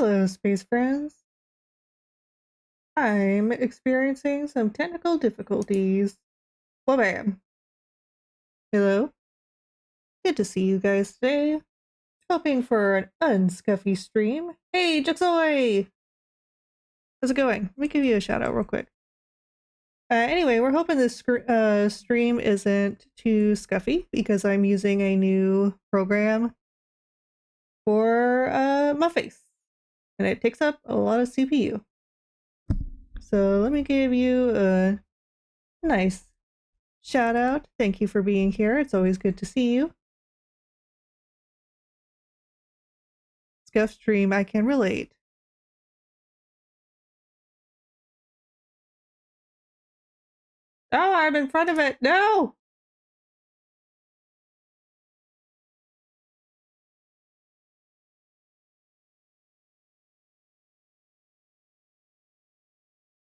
Hello, space friends. I'm experiencing some technical difficulties. Well, bam. Hello. Good to see you guys today. Hoping for an unscuffy stream. Hey, Juxoy! How's it going? Let me give you a shout out real quick. Anyway, we're hoping this stream isn't too scuffy because I'm using a new program for my face. And it takes up a lot of CPU. So let me give you a nice shout out. Thank you for being here. It's always good to see you. Scuff stream, I can relate. Oh, I'm in front of it. No!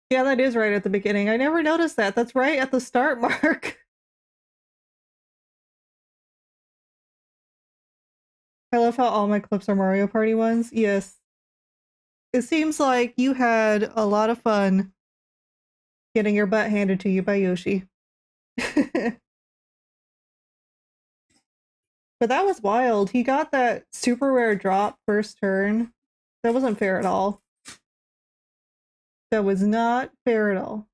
Yeah, that is right at the beginning. I never noticed that. That's right at the start mark. I love how all my clips are Mario Party ones. Yes. It seems like you had a lot of fun getting your butt handed to you by Yoshi. But that was wild. He got that super rare drop first turn. That wasn't fair at all. That was not fair at all.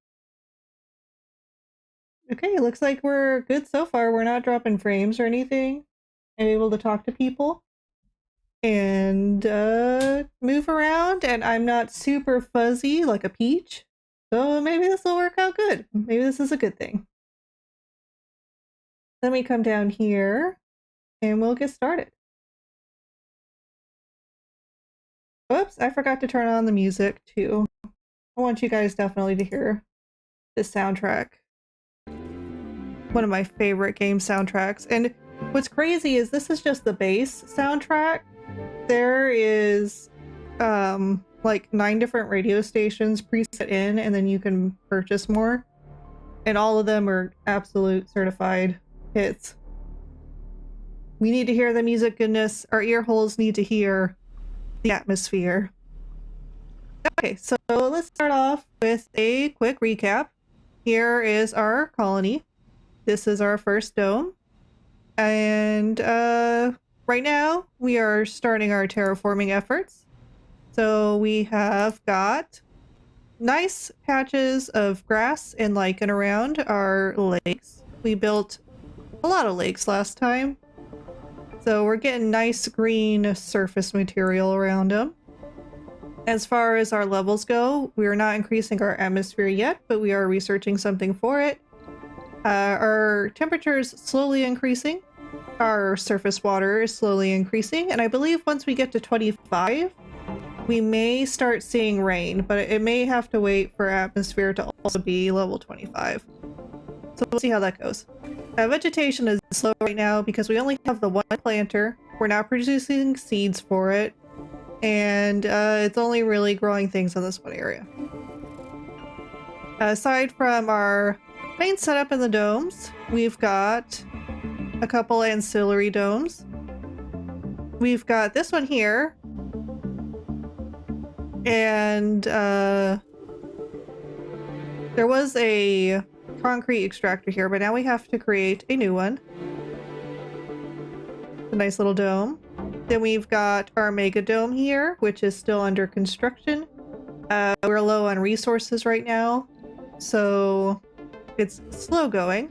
Okay, looks like we're good so far. We're not dropping frames or anything. I'm able to talk to people and move around, and I'm not super fuzzy like a peach. So maybe this will work out good. Maybe this is a good thing. Let me come down here and we'll get started. Oops, I forgot to turn on the music too. I want you guys definitely to hear this soundtrack. One of my favorite game soundtracks. And what's crazy is this is just the base soundtrack. There is like 9 different radio stations preset in, and then you can purchase more. And all of them are absolute certified hits. We need to hear the music goodness. Our ear holes need to hear the atmosphere. Okay, so let's start off with a quick recap. Here is our colony. This is our first dome. And right now we are starting our terraforming efforts. So we have got nice patches of grass and lichen around our lakes. We built a lot of lakes last time. So we're getting nice green surface material around them. As far as our levels go, we are not increasing our atmosphere yet, but we are researching something for it. Our temperature is slowly increasing. Our surface water is slowly increasing. And I believe once we get to 25, we may start seeing rain, but it may have to wait for atmosphere to also be level 25. So we'll see how that goes. Vegetation is slow right now because we only have the one planter. We're not producing seeds for it. And it's only really growing things in this one area. Aside from our main setup in the domes, we've got a couple ancillary domes. We've got this one here. And there was a concrete extractor here, but now we have to create a new one. A nice little dome. Then we've got our mega dome here, which is still under construction. We're low on resources right now, so it's slow going.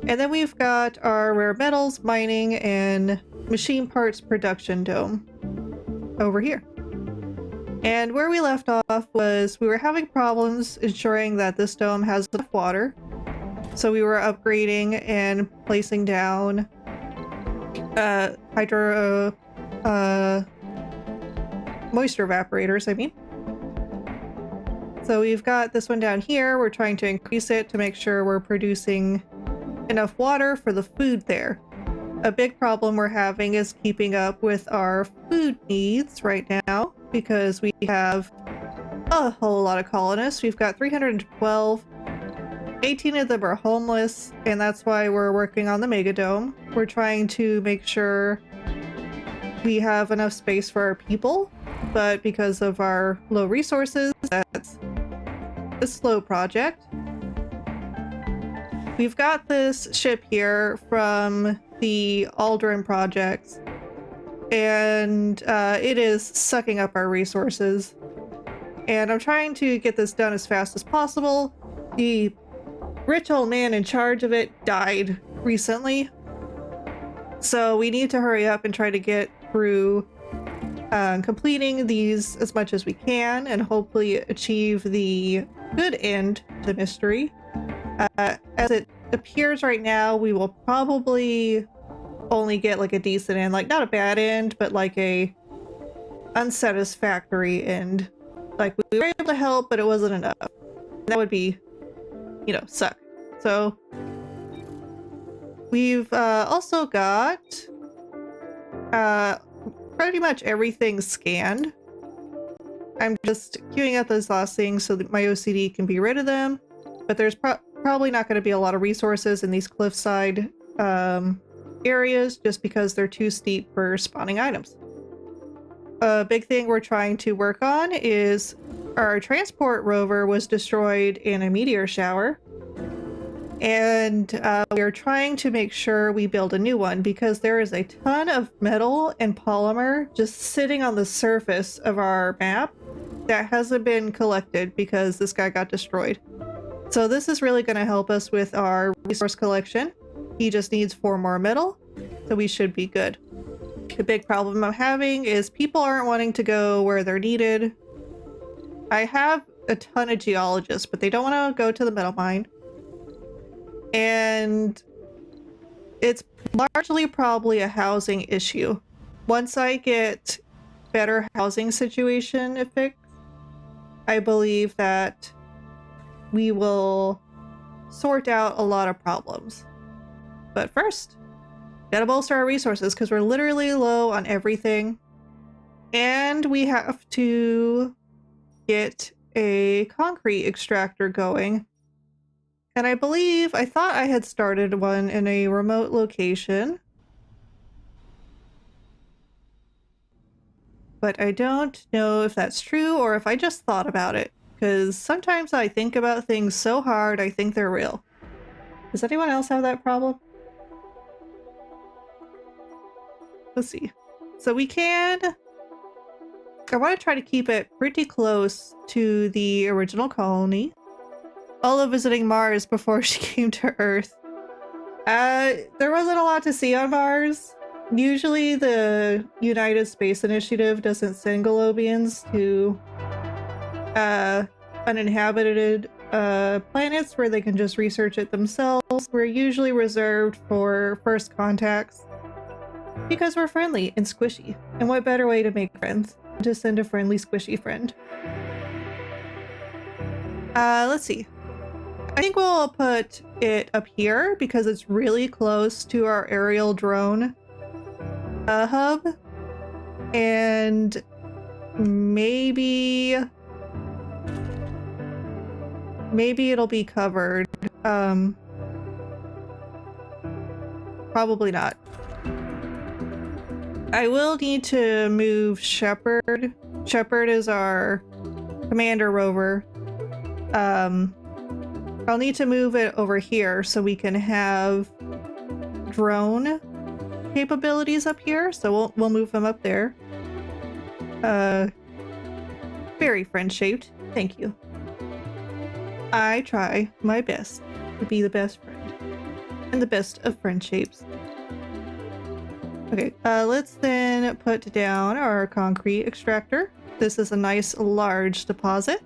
And then we've got our rare metals mining and machine parts production dome over here. And where we left off was we were having problems ensuring that this dome has enough water. So we were upgrading and placing down moisture evaporators, I mean. So we've got this one down here. We're trying to increase it to make sure we're producing enough water for the food there. A big problem we're having is keeping up with our food needs right now because we have a whole lot of colonists. We've got 312. 18 of them are homeless, and that's why we're working on the Megadome. We're trying to make sure we have enough space for our people but because of our low resources, that's a slow project. We've got this ship here from the Aldrin projects, and it is sucking up our resources. And I'm trying to get this done as fast as possible. The rich old man in charge of it died recently, so we need to hurry up and try to get through completing these as much as we can and hopefully achieve the good end to the mystery. As it appears right now, we will probably only get like a decent end, like not a bad end, but like a unsatisfactory end. Like we were able to help, but it wasn't enough. That would be, you know, suck. So we've also got pretty much everything scanned. I'm just queuing up those last things so that my OCD can be rid of them, but there's probably not going to be a lot of resources in these cliffside areas just because they're too steep for spawning items. A big thing we're trying to work on is our transport rover was destroyed in a meteor shower, and we are trying to make sure we build a new one because there is a ton of metal and polymer just sitting on the surface of our map that hasn't been collected because this guy got destroyed. So this is really going to help us with our resource collection. He just needs 4 more metal, so we should be good. The big problem I'm having is people aren't wanting to go where they're needed. I have a ton of geologists, but they don't want to go to the metal mine. And it's largely probably a housing issue. Once I get better housing situation fixed, I believe that we will sort out a lot of problems. But first, gotta bolster our resources because we're literally low on everything. And we have to get a concrete extractor going. And I thought I had started one in a remote location. But I don't know if that's true or if I just thought about it. Because sometimes I think about things so hard I think they're real. Does anyone else have that problem? Let's see. So we can... I want to try to keep it pretty close to the original colony. Although visiting Mars before she came to Earth. There wasn't a lot to see on Mars. Usually the United Space Initiative doesn't send Globians to uninhabited planets where they can just research it themselves. We're usually reserved for first contacts because we're friendly and squishy. And what better way to make friends than to send a friendly squishy friend? Let's see. I think we'll put it up here because it's really close to our aerial drone hub. And maybe it'll be covered. Probably not. I will need to move Shepard. Shepard is our commander rover. I'll need to move it over here so we can have drone capabilities up here. So we'll move them up there. Very friend-shaped. Thank you. I try my best to be the best friend and the best of friend shapes. Okay, let's then put down our concrete extractor. This is a nice large deposit.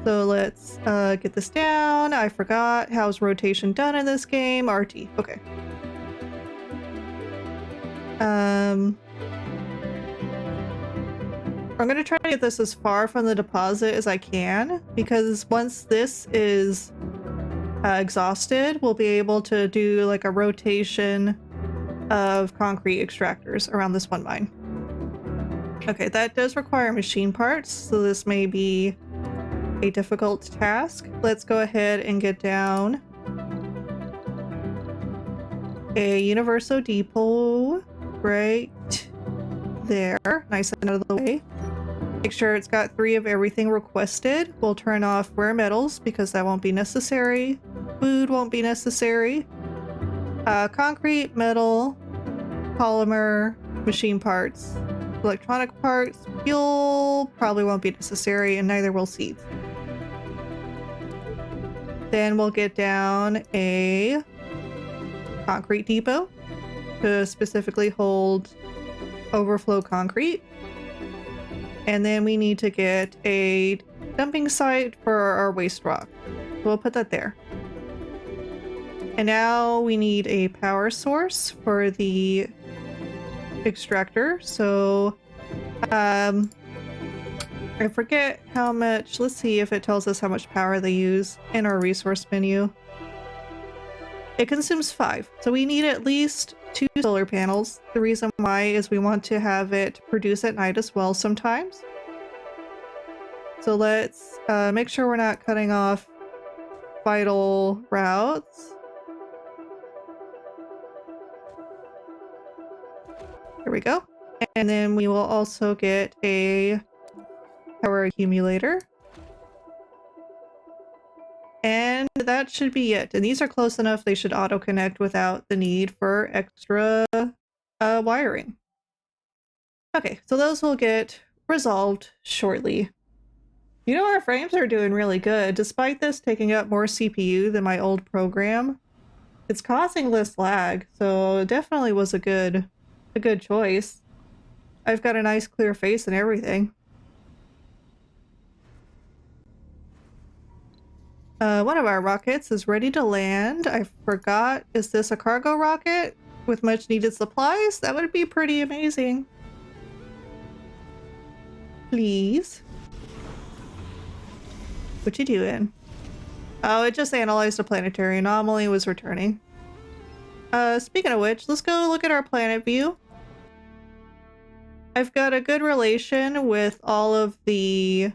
So let's get this down. I forgot how's rotation done in this game. RT. Okay. I'm gonna try to get this as far from the deposit as I can, because once this is exhausted, we'll be able to do like a rotation of concrete extractors around this one mine. Okay, that does require machine parts, so this may be a difficult task. Let's go ahead and get down a Universo Depot right there, nice and out of the way. Make sure it's got 3 of everything requested. We'll turn off rare metals because that won't be necessary. Food won't be necessary. Concrete, metal, polymer, machine parts, electronic parts, fuel probably won't be necessary, and neither will seeds. Then we'll get down a concrete depot to specifically hold overflow concrete. And then we need to get a dumping site for our waste rock. We'll put that there. And now we need a power source for the extractor. So I forget how much. Let's see if it tells us how much power they use in our resource menu. It consumes 5, so we need at least 2 solar panels. The reason why is we want to have it produce at night as well sometimes. So let's make sure we're not cutting off vital routes. There we go. And then we will also get a power accumulator. And that should be it. And these are close enough, they should auto-connect without the need for extra wiring. Okay, so those will get resolved shortly. You know, our frames are doing really good. Despite this taking up more CPU than my old program, it's causing less lag, so it definitely was a good choice. I've got a nice clear face and everything. One of our rockets is ready to land. I forgot, is this a cargo rocket with much needed supplies? That would be pretty amazing. Please. What you doing? Oh, it just analyzed a planetary anomaly and was returning. Speaking of which, let's go look at our planet view. I've got a good relation with all of the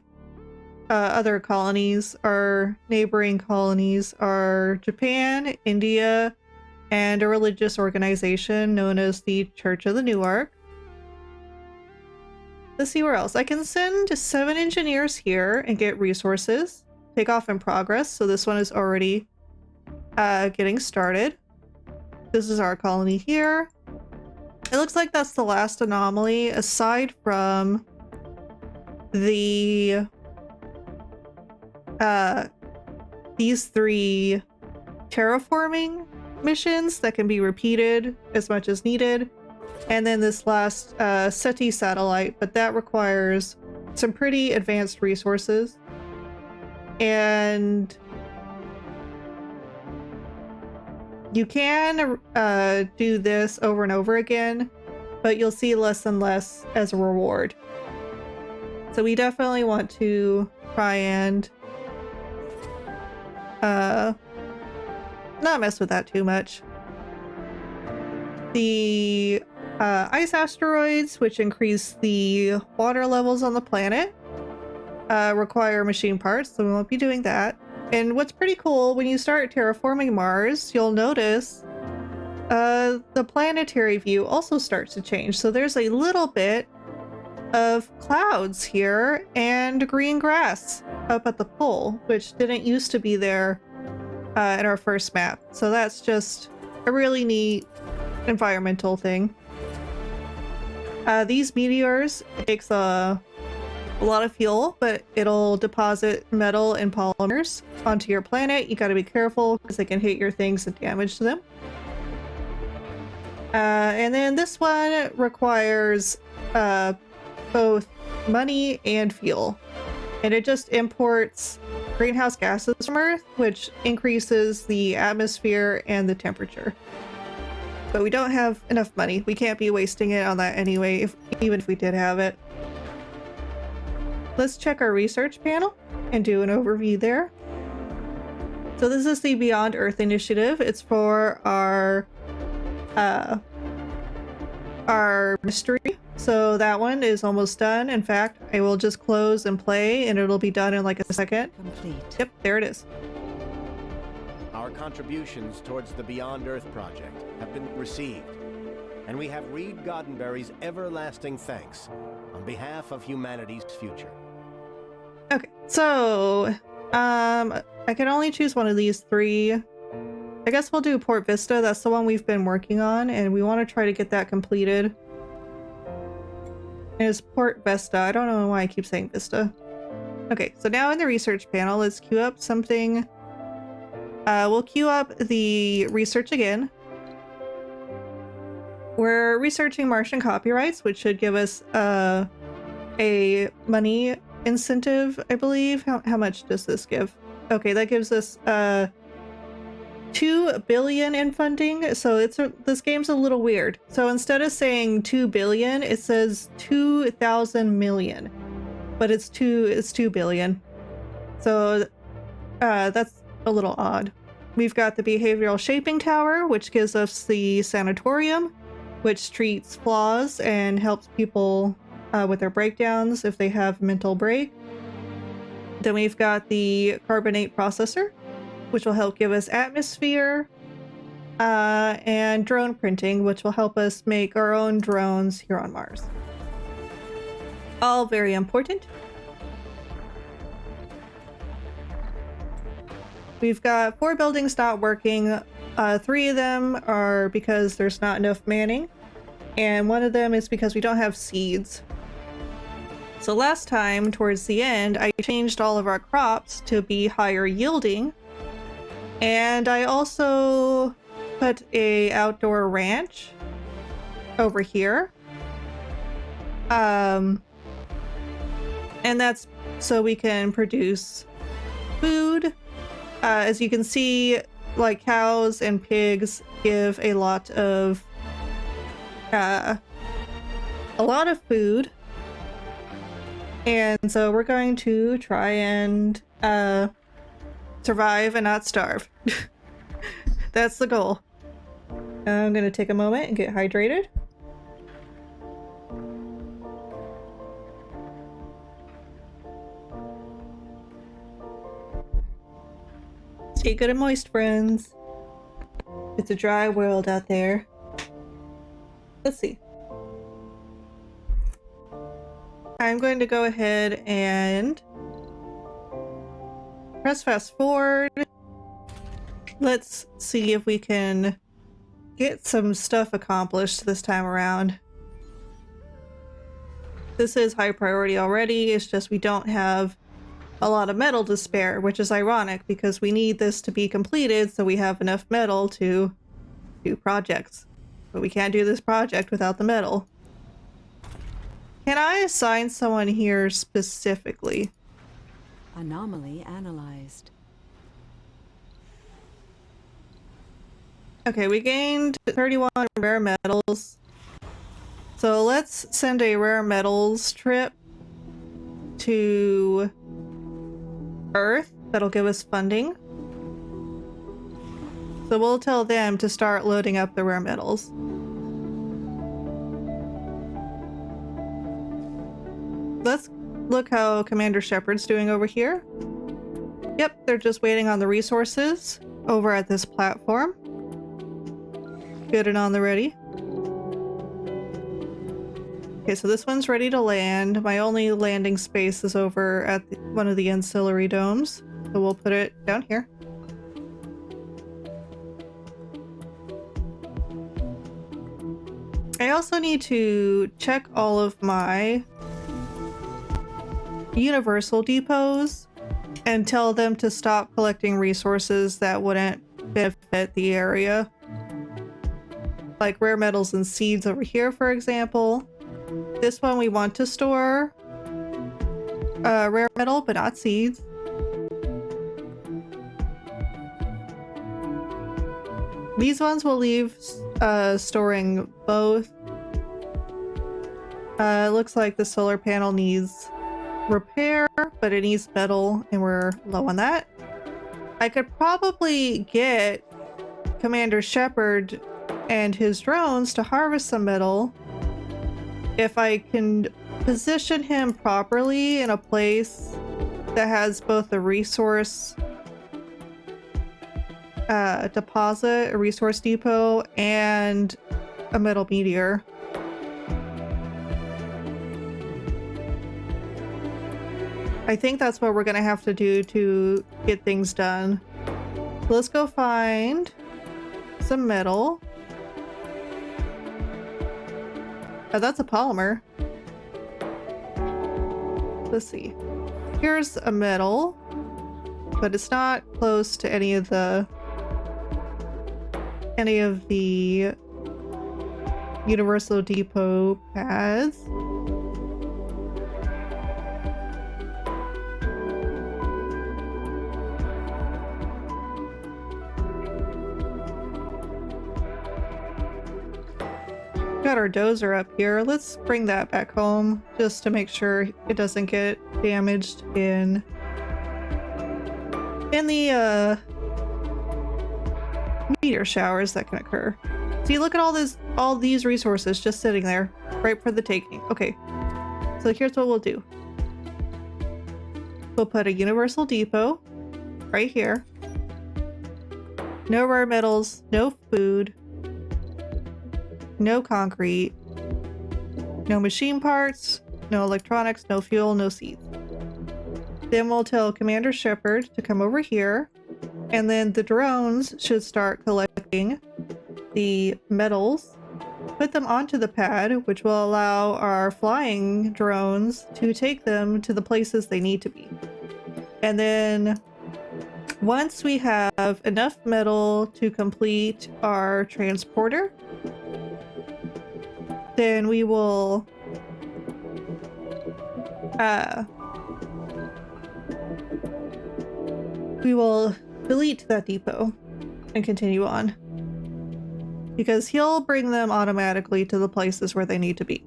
other colonies. Our neighboring colonies are Japan, India, and a religious organization known as the Church of the New Ark. Let's see where else. I can send 7 engineers here and get resources. Take off in progress, so this one is already getting started. This is our colony here. It looks like that's the last anomaly, aside from the these 3 terraforming missions that can be repeated as much as needed, and then this last SETI satellite, but that requires some pretty advanced resources, and you can do this over and over again, but you'll see less and less as a reward. So we definitely want to try and not mess with that too much. The ice asteroids, which increase the water levels on the planet, require machine parts, so we won't be doing that. And what's pretty cool, when you start terraforming Mars, you'll notice the planetary view also starts to change. So there's a little bit of clouds here and green grass up at the pole, which didn't used to be there in our first map. So that's just a really neat environmental thing. These meteors, it takes a lot of fuel, but it'll deposit metal and polymers onto your planet. You got to be careful because they can hit your things and damage them. And then this one requires both money and fuel, and it just imports greenhouse gases from Earth, which increases the atmosphere and the temperature. But we don't have enough money. We can't be wasting it on that anyway, even if we did have it. Let's check our research panel and do an overview there. So this is the Beyond Earth initiative. It's for our mystery. So that one is almost done. In fact, I will just close and play and it'll be done in like a second. Complete. Yep, there it is. Our contributions towards the Beyond Earth project have been received. And we have Reed Goddenberry's everlasting thanks on behalf of humanity's future. Okay, so I can only choose one of these three. I guess we'll do Port Vista. That's the one we've been working on, and we want to try to get that completed. It's Port Vista. I don't know why I keep saying Vista. Okay, so now in the research panel, let's queue up something. We'll queue up the research again. We're researching Martian copyrights, which should give us a money incentive, I believe. How much does this give? Okay, that gives us 2 billion in funding. So this game's a little weird. So instead of saying 2 billion, it says 2,000 million, but it's 2 billion. So that's a little odd. We've got the behavioral shaping tower, which gives us the sanatorium, which treats flaws and helps people with their breakdowns if they have mental break. Then we've got the carbonate processor, which will help give us atmosphere, and drone printing, which will help us make our own drones here on Mars. All very important. We've got 4 buildings not working. 3 of them are because there's not enough manning, and 1 of them is because we don't have seeds. So last time, towards the end, I changed all of our crops to be higher yielding, and I also put a outdoor ranch over here. And that's so we can produce food. As you can see, like cows and pigs give a lot of food, and so we're going to try and survive and not starve. That's the goal. I'm gonna take a moment and get hydrated. Stay good and moist, friends. It's a dry world out there. Let's see. I'm going to go ahead and press fast forward. Let's see if we can get some stuff accomplished this time around. This is high priority already. It's just we don't have a lot of metal to spare, which is ironic because we need this to be completed so we have enough metal to do projects. But we can't do this project without the metal. Can I assign someone here specifically? Anomaly analyzed. Okay, we gained 31 rare metals. So let's send a rare metals trip to Earth. That'll give us funding. So we'll tell them to start loading up the rare metals. Let's look how Commander Shepard's doing over here. Yep, they're just waiting on the resources over at this platform. Good and on the ready. Okay, so this one's ready to land. My only landing space is over at one of the ancillary domes. So we'll put it down here. I also need to check all of my universal depots and tell them to stop collecting resources that wouldn't benefit the area. Like rare metals and seeds over here, for example. This one we want to store rare metal, but not seeds. These ones will leave storing both. It looks like the solar panel needs repair, but it needs metal, and we're low on that. I could probably get Commander Shepard and his drones to harvest some metal if I can position him properly in a place that has both the resource deposit, a resource depot, and a metal meteor. I think that's what we're gonna have to do to get things done. Let's go find some metal. Oh, that's a polymer. Let's see. Here's a metal, but it's not close to any of the Universal Depot pads. Got our dozer up here. Let's bring that back home just to make sure it doesn't get damaged in the meteor showers that can occur. See, look at all these resources just sitting there, right for the taking. Okay, so here's what we'll do. We'll put a Universal Depot right here. No rare metals, no food, no concrete, no machine parts, no electronics, no fuel, no seeds. Then we'll tell Commander Shepard to come over here, and then the drones should start collecting the metals, put them onto the pad, which will allow our flying drones to take them to the places they need to be. And then once we have enough metal to complete our transporter, then we will delete that depot and continue on, because he'll bring them automatically to the places where they need to be.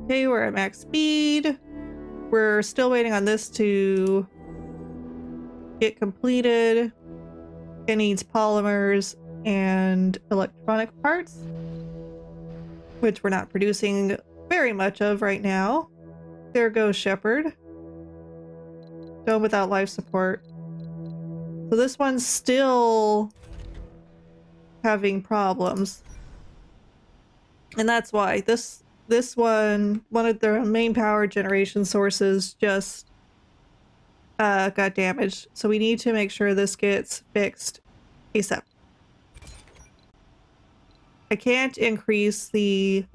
Okay, we're at max speed. We're still waiting on this to get completed. It needs polymers and electronic parts, which we're not producing very much of right now. There goes Shepard. Done without life support. So this one's still having problems. And that's why this one of their main power generation sources just got damaged. So we need to make sure this gets fixed ASAP. I can't increase the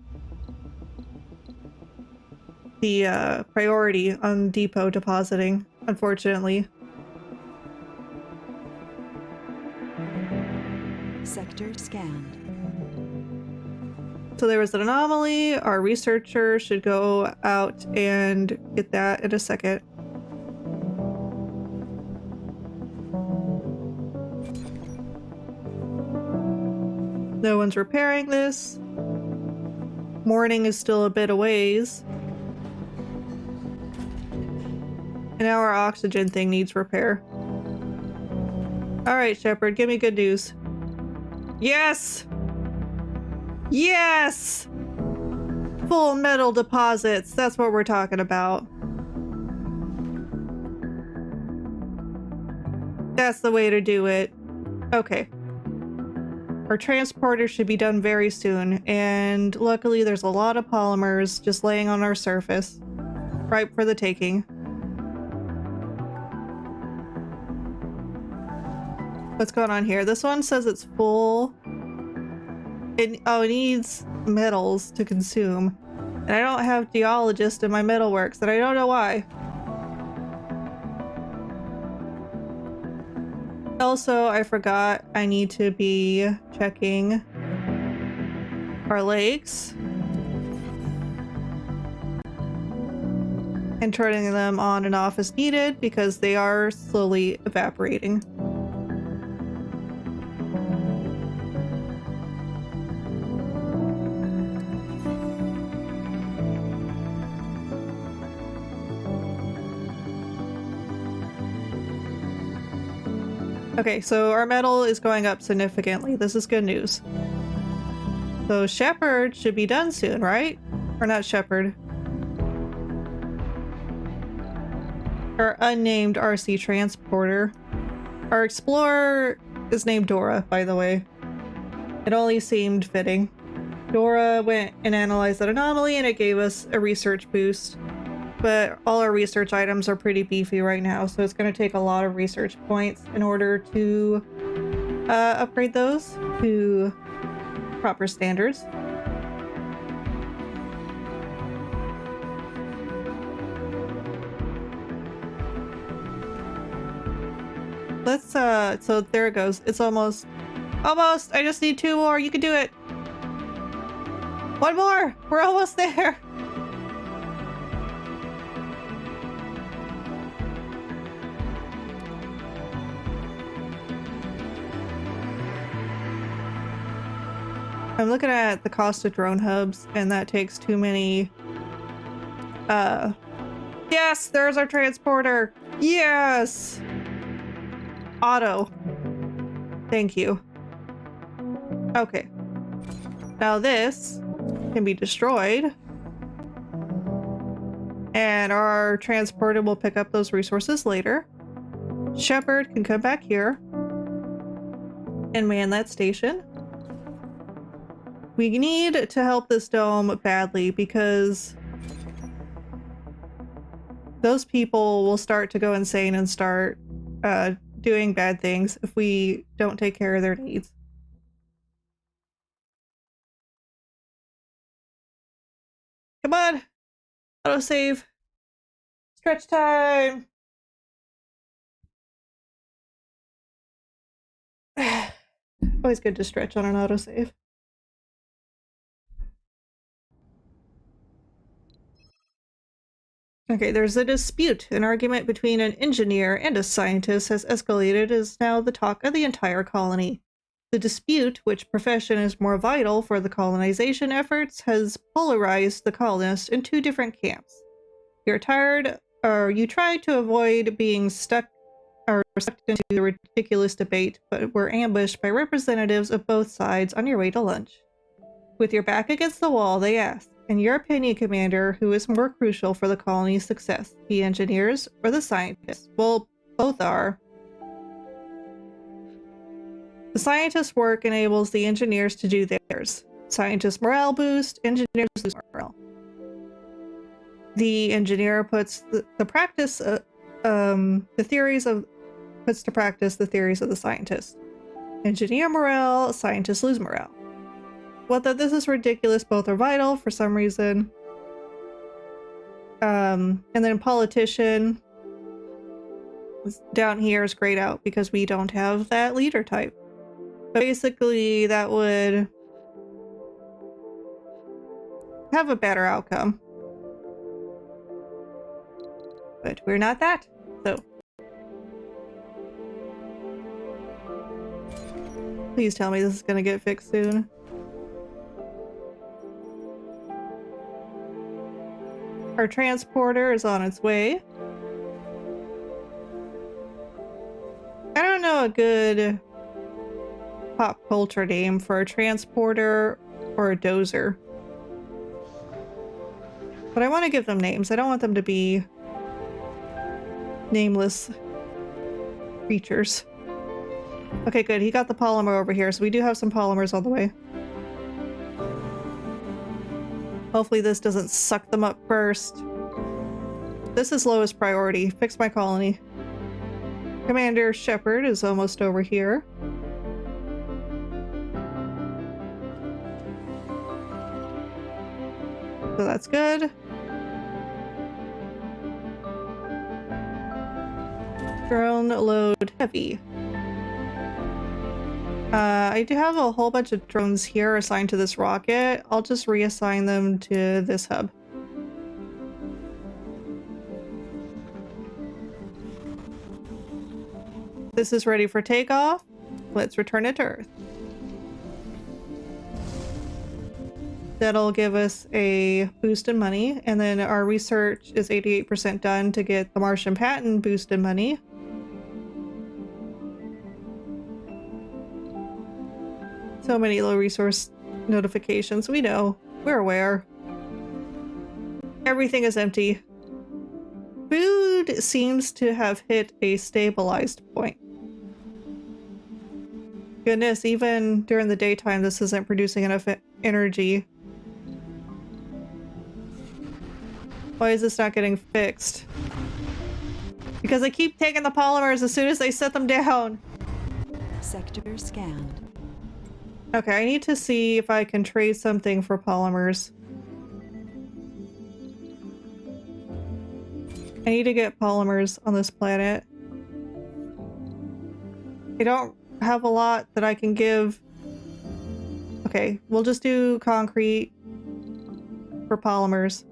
priority on depot depositing, unfortunately. Sector scanned. So there was an anomaly. Our researcher should go out and get that in a second. No one's repairing this. Morning is still a bit a ways. And now our oxygen thing needs repair. Alright, Shepard, give me good news. Yes! Yes! Full metal deposits. That's what we're talking about. That's the way to do it. Okay. Our transporter should be done very soon, and luckily there's a lot of polymers just laying on our surface, ripe for the taking. What's going on here? This one says it's full. It needs metals to consume, and I don't have geologist in my metalworks, and I don't know why. Also, I forgot I need to be checking our lakes and turning them on and off as needed because they are slowly evaporating. Okay, so our metal is going up significantly. This is good news. So Shepard should be done soon, right? Or not Shepard. Our unnamed RC transporter. Our explorer is named Dora, by the way. It only seemed fitting. Dora went and analyzed that anomaly and it gave us a research boost. But all our research items are pretty beefy right now, so it's going to take a lot of research points in order to upgrade those to proper standards. Let's so there it goes. It's almost I just need 2 more. You can do it. 1 more. We're almost there. I'm looking at the cost of drone hubs, and that takes too many. Yes, there's our transporter. Yes. Auto. Thank you. Okay. Now this can be destroyed. And our transporter will pick up those resources later. Shepard can come back here and man that station. We need to help this dome badly because those people will start to go insane and start doing bad things if we don't take care of their needs. Come on! Autosave! Stretch time! Always good to stretch on an autosave. Okay, there's a dispute. An argument between an engineer and a scientist has escalated and is now the talk of the entire colony. The dispute, which profession is more vital for the colonization efforts, has polarized the colonists in 2 different camps. You're tired, or you try to avoid being sucked into the ridiculous debate, but were ambushed by representatives of both sides on your way to lunch. With your back against the wall, they ask, in your opinion, Commander, who is more crucial for the colony's success, the engineers or the scientists? Well, both are. The scientists' work enables the engineers to do theirs. Scientists' morale boost, engineers lose morale. The engineer puts puts to practice the theories of the scientists. Engineer morale, scientists lose morale. Whether this is ridiculous, both are vital for some reason. And then politician down here is grayed out because we don't have that leader type. But basically, that would have a better outcome. But we're not that, so. Please tell me this is gonna get fixed soon. Our transporter is on its way. I don't know a good pop culture name for a transporter or a dozer. But I want to give them names. I don't want them to be nameless creatures. Okay, good. He got the polymer over here, so we do have some polymers on the way. Hopefully this doesn't suck them up first. This is lowest priority. Fix my colony. Commander Shepard is almost over here. So that's good. Drone load heavy. I do have a whole bunch of drones here assigned to this rocket. I'll just reassign them to this hub. This is ready for takeoff. Let's return it to Earth. That'll give us a boost in money, and then our research is 88% done to get the Martian patent boost in money. So many low resource notifications. We know. We're aware. Everything is empty. Food seems to have hit a stabilized point. Goodness, even during the daytime, this isn't producing enough energy. Why is this not getting fixed? Because I keep taking the polymers as soon as they set them down. Sector scanned. Okay, I need to see if I can trade something for polymers. I need to get polymers on this planet. I don't have a lot that I can give. Okay, we'll just do concrete for polymers,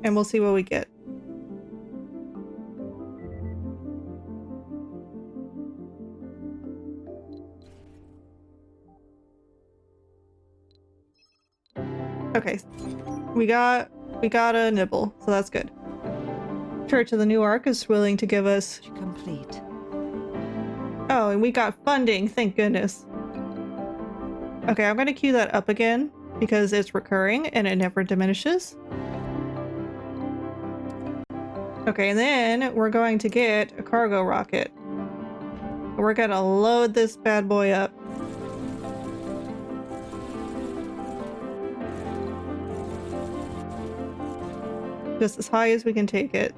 and we'll see what we get. Okay, we got a nibble, so that's good. Church of the New Ark is willing to give us... Complete. Oh, and we got funding, thank goodness. Okay, I'm gonna queue that up again because it's recurring and it never diminishes. Okay, and then we're going to get a cargo rocket. We're gonna load this bad boy up. Just as high as we can take it.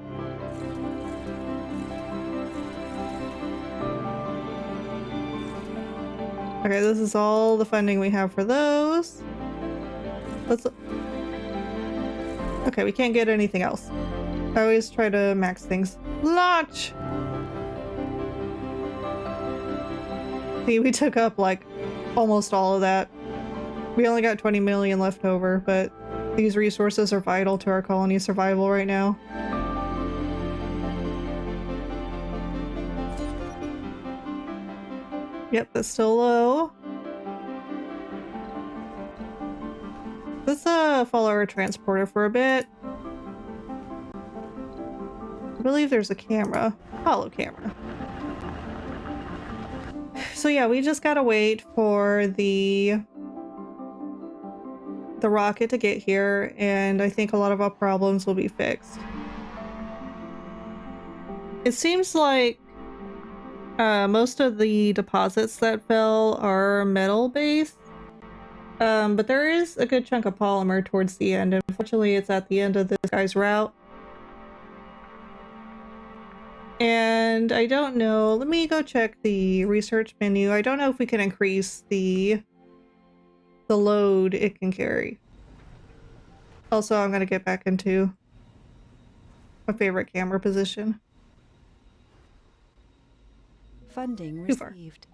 Okay, this is all the funding we have for those. Okay, we can't get anything else. I always try to max things. Launch! See, we took up like almost all of that. We only got 20 million left over, but these resources are vital to our colony's survival right now. Yep, that's still low. Let's follow our transporter for a bit. I believe there's a camera. Hollow camera. So yeah, we just gotta wait for the rocket to get here, and I think a lot of our problems will be fixed. It seems like most of the deposits that fell are metal based, but there is a good chunk of polymer towards the end. Unfortunately, it's at the end of this guy's route. And I don't know, let me go check the research menu. I don't know if we can increase the load it can carry. Also, I'm gonna get back into my favorite camera position. Funding Too far. received.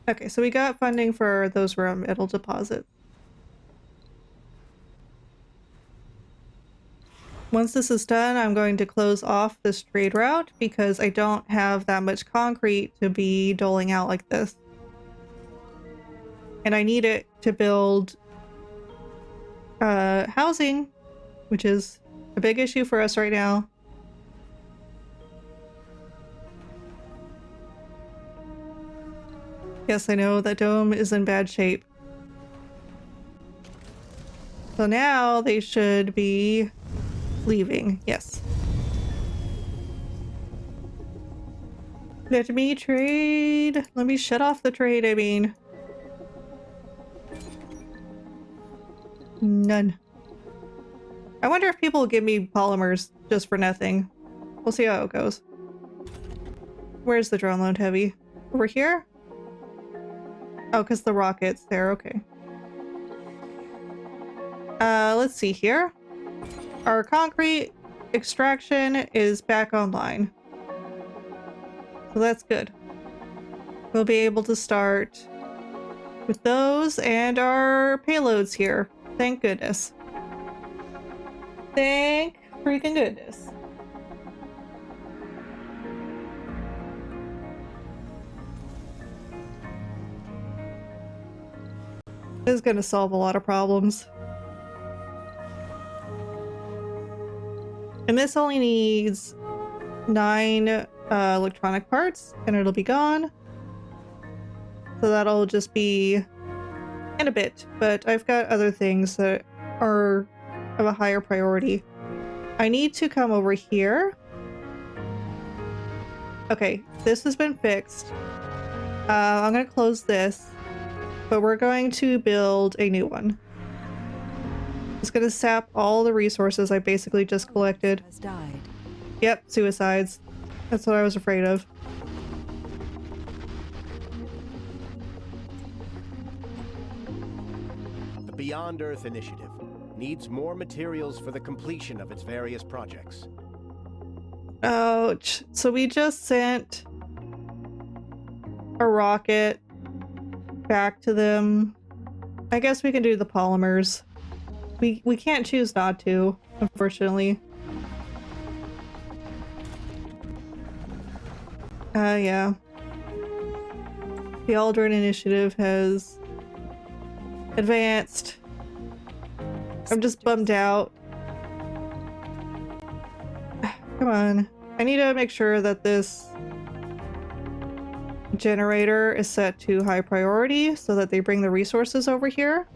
Okay, so we got funding for those rare metal deposits. Once this is done, I'm going to close off this trade route because I don't have that much concrete to be doling out like this. And I need it to build housing, which is a big issue for us right now. Yes, I know that dome is in bad shape. So now they should be leaving. Yes. Let me trade. Let me shut off the trade, I mean. None. I wonder if people will give me polymers just for nothing. We'll see how it goes. Where's the drone load heavy? Over here? Oh, because the rocket's there. Okay. Let's see here. Our concrete extraction is back online. So that's good. We'll be able to start with those and our payloads here. Thank goodness. Thank freaking goodness. This is going to solve a lot of problems. And this only needs 9 electronic parts, and it'll be gone. So that'll just be in a bit, but I've got other things that are of a higher priority. I need to come over here. Okay, this has been fixed. I'm gonna close this, but we're going to build a new one. It's gonna sap all the resources I basically just collected. Has died. Yep, suicides. That's what I was afraid of. The Beyond Earth Initiative needs more materials for the completion of its various projects. Ouch. So we just sent a rocket back to them. I guess we can do the polymers. We can't choose not to, unfortunately. Yeah. The Aldrin Initiative has advanced. I'm just bummed out. Come on. I need to make sure that this generator is set to high priority so that they bring the resources over here.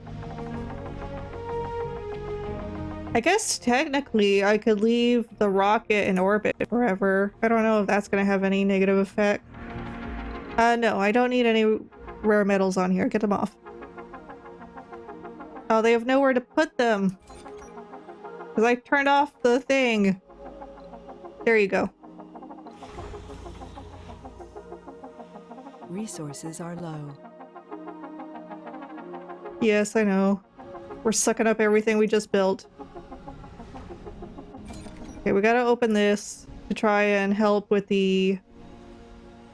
I guess technically I could leave the rocket in orbit forever. I don't know if that's going to have any negative effect. No, I don't need any rare metals on here. Get them off. Oh, they have nowhere to put them. Because I turned off the thing. There you go. Resources are low. Yes, I know. We're sucking up everything we just built. Okay, we gotta open this to try and help with the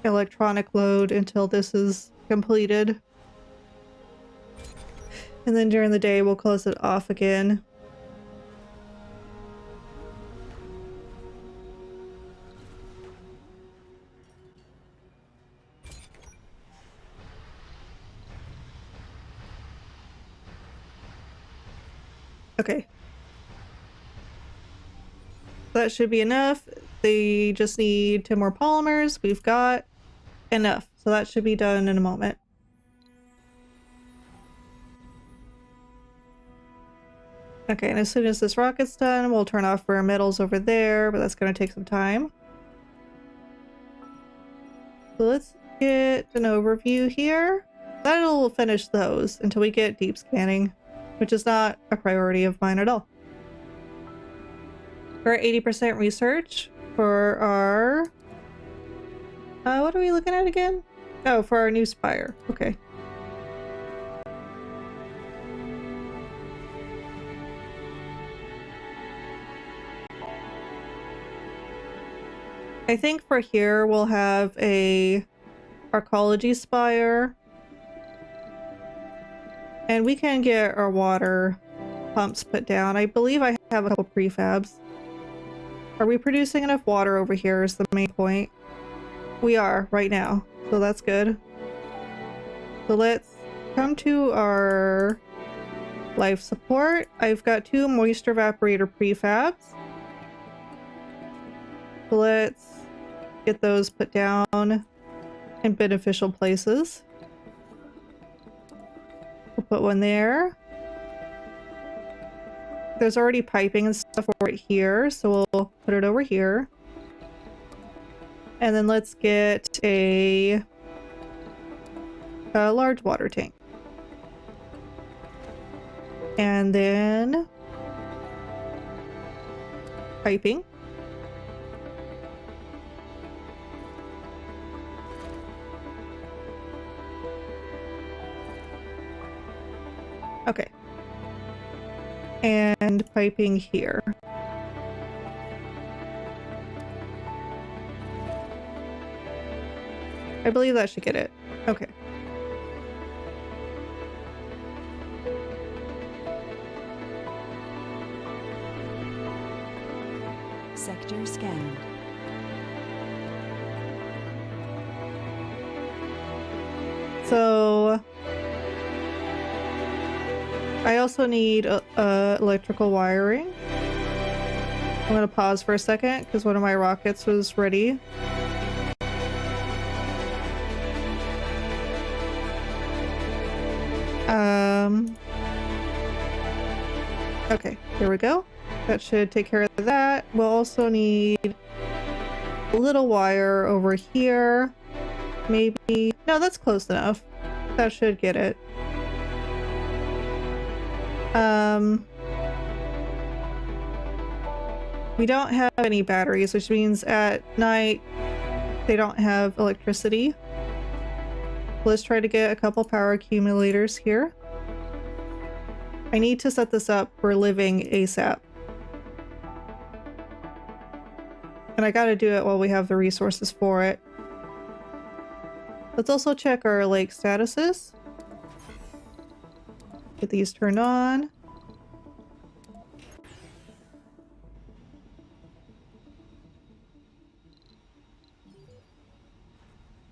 electronic load until this is completed. And then during the day, we'll close it off again. Okay. That should be enough. They just need 10 more polymers. We've got enough. So that should be done in a moment. Okay, and as soon as this rocket's done, we'll turn off rare metals over there, but that's going to take some time. So let's get an overview here. That'll finish those until we get deep scanning, which is not a priority of mine at all. We're at 80% research for our... what are we looking at again? Oh, for our new spire. Okay. I think for here we'll have a arcology spire. And we can get our water pumps put down. I believe I have a couple prefabs. Are we producing enough water over here is the main point. We are right now, so that's good. So let's come to our life support. I've got 2 moisture evaporator prefabs. So let's get those put down in beneficial places. We'll put one there. There's already piping and stuff right here, so we'll put it over here. And then let's get a large water tank. And then piping. Okay. And piping here. I believe that should get it. Okay. Sector scanned. So I also need electrical wiring. I'm gonna pause for a second because one of my rockets was ready. Okay, here we go. That should take care of that. We'll also need a little wire over here. maybe. No, that's close enough. That should get it. We don't have any batteries, which means at night they don't have electricity. Let's try to get a couple power accumulators here. I need to set this up for living ASAP. And I gotta do it while we have the resources for it. Let's also check our lake statuses. Get these turned on.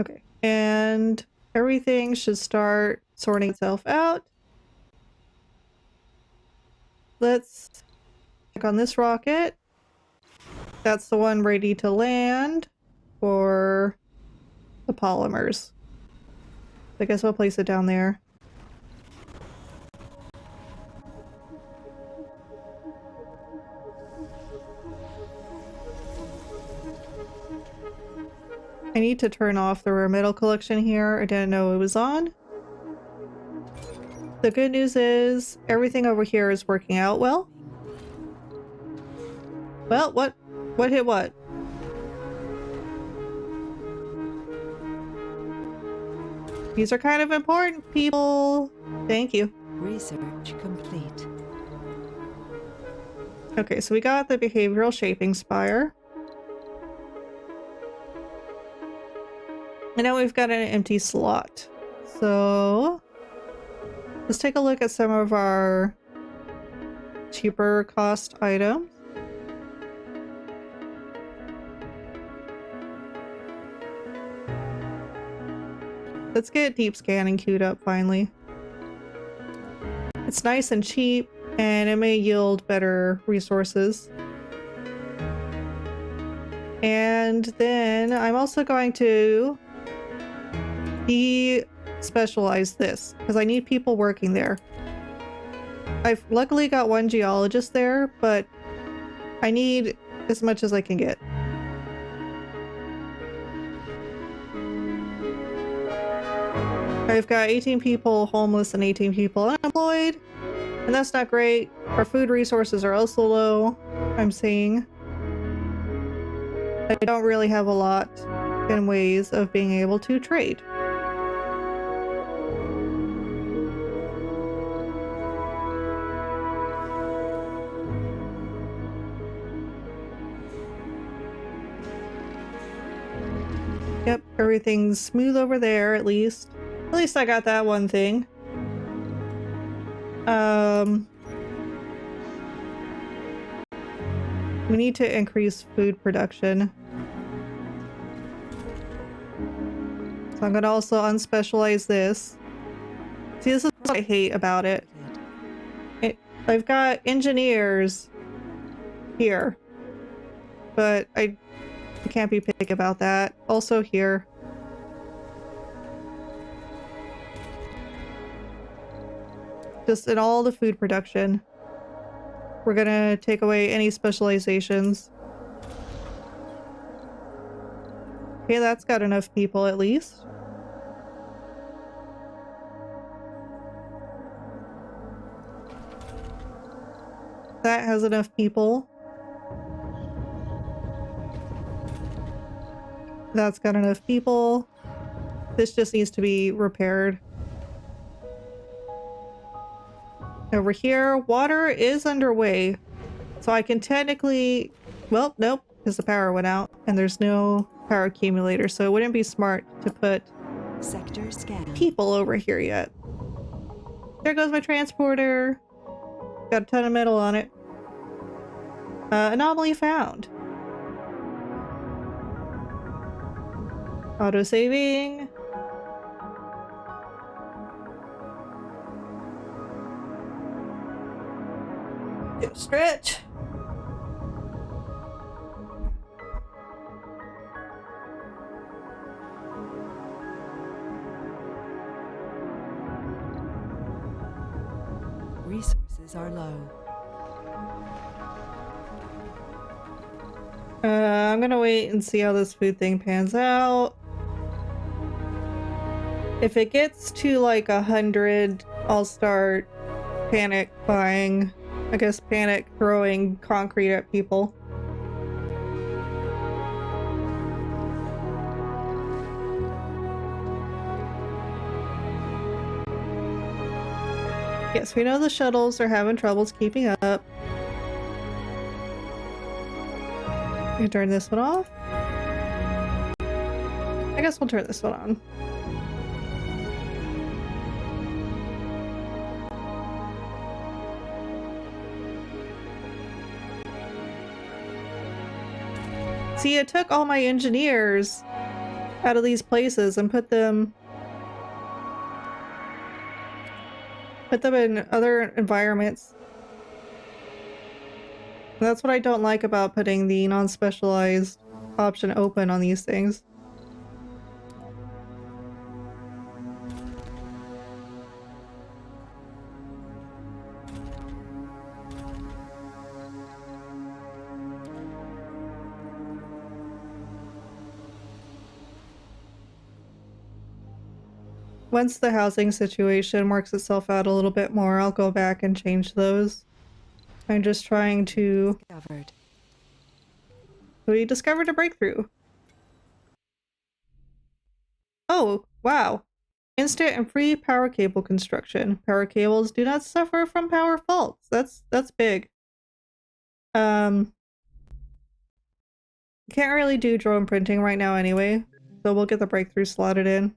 Okay, and everything should start sorting itself out. Let's check on this rocket. That's the one ready to land for the polymers. I guess I'll place it down there. I need to turn off the rare metal collection here. I didn't know it was on. The good news is everything over here is working out well. Well, what hit what? These are kind of important, people. Thank you. Research complete. Okay, so we got the behavioral shaping spire. And now we've got an empty slot. So let's take a look at some of our cheaper cost items. Let's get deep scanning queued up finally. It's nice and cheap, and it may yield better resources. And then I'm also going to de-specialize this because I need people working there. I've luckily got one geologist there, but I need as much as I can get. I've got 18 people homeless and 18 people unemployed, and that's not great. Our food resources are also low, I'm seeing. I don't really have a lot in ways of being able to trade. Yep, everything's smooth over there at least. At least I got that one thing. We need to increase food production. So I'm gonna also unspecialize this. See, this is what I hate about it. I've got engineers here, but I can't be picky about that. Also here. Just in all the food production. We're gonna take away any specializations. Okay, that's got enough people at least. That has enough people. That's got enough people. This just needs to be repaired. Over here, water is underway. So I can technically... Well, nope, because the power went out and there's no power accumulator, so it wouldn't be smart to put Sector scan. people over here yet. There goes my transporter. Got a ton of metal on it. Anomaly found. Auto saving. Stretch. Resources are low. I'm gonna wait and see how this food thing pans out. If it gets to like 100, I'll start panic buying. I guess panic throwing concrete at people. Yes, we know the shuttles are having troubles keeping up. You turn this one off. I guess we'll turn this one on. See, it took all my engineers out of these places and put them in other environments. And that's what I don't like about putting the non-specialized option open on these things. Once the housing situation works itself out a little bit more, I'll go back and change those. I'm just trying to... Discovered. We discovered a breakthrough. Oh, wow. Instant and free power cable construction. Power cables do not suffer from power faults. That's big. Can't really do drone printing right now anyway, so we'll get the breakthrough slotted in.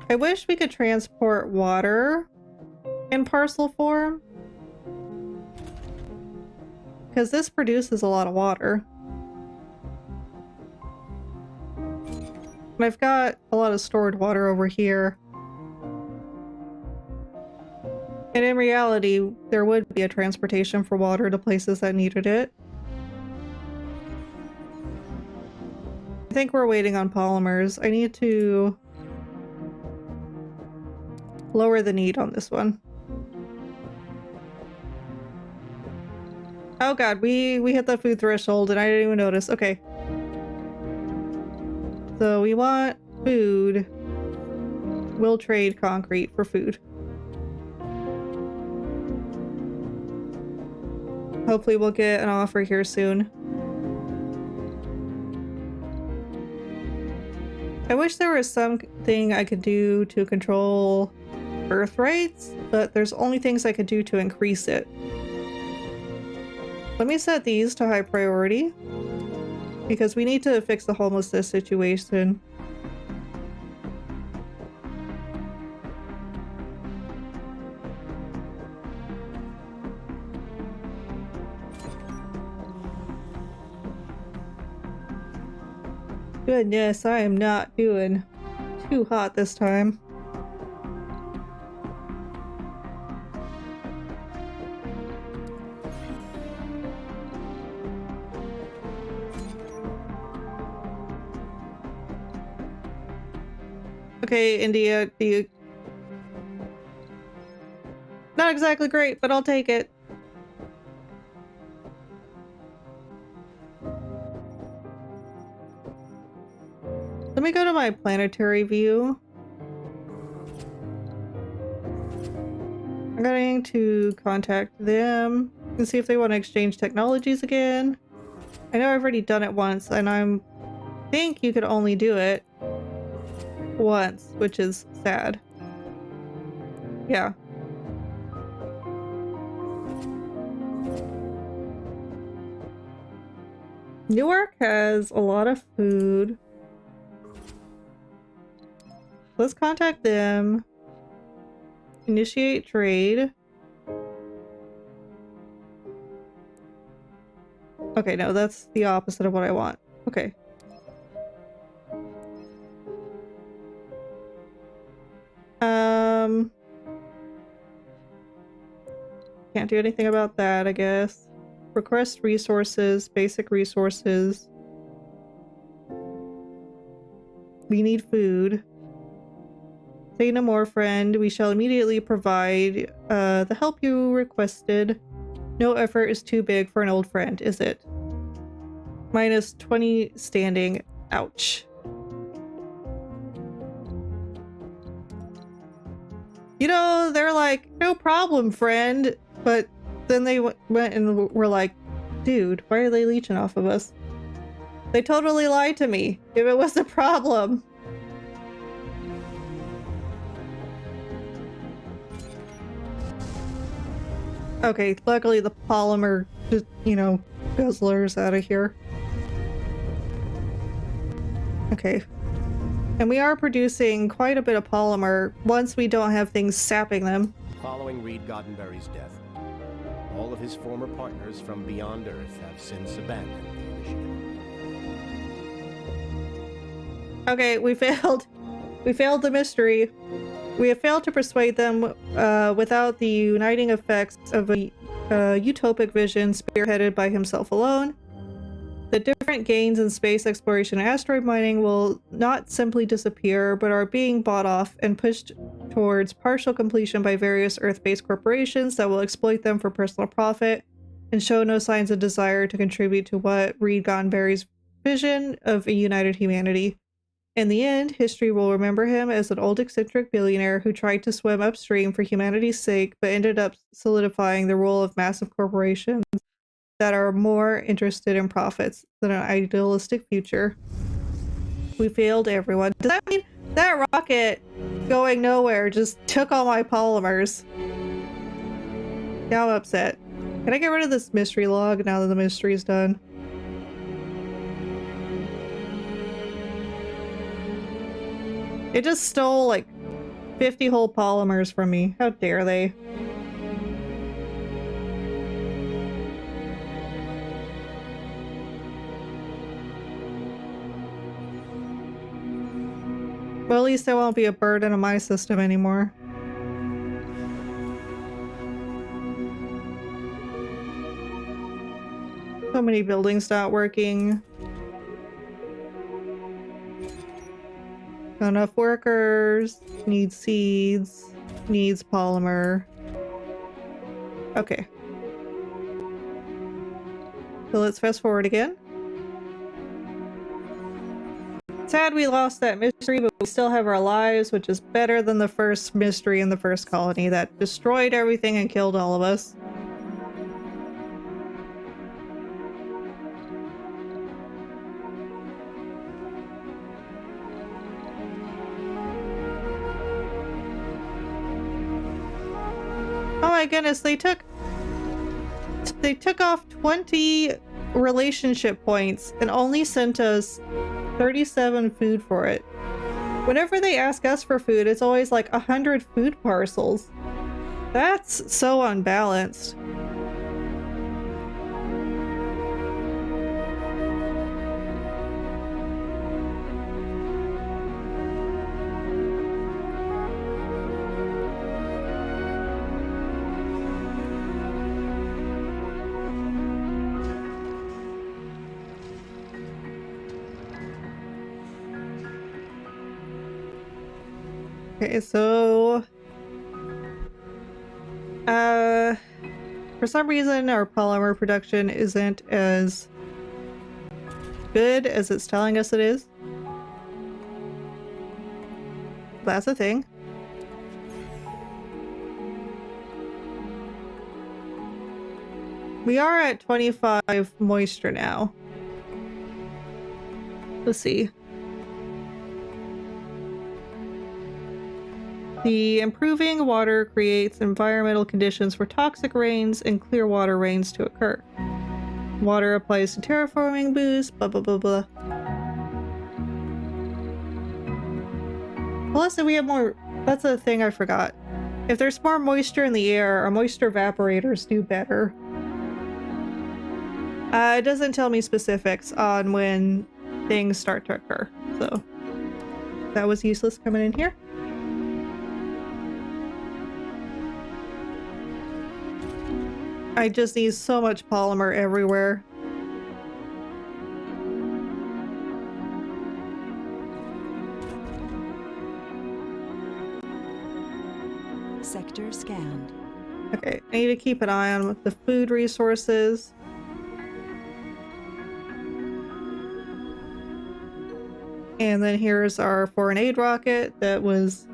I wish we could transport water in parcel form, because this produces a lot of water. And I've got a lot of stored water over here. And in reality, there would be a transportation for water to places that needed it. I think we're waiting on polymers. I need to lower the need on this one. Oh god, we hit the food threshold and I didn't even notice. Okay. So we want food. We'll trade concrete for food. Hopefully we'll get an offer here soon. I wish there was something I could do to control birth rates, but there's only things I could do to increase it. Let me set these to high priority, because we need to fix the homelessness situation. Goodness, I am not doing too hot this time. Okay, India, do you... Not exactly great, but I'll take it. Let me go to my planetary view. I'm going to contact them and see if they want to exchange technologies again. I know I've already done it once, and I think you could only do it once, which is sad. Yeah. Newark has a lot of food. Let's contact them. Initiate trade. Okay, no, that's the opposite of what I want. Okay. Can't do anything about that, I guess. Request resources, basic resources. We need food. Say no more, friend. We shall immediately provide the help you requested. No effort is too big for an old friend, is it? minus 20 standing. Ouch. You know, they're like, no problem, friend. But then they went and were like, dude, why are they leeching off of us? They totally lied to me. If it was a problem. Okay, luckily the polymer just, you know, guzzlers out of here. Okay. And we are producing quite a bit of polymer once we don't have things sapping them. Following Reed Goddenberry's death, all of his former partners from beyond Earth have since abandoned the initiative. Okay, we failed. We failed the mystery. We have failed to persuade them without the uniting effects of a utopic vision spearheaded by himself alone. The different gains in space exploration and asteroid mining will not simply disappear, but are being bought off and pushed towards partial completion by various Earth-based corporations that will exploit them for personal profit and show no signs of desire to contribute to what Reed Goddenberry's vision of a united humanity. In the end, history will remember him as an old eccentric billionaire who tried to swim upstream for humanity's sake, but ended up solidifying the role of massive corporations that are more interested in profits than an idealistic future. We failed everyone. Does that mean that rocket going nowhere just took all my polymers? Now I'm upset. Can I get rid of this mystery log now that the mystery's done? It just stole like 50 whole polymers from me. How dare they? Well, at least I won't be a burden on my system anymore. So many buildings not working. Not enough workers. Needs seeds. Needs polymer. Okay. So let's fast forward again. Sad we lost that mystery, but we still have our lives, which is better than the first mystery in the first colony that destroyed everything and killed all of us. Oh my goodness, they took off 20 relationship points and only sent us 37 food for it. Whenever they ask us for food, it's always like 100 food parcels. That's so unbalanced. Okay, so for some reason our polymer production isn't as good as it's telling us it is. That's a thing. We are at 25 moisture now. Let's see. The improving water creates environmental conditions for toxic rains and clear water rains to occur. Water applies to terraforming boost, blah blah blah blah. Plus, if we have more, that's a thing I forgot. If there's more moisture in the air, our moisture evaporators do better. It doesn't tell me specifics on when things start to occur, so that was useless coming in here. I just need so much polymer everywhere. Sector scanned. Okay, I need to keep an eye on the food resources. And then here's our foreign aid rocket that was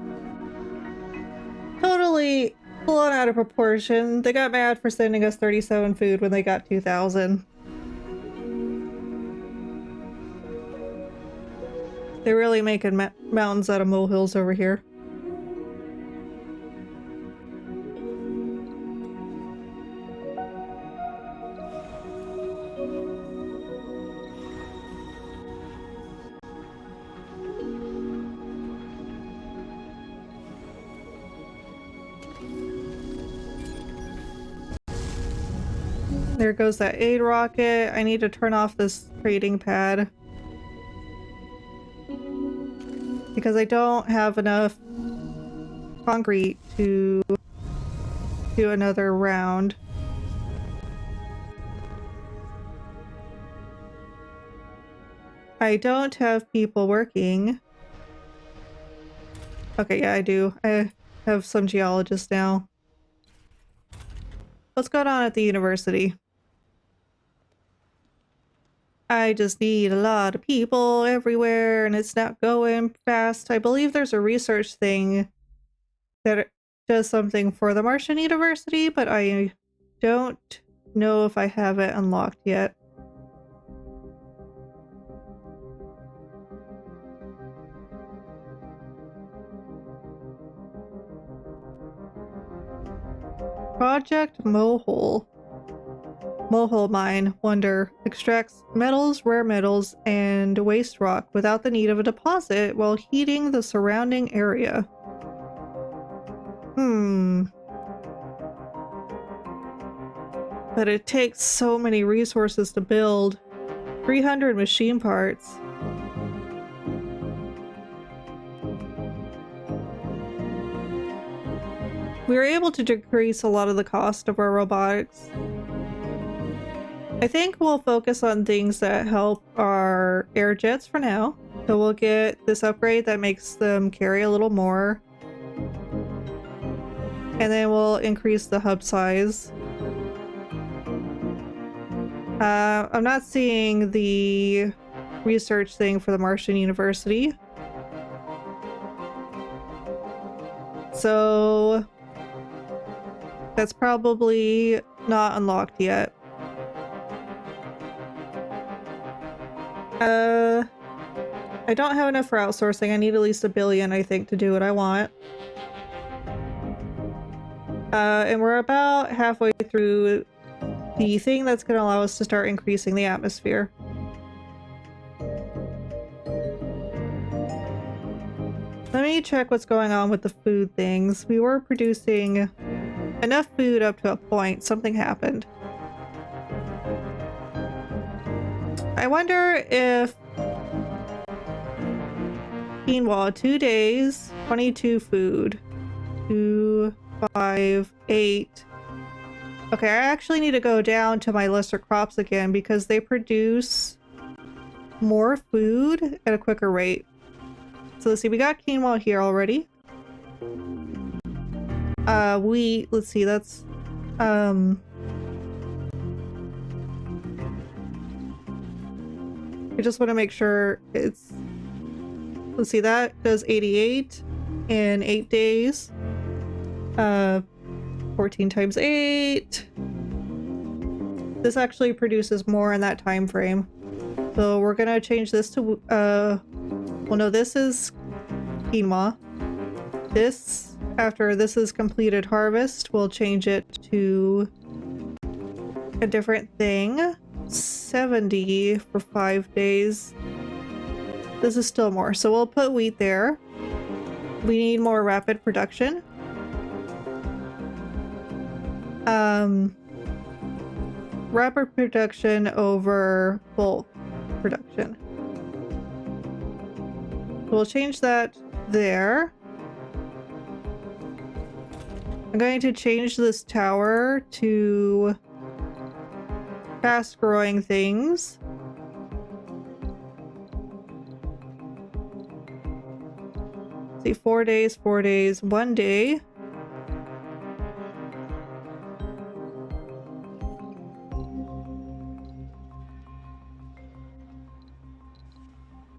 totally blown out of proportion. They got mad for sending us 37 food when they got 2,000. They're really making mountains out of molehills over here. There goes that aid rocket. I need to turn off this trading pad because I don't have enough concrete to do another round. I don't have people working. Okay, yeah, I do. I have some geologists now. What's going on at the university? I just need a lot of people everywhere and it's not going fast. I believe there's a research thing that does something for the Martian University, but I don't know if I have it unlocked yet. Project Mohole. Mohole mine, wonder, extracts metals, rare metals, and waste rock without the need of a deposit while heating the surrounding area. But it takes so many resources to build. 300 machine parts. We were able to decrease a lot of the cost of our robotics. I think we'll focus on things that help our air jets for now. So we'll get this upgrade that makes them carry a little more. And then we'll increase the hub size. I'm not seeing the research thing for the Martian University. So that's probably not unlocked yet. I don't have enough for outsourcing. I need at least 1 billion, I think, to do what I want. And we're about halfway through the thing that's going to allow us to start increasing the atmosphere. Let me check what's going on with the food things. We were producing enough food up to a point. Something happened. I wonder if quinoa, 2 days, 22 food. 2, 5, 8. Okay, I actually need to go down to my lesser crops again because they produce more food at a quicker rate. So let's see, we got quinoa here already. Wheat, let's see, that's I just want to make sure it's, let's see, that does 88 in 8 days. 14 times 8. This actually produces more in that time frame. So we're gonna change this to well, no, this is quinoa. This, after this is completed harvest, we'll change it to a different thing. 70 for 5 days. This is still more, so we'll put wheat there. We need more rapid production. Rapid production over bulk production. We'll change that there. I'm going to change this tower to fast growing things. Let's see, 4 days, 4 days, 1 day.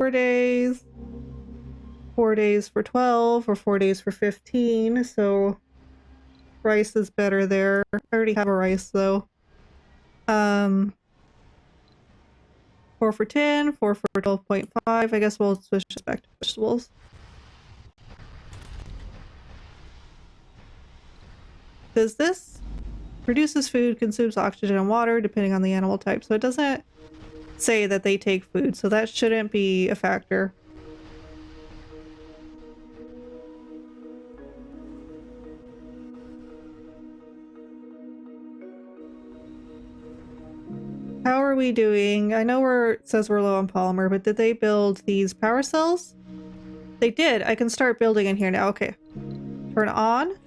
Days. 4 days for 12 or 4 days for 15, so rice is better there. I already have a rice though. 4 for 10, 4 for 12.5. I guess we'll switch this back to vegetables. Does this produces food, consumes oxygen and water depending on the animal type, so it doesn't say that they take food, so that shouldn't be a factor. How are we doing? I know it says we're low on polymer, but did they build these power cells? They did. I can start building in here now. Okay. Turn on.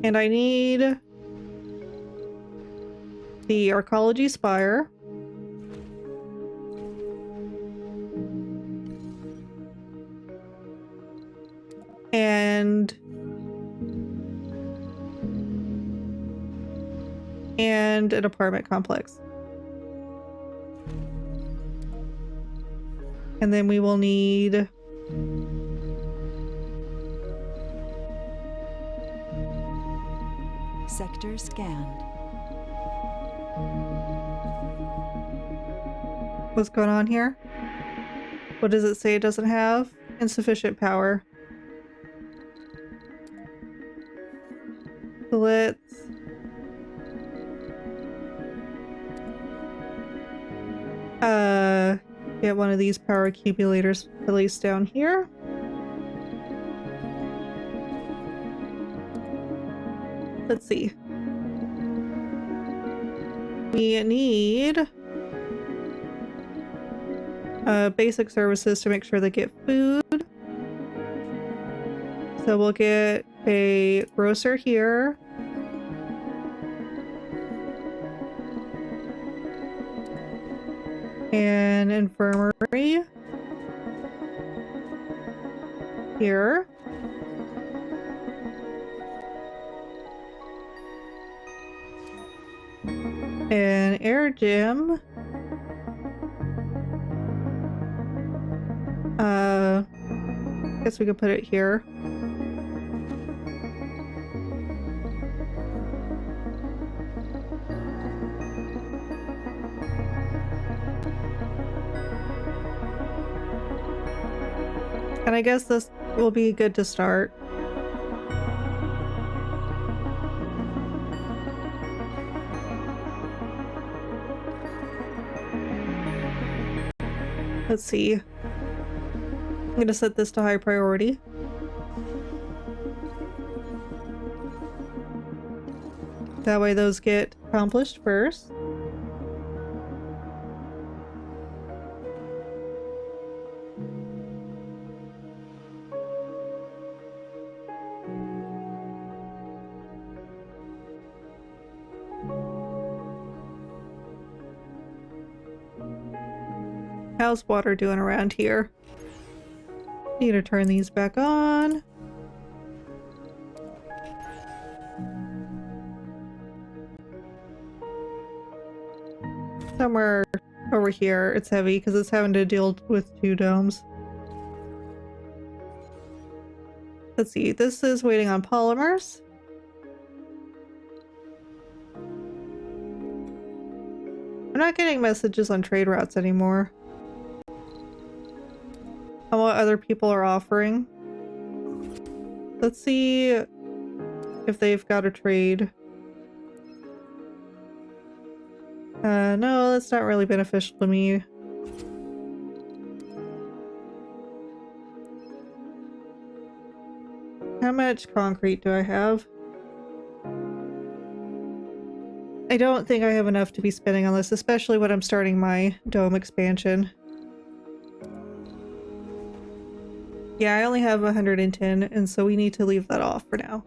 And I need the arcology spire. And an apartment complex. And then we will need Sector scanned. what's going on here? What does it say it doesn't have? Insufficient power. So let's get one of these power accumulators placed down here. Let's see. We need basic services to make sure they get food. So we'll get a grocer here. An infirmary here. An air gym. Guess we could put it here. And I guess this will be good to start. Let's see. I'm gonna set this to high priority. That way those get accomplished first. How's water doing around here? Need to turn these back on. Somewhere over here it's heavy because it's having to deal with 2 domes. Let's see, this is waiting on polymers. I'm not getting messages on trade routes anymore. On what other people are offering. Let's see if they've got a trade. No, that's not really beneficial to me. How much concrete do I have? I don't think I have enough to be spending on this, especially when I'm starting my dome expansion. Yeah, I only have 110, and so we need to leave that off for now.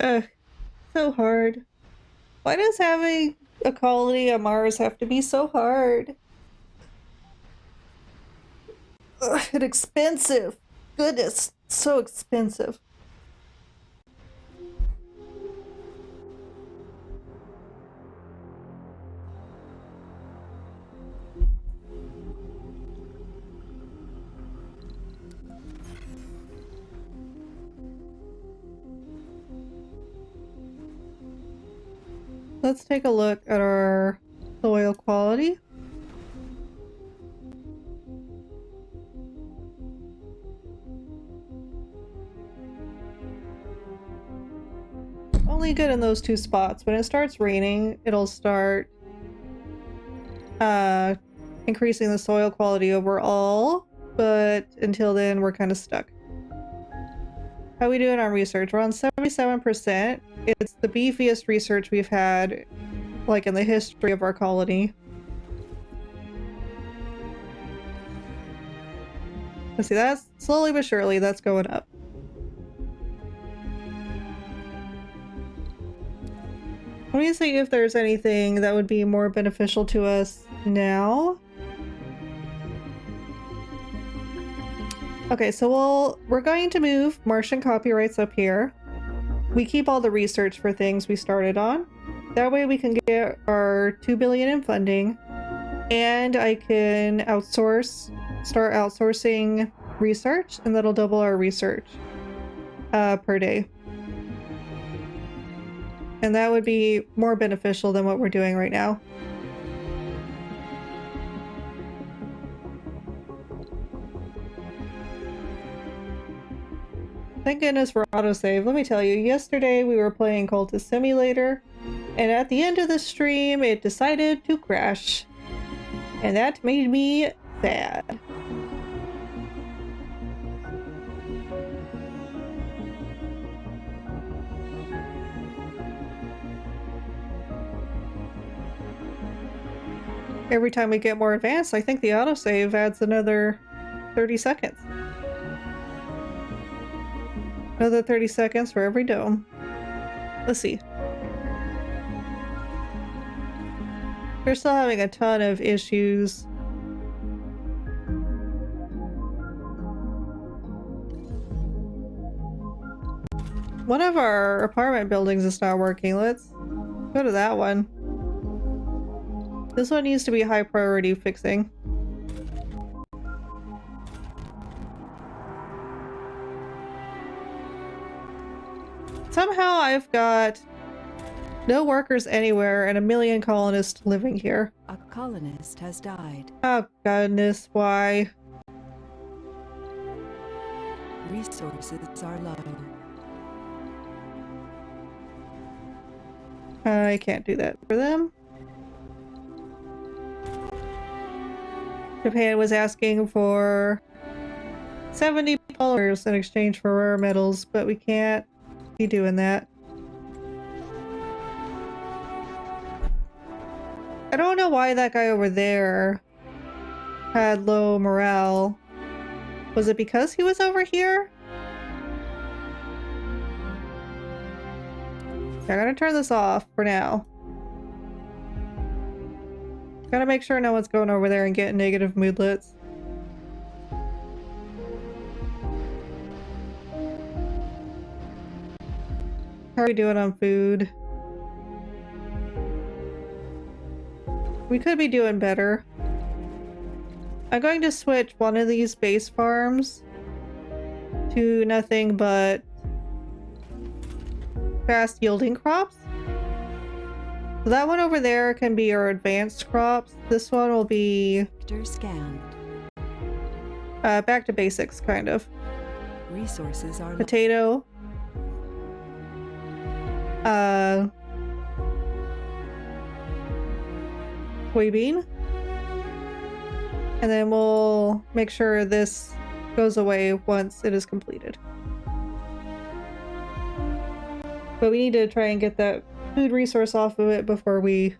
Ugh, so hard. Why does having a colony on Mars have to be so hard? Ugh, and expensive. Goodness, so expensive. Let's take a look at our soil quality. Only good in those two spots. When it starts raining, it'll start increasing the soil quality overall, but until then, we're kind of stuck. How are we doing on research? We're on 77%. It's the beefiest research we've had, like, in the history of our colony. Let's see, that's slowly but surely, that's going up. Let me see if there's anything that would be more beneficial to us now. Okay, so we're going to move Martian copyrights up here. We keep all the research for things we started on. That way we can get our $2 billion in funding, and I can start outsourcing research, and that'll double our research per day. And that would be more beneficial than what we're doing right now. Thank goodness for autosave. Let me tell you, yesterday we were playing Cultist Simulator, and at the end of the stream it decided to crash. And that made me sad. Every time we get more advanced, I think the autosave adds another 30 seconds. Another 30 seconds for every dome. Let's see. We're still having a ton of issues. One of our apartment buildings is not working. Let's go to that one. This one needs to be high priority fixing. Somehow I've got no workers anywhere and 1 million colonists living here. A colonist has died. Oh goodness, why? Resources are low. I can't do that for them. Japan was asking for 70 polymers in exchange for rare metals, but we can't be doing that. I don't know why that guy over there had low morale. Was it because he was over here? Okay, I'm gonna turn this off for now. Gotta make sure no one's going over there and getting negative moodlets. How are we doing on food? We could be doing better. I'm going to switch one of these base farms to nothing but fast yielding crops. So that one over there can be our advanced crops. This one will be Sector scanned. back to basics, kind of. Resources are low. Potato. Soybean. And then we'll make sure this goes away once it is completed. But we need to try and get that food resource off of it before we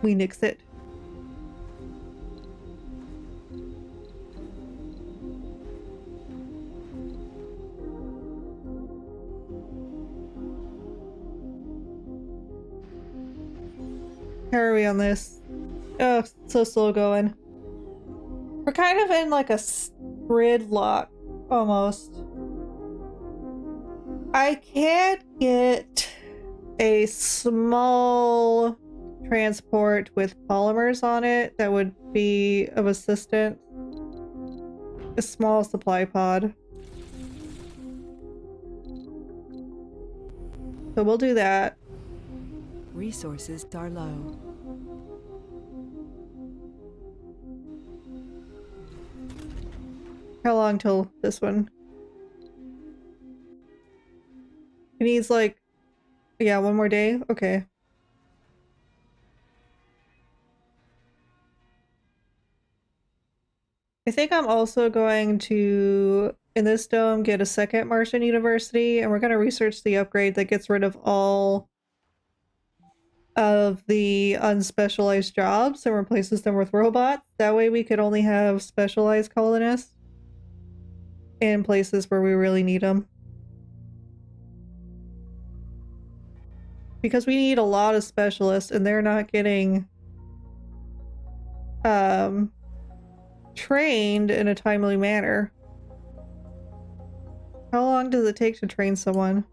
nix it. How are we on this? Oh, so slow going. We're kind of in like a gridlock, almost. I can't get a small transport with polymers on it that would be of assistance. A small supply pod. So we'll do that. Resources are low. How long till this one? It needs like, yeah, one more day? Okay. I think I'm also going to, in this dome, get a second Martian university, and we're going to research the upgrade that gets rid of all of the unspecialized jobs and replaces them with robots. That way we could only have specialized colonists in places where we really need them. Because we need a lot of specialists, and they're not getting trained in a timely manner. How long does it take to train someone?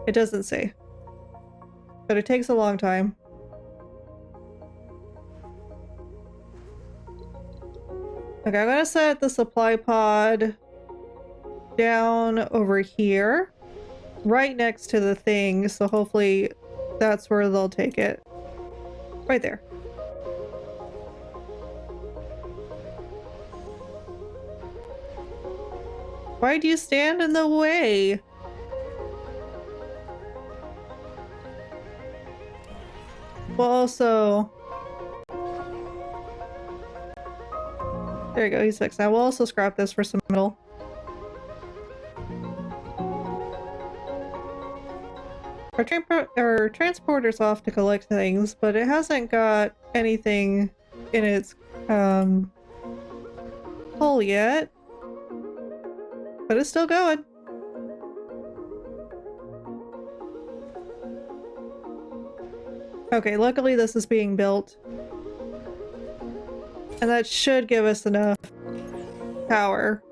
It doesn't say. But it takes a long time. Okay, I'm gonna set the supply pod down over here, right next to the thing, so hopefully that's where they'll take it. Right there. Why do you stand in the way? Well, also... There you go, he's fixed now. We'll also scrap this for some metal. Our transporter's off to collect things, but it hasn't got anything in its hull yet. But it's still going. Okay, luckily this is being built. And that should give us enough power.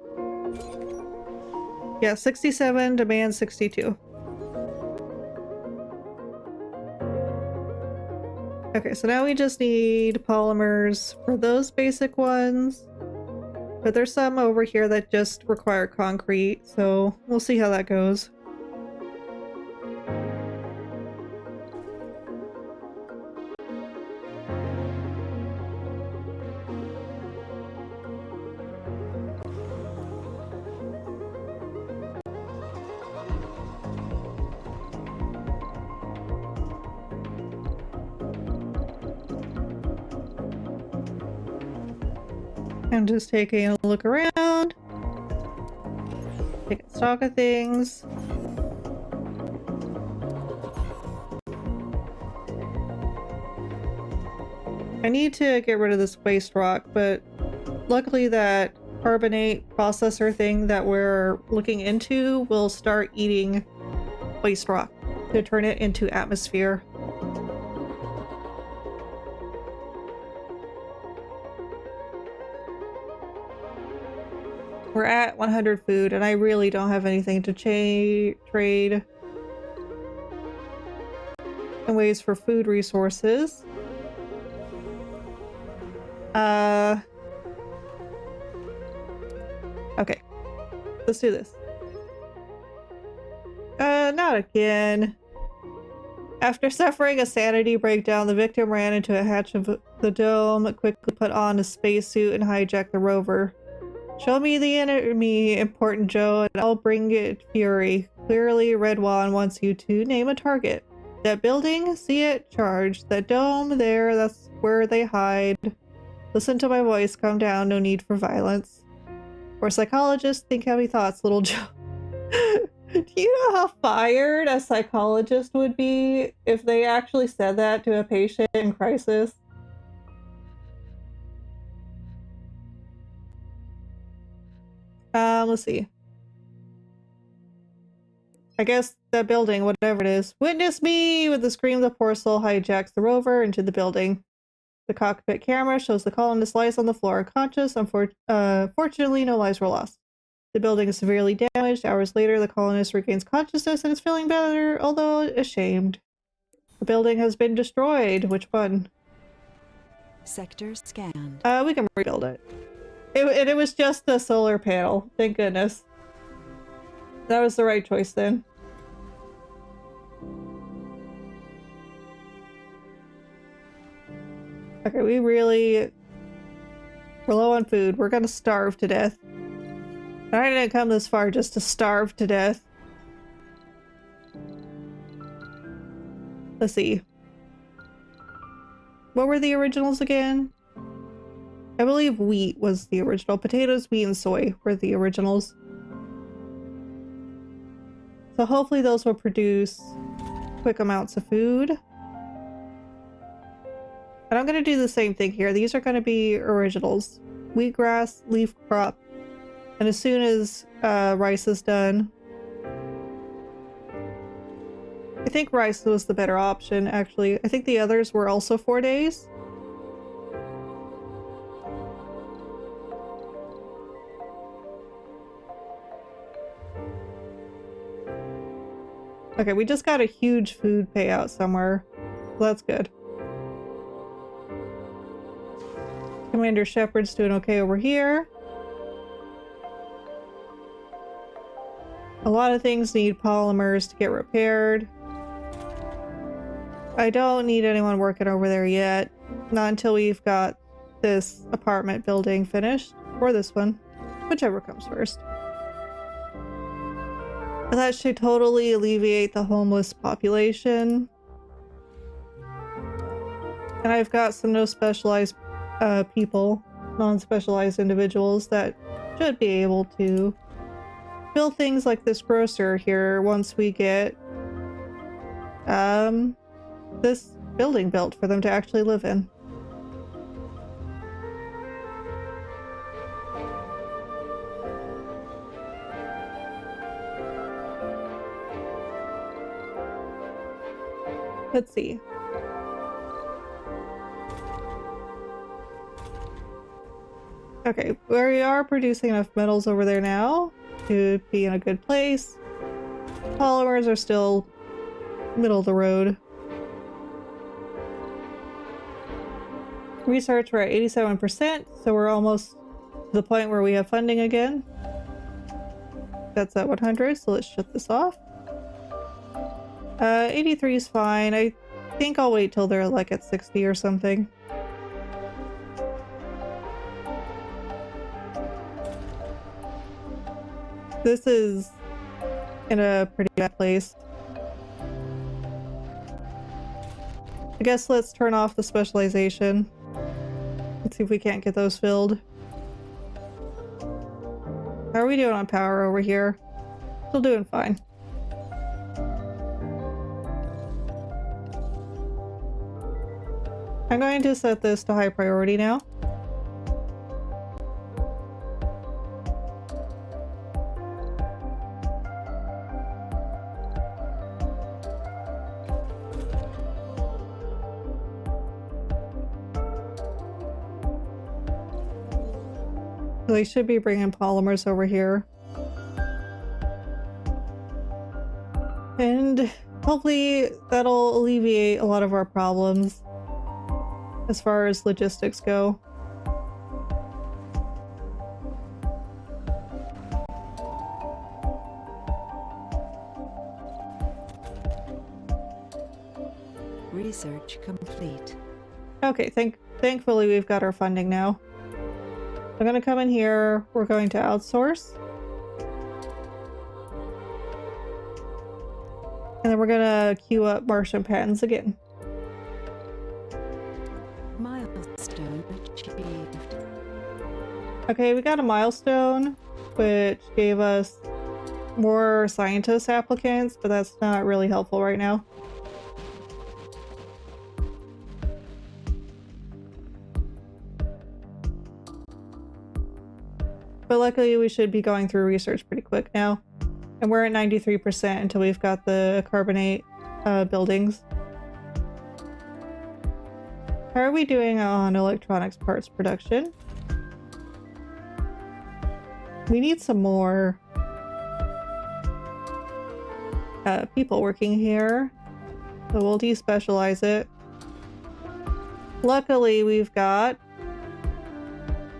Yeah, 67, demand 62. Okay, so now we just need polymers for those basic ones. But there's some over here that just require concrete, so we'll see how that goes. I'm just taking a look around, taking stock of things. I need to get rid of this waste rock, but luckily that carbonate processor thing that we're looking into will start eating waste rock to turn it into atmosphere. We're at 100 food, and I really don't have anything to trade in ways for food resources. Okay. Let's do this. Not again. After suffering a sanity breakdown, the victim ran into a hatch of the dome, quickly put on a spacesuit, and hijacked the rover. Show me the enemy, Important Joe, and I'll bring it fury. Clearly, Red Juan wants you to name a target. That building? See it? Charge. That dome? There, that's where they hide. Listen to my voice, calm down, no need for violence. For psychologists, think heavy thoughts, little Joe. Do you know how fired a psychologist would be if they actually said that to a patient in crisis? Let's see. I guess that building, whatever it is. Witness me! With a scream, the poor soul hijacks the rover into the building. The cockpit camera shows the colonist lies on the floor unconscious. Fortunately, no lives were lost. The building is severely damaged. Hours later, the colonist regains consciousness and is feeling better, although ashamed. The building has been destroyed. Which one? Sector scanned. We can rebuild it. It was just a solar panel. Thank goodness. That was the right choice then. Okay, we're low on food. We're gonna starve to death. I didn't come this far just to starve to death. Let's see. What were the originals again? I believe wheat was the original. Potatoes, wheat, and soy were the originals. So hopefully those will produce quick amounts of food. And I'm going to do the same thing here. These are going to be originals. Wheatgrass, leaf crop. And as soon as rice is done, I think rice was the better option, actually. I think the others were also 4 days. Okay, we just got a huge food payout somewhere. So that's good. Commander Shepard's doing okay over here. A lot of things need polymers to get repaired. I don't need anyone working over there yet. Not until we've got this apartment building finished. Or this one. Whichever comes first. That should totally alleviate the homeless population. And I've got some no-specialized people, non-specialized individuals that should be able to build things like this grocer here once we get this building built for them to actually live in. Let's see. Okay, we are producing enough metals over there now to be in a good place. Polymers are still middle of the road. Research, we're at 87%, so we're almost to the point where we have funding again. That's at 100, so let's shut this off. 83 is fine. I think I'll wait till they're like at 60 or something. This is in a pretty bad place. I guess let's turn off the specialization. Let's see if we can't get those filled. How are we doing on power over here? Still doing fine. I'm going to set this to high priority now. They should be bringing polymers over here. And hopefully that'll alleviate a lot of our problems as far as logistics go. Research complete. Okay, thankfully we've got our funding now. I'm gonna come in here, we're going to outsource. And then we're gonna queue up Martian patents again. Milestone achieved. Okay, we got a milestone, which gave us more scientist applicants, but that's not really helpful right now. But luckily we should be going through research pretty quick now. And we're at 93% until we've got the carbonate buildings. How are we doing on electronics parts production? We need some more people working here. So we'll despecialize it. Luckily, we've got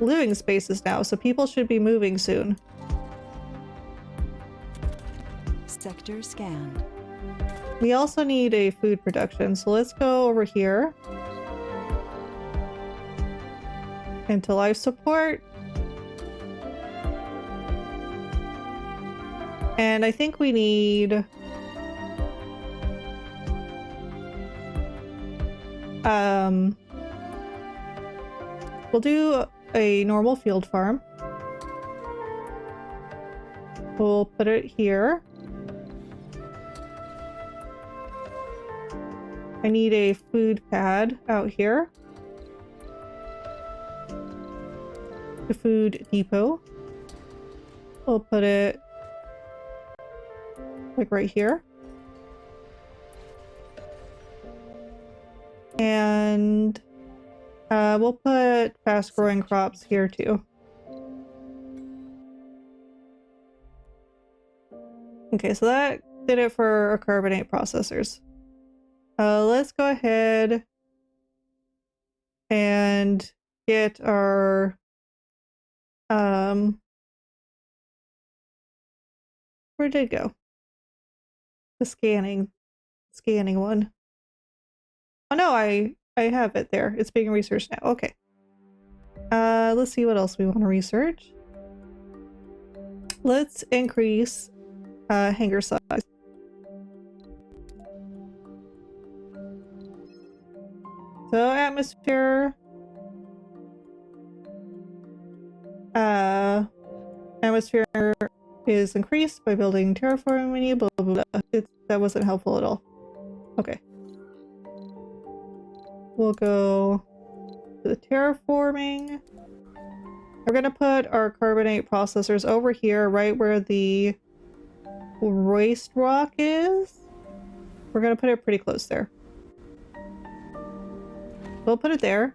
living spaces now, so people should be moving soon. Sector scanned. We also need a food production, so let's go over here. Into life support. And I think we need we'll do a normal field farm. We'll put it here. I need a food pad out here. The food depot. We'll put it like right here. And we'll put fast growing crops here too. Okay, so that did it for our carbonate processors. Let's go ahead and get our where did it go? The scanning one. Oh no, I have it there. It's being researched now. Okay. Let's see what else we want to research. Let's increase hangar size. So atmosphere. Atmosphere is increased by building terraforming menu, blah blah blah. That wasn't helpful at all. Okay. We'll go to the terraforming. We're gonna put our carbonate processors over here, right where the waste rock is. We're gonna put it pretty close there. We'll put it there.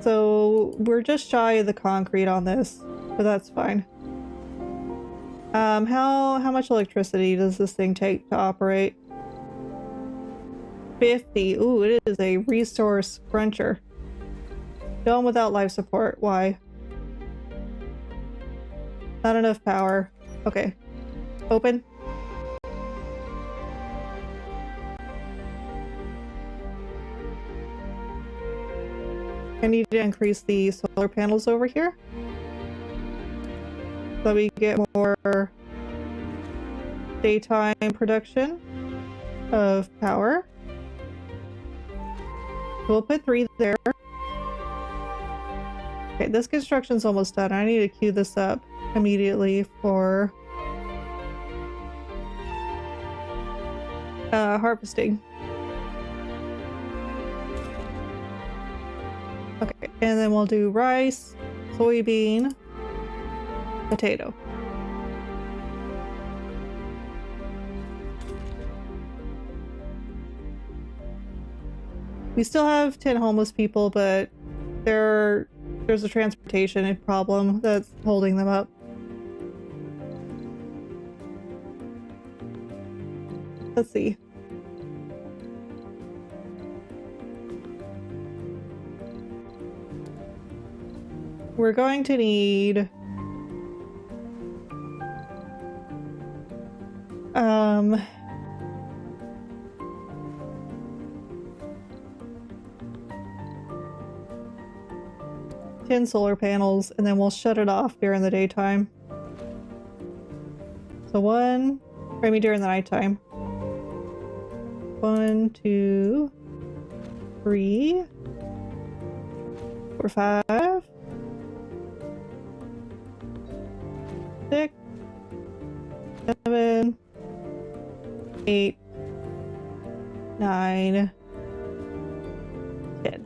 So we're just shy of the concrete on this, but that's fine. How much electricity does this thing take to operate? 50. Ooh, it is a resource cruncher. Dome without life support. Why? Not enough power. Okay. Open. I need to increase the solar panels over here so we get more daytime production of power. We'll put 3 there. Okay, this construction's almost done. I need to queue this up immediately for harvesting. Okay, and then we'll do rice, soybean, potato. We still have 10 homeless people, but there's a transportation problem that's holding them up. Let's see. We're going to need 10 solar panels, and then we'll shut it off during the daytime. So during the nighttime. 1, 2, 3, 4, 5, 6, 7, 8, 9, 10.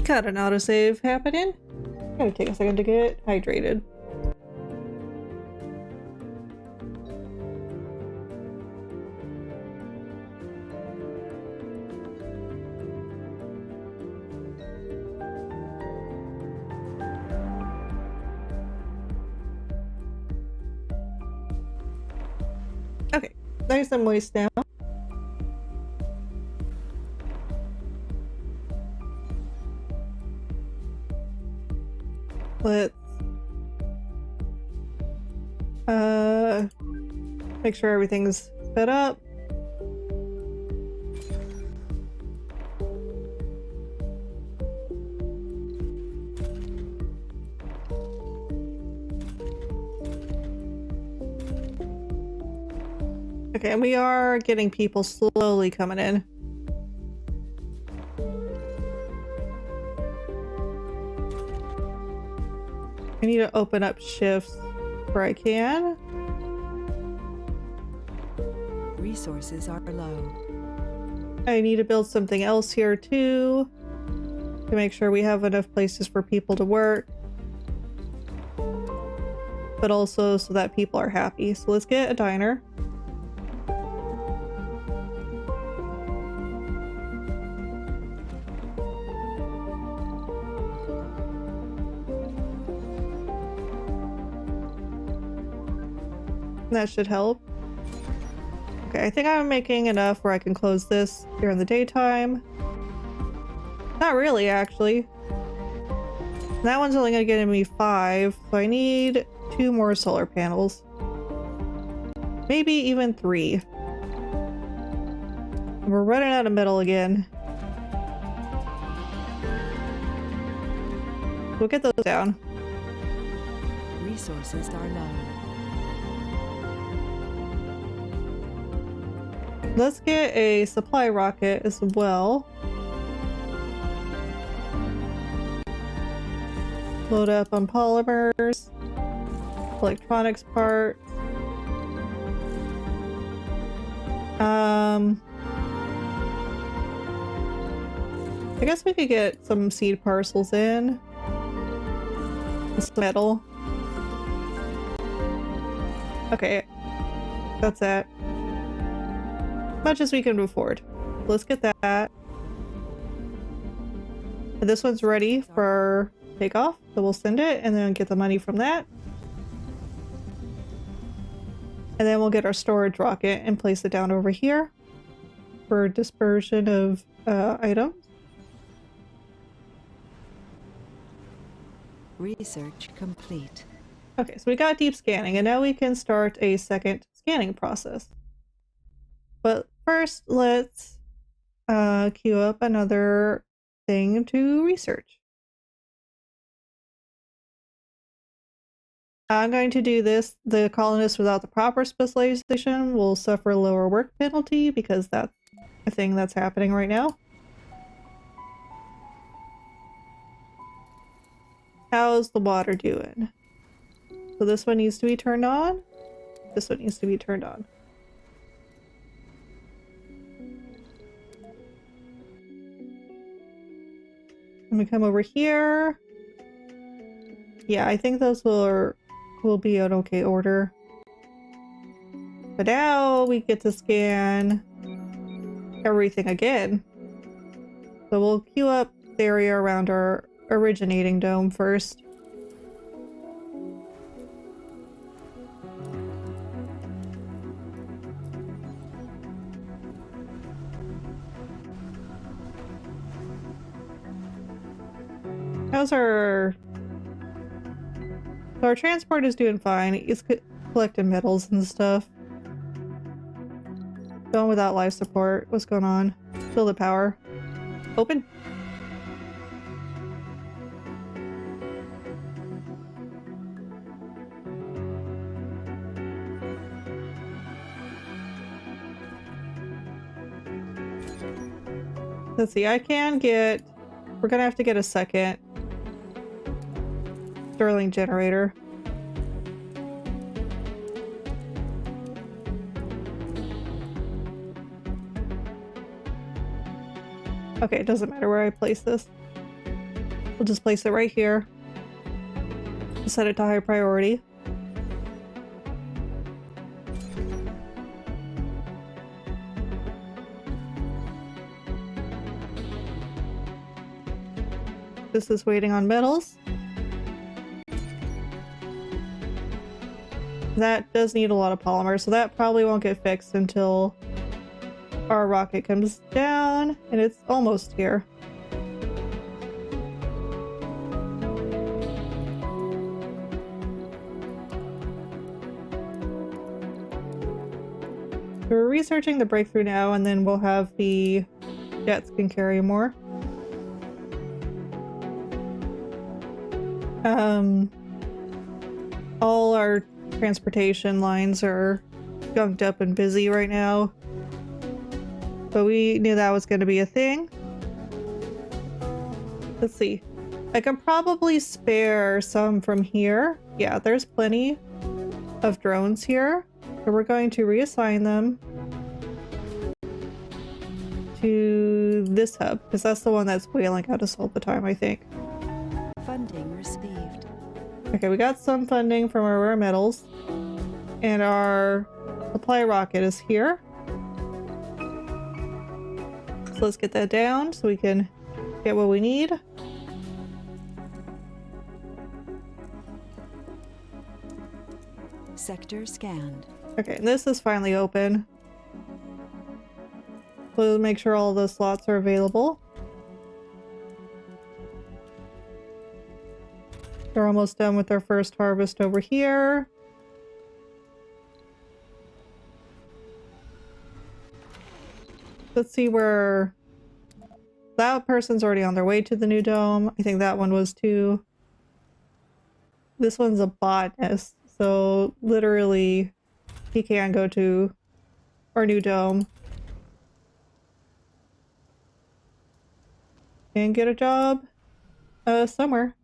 Got an autosave happening. Gotta take a second to get hydrated. Okay, nice and moist now. Let's make sure everything's set up. Okay, and we are getting people slowly coming in. I need to open up shifts where I can. Resources are low. I need to build something else here too, to make sure we have enough places for people to work, but also so that people are happy. So let's get a diner. That should help. Okay, I think I'm making enough where I can close this during the daytime. Not really, actually. That one's only gonna get me 5, so I need 2 more solar panels. Maybe even 3. We're running out of metal again. We'll get those down. Resources are low. Let's get a supply rocket as well. Load up on polymers, electronics parts. I guess we could get some seed parcels in. Some metal. Okay, that's it. Much as we can afford. Let's get that. And this one's ready for takeoff, so we'll send it and then get the money from that. And then we'll get our storage rocket and place it down over here for dispersion of items. Research complete. Okay, so we got deep scanning, and now we can start a second scanning process. But first, let's queue up another thing to research. I'm going to do this. The colonists without the proper specialization will suffer a lower work penalty because that's a thing that's happening right now. How's the water doing? So this one needs to be turned on. This one needs to be turned on. Let me come over here. Yeah, I think those will be an okay order. But now we get to scan everything again. So we'll queue up the area around our originating dome first. How's our... So our transport is doing fine. It's collecting metals and stuff. Going without life support. What's going on? Still the power. Open. Let's see, I can get... We're gonna have to get a second Stirling generator. Okay, it doesn't matter where I place this. We'll just place it right here. Set it to high priority. This is waiting on metals. That does need a lot of polymer, so that probably won't get fixed until our rocket comes down, and it's almost here. We're researching the breakthrough now, and then we'll have the jets can carry more. All our transportation lines are gunked up and busy right now, but we knew that was going to be a thing. Let's see. I can probably spare some from here. Yeah, there's plenty of drones here. So we're going to reassign them to this hub, because that's the one that's wailing at us all the time, I think. Funding received. Okay, we got some funding from our rare metals, and our supply rocket is here. So let's get that down so we can get what we need. Sector scanned. Okay, and this is finally open. We'll make sure all the slots are available. They're almost done with their first harvest over here. Let's see where that person's already on their way to the new dome. I think that one was too. This one's a botanist, so literally he can go to our new dome and get a job somewhere.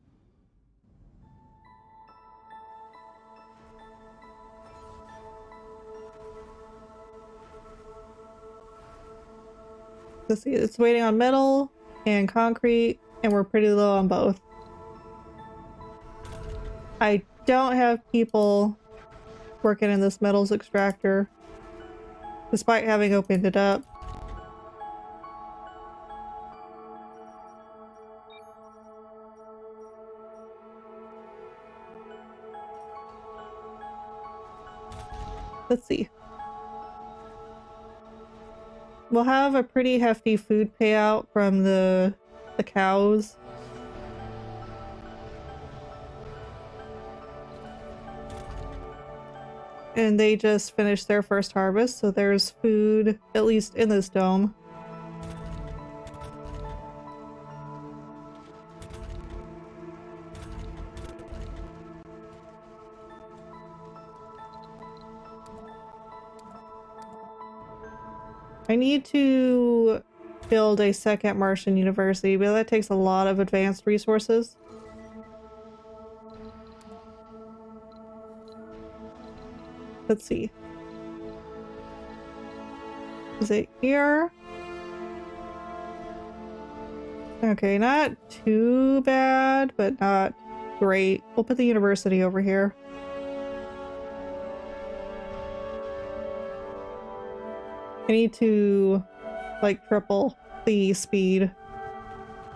Let's see, it's waiting on metal and concrete, and we're pretty low on both. I don't have people working in this metals extractor, despite having opened it up. Let's see. We'll have a pretty hefty food payout from the cows. And they just finished their first harvest, so there's food, at least in this dome. I need to build a second Martian university, but that takes a lot of advanced resources. Let's see. Is it here? Okay, not too bad, but not great. We'll put the university over here. I need to, like, triple the speed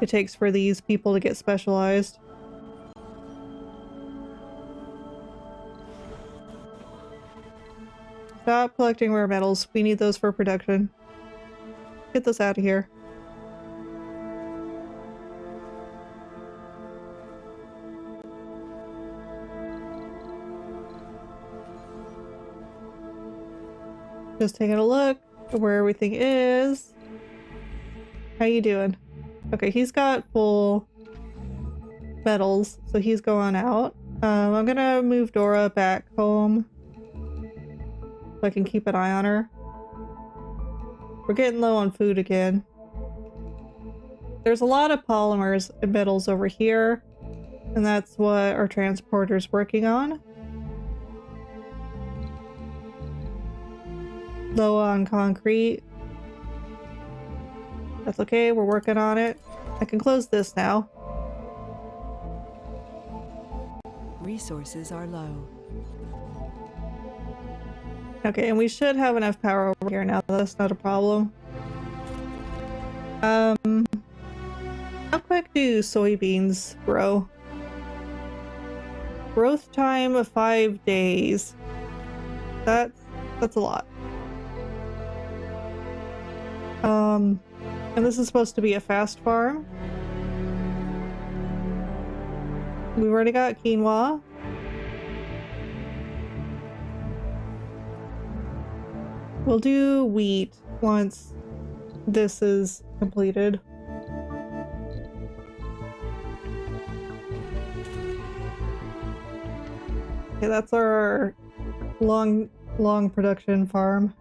it takes for these people to get specialized. Stop collecting rare metals. We need those for production. Get this out of here. Just taking a look at where everything is. How you doing? Okay, he's got full metals, so he's going out. I'm gonna move Dora back home so I can keep an eye on her. We're getting low on food again. There's a lot of polymers and metals over here, and that's what our transporter's working on. Low on concrete. That's okay, we're working on it. I can close this now. Resources are low. Okay, and we should have enough power over here now. That's not a problem. How quick do soybeans grow? Growth time of 5 days. That's a lot. And this is supposed to be a fast farm. We've already got quinoa. We'll do wheat once this is completed. Okay, that's our long production farm.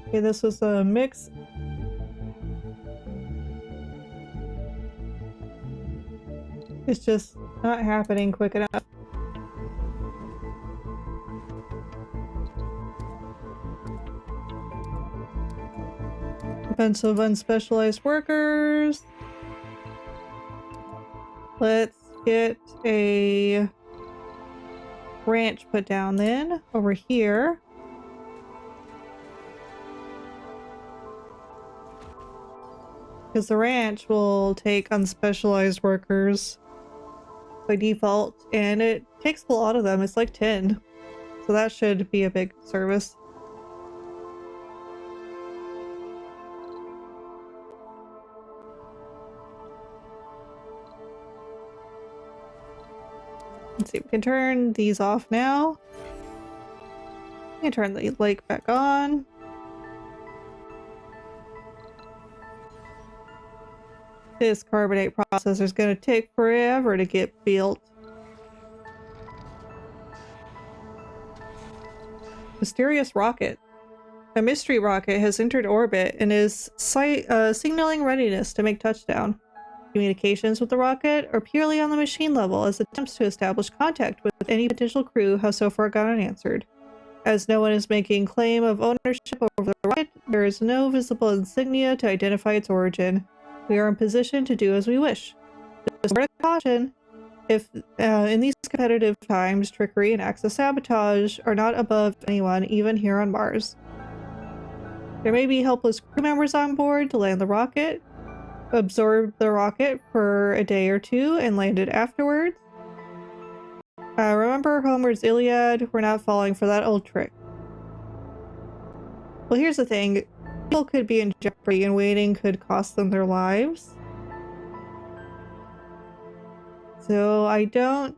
Okay, this was a mix. It's just not happening quick enough. A bunch of unspecialized workers. Let's get a ranch put down then over here. Because the ranch will take unspecialized workers by default, and it takes a lot of them. It's like 10. So that should be a big service. Let's see, we can turn these off now. We can turn the lake back on. This carbonate processor is going to take forever to get built. Mysterious rocket. A mystery rocket has entered orbit and is signaling readiness to make touchdown. Communications with the rocket are purely on the machine level, as attempts to establish contact with any potential crew have so far gone unanswered. As no one is making claim of ownership over the rocket, there is no visible insignia to identify its origin. We are in position to do as we wish. Just a word of caution, if in these competitive times, trickery and acts of sabotage are not above anyone, even here on Mars. There may be helpless crew members on board to land the rocket, absorb the rocket for a day or two, and land it afterwards. Remember Homer's Iliad? We're not falling for that old trick. Well, here's the thing. People could be in jeopardy, and waiting could cost them their lives. So I don't...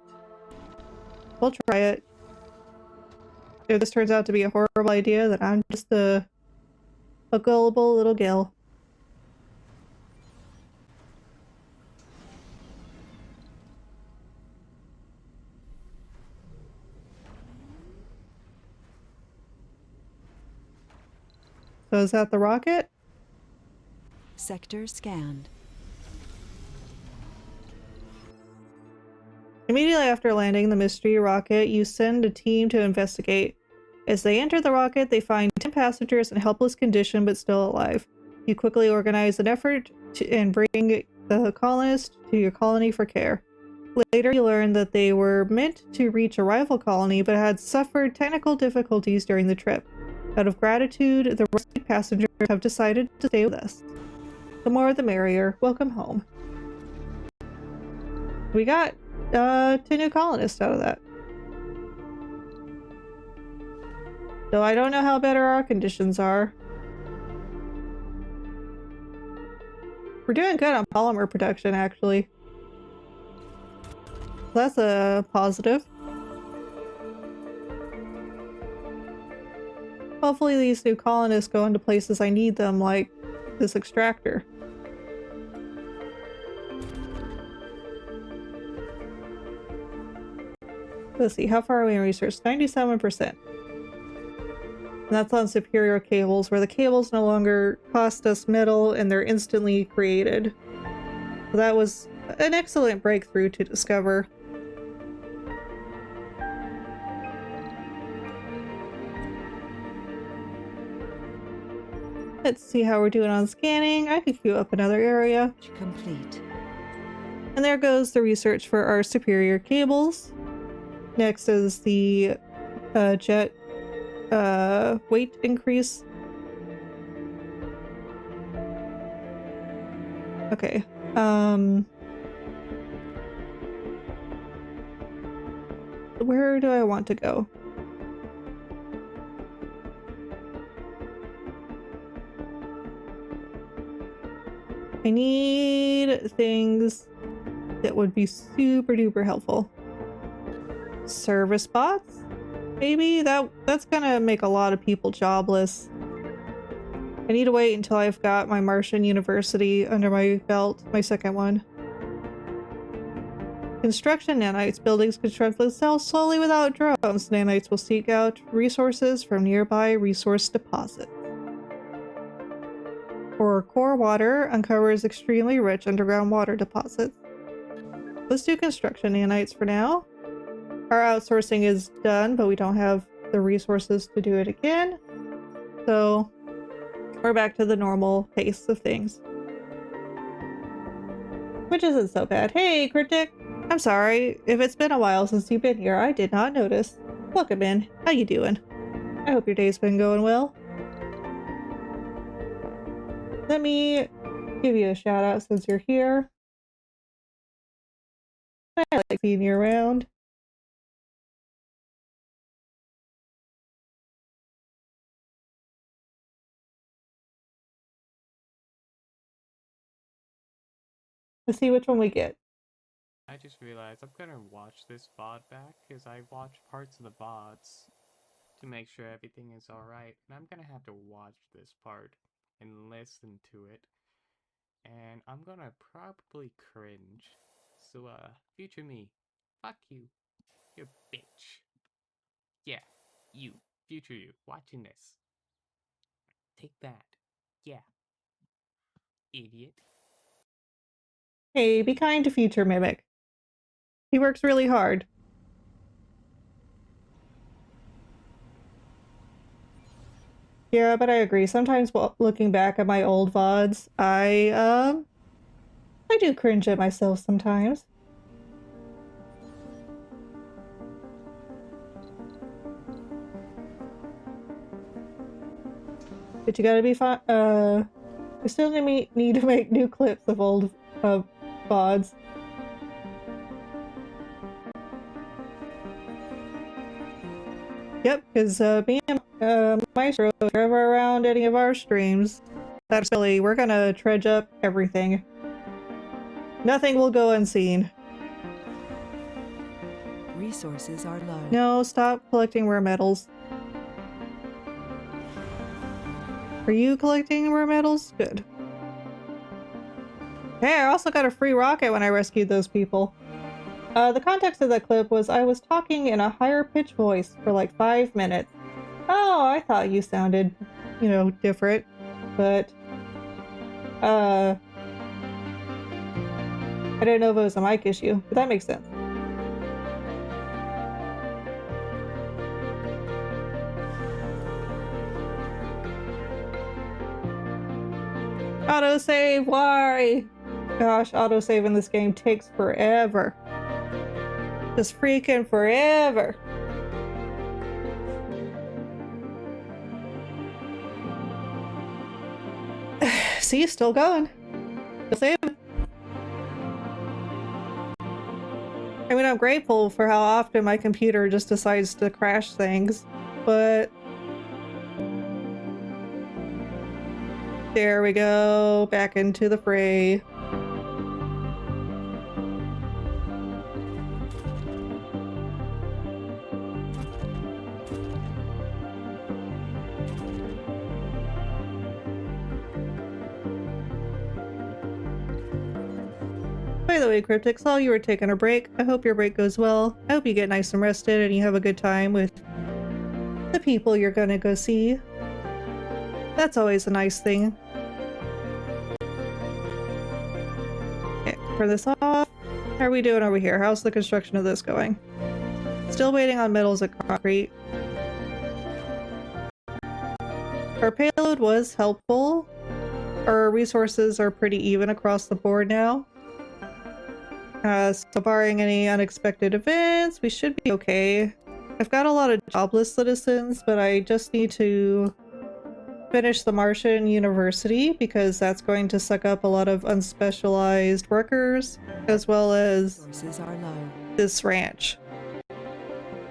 We'll try it. If this turns out to be a horrible idea, then I'm just a gullible little gill. So is that the rocket? Sector scanned. Immediately after landing the mystery rocket, you send a team to investigate. As they enter the rocket, they find 10 passengers in helpless condition but still alive. You quickly organize an effort and bring the colonists to your colony for care. Later, you learn that they were meant to reach a rival colony but had suffered technical difficulties during the trip. Out of gratitude, the rescued passengers have decided to stay with us. The more the merrier. Welcome home. We got 2 new colonists out of that. Though I don't know how better our conditions are. We're doing good on polymer production, actually. That's a positive. Hopefully these new colonists go into places I need them, like this extractor. Let's see, how far are we in research? 97%. And that's on superior cables, where the cables no longer cost us metal and they're instantly created. So that was an excellent breakthrough to discover. Let's see how we're doing on scanning. I could queue up another area. Complete. And there goes the research for our superior cables. Next is the jet weight increase. Okay. Where do I want to go? I need things that would be super duper helpful. Service bots? Maybe that's gonna make a lot of people jobless. I need to wait until I've got my Martian University under my belt, my second one. Construction nanites. Buildings construct themselves slowly without drones. Nanites will seek out resources from nearby resource deposits. For core water, uncovers extremely rich underground water deposits. Let's do construction nanites for now. Our outsourcing is done, but we don't have the resources to do it again. So we're back to the normal pace of things. Which isn't so bad. Hey, Cryptic! I'm sorry, if it's been a while since you've been here, I did not notice. Welcome in. How you doing? I hope your day's been going well. Let me give you a shout out since you're here. I like seeing you around. Let's see which one we get. I just realized I'm gonna watch this VOD back because I watched parts of the VODs to make sure everything is alright. And I'm gonna have to watch this part and listen to it. And I'm gonna probably cringe. So, future me, fuck you. You bitch. Yeah, you. Future you. Watching this. Take that. Yeah. Idiot. Hey, be kind to Future Mimic. He works really hard. Yeah, but I agree. Sometimes looking back at my old VODs, I do cringe at myself sometimes. But you gotta be fine. We still need to make new clips of old VODs. Yep, because me and Maestro, if you're ever around any of our streams, that's silly. We're gonna dredge up everything. Nothing will go unseen. Resources are low. No, stop collecting rare metals. Are you collecting rare metals? Good. Hey, I also got a free rocket when I rescued those people. The context of that clip was I was talking in a higher pitched voice for like 5 minutes. Oh, I thought you sounded, you know, different. But, I didn't know if it was a mic issue, but that makes sense. Autosave, why? Gosh, autosave in this game takes forever. Just freaking forever. See, still going. Still saving. I mean, I'm grateful for how often my computer just decides to crash things, but there we go, back into the fray. By the way, Cryptic, while you were taking a break, I hope your break goes well. I hope you get nice and rested and you have a good time with the people you're gonna go see. That's always a nice thing. Okay, turn this off. How are we doing over here? How's the construction of this going? Still waiting on metals and concrete. Our payload was helpful. Our resources are pretty even across the board now. So barring any unexpected events, we should be okay. I've got a lot of jobless citizens, but I just need to finish the Martian University because that's going to suck up a lot of unspecialized workers, as well as Resources are low. this ranch.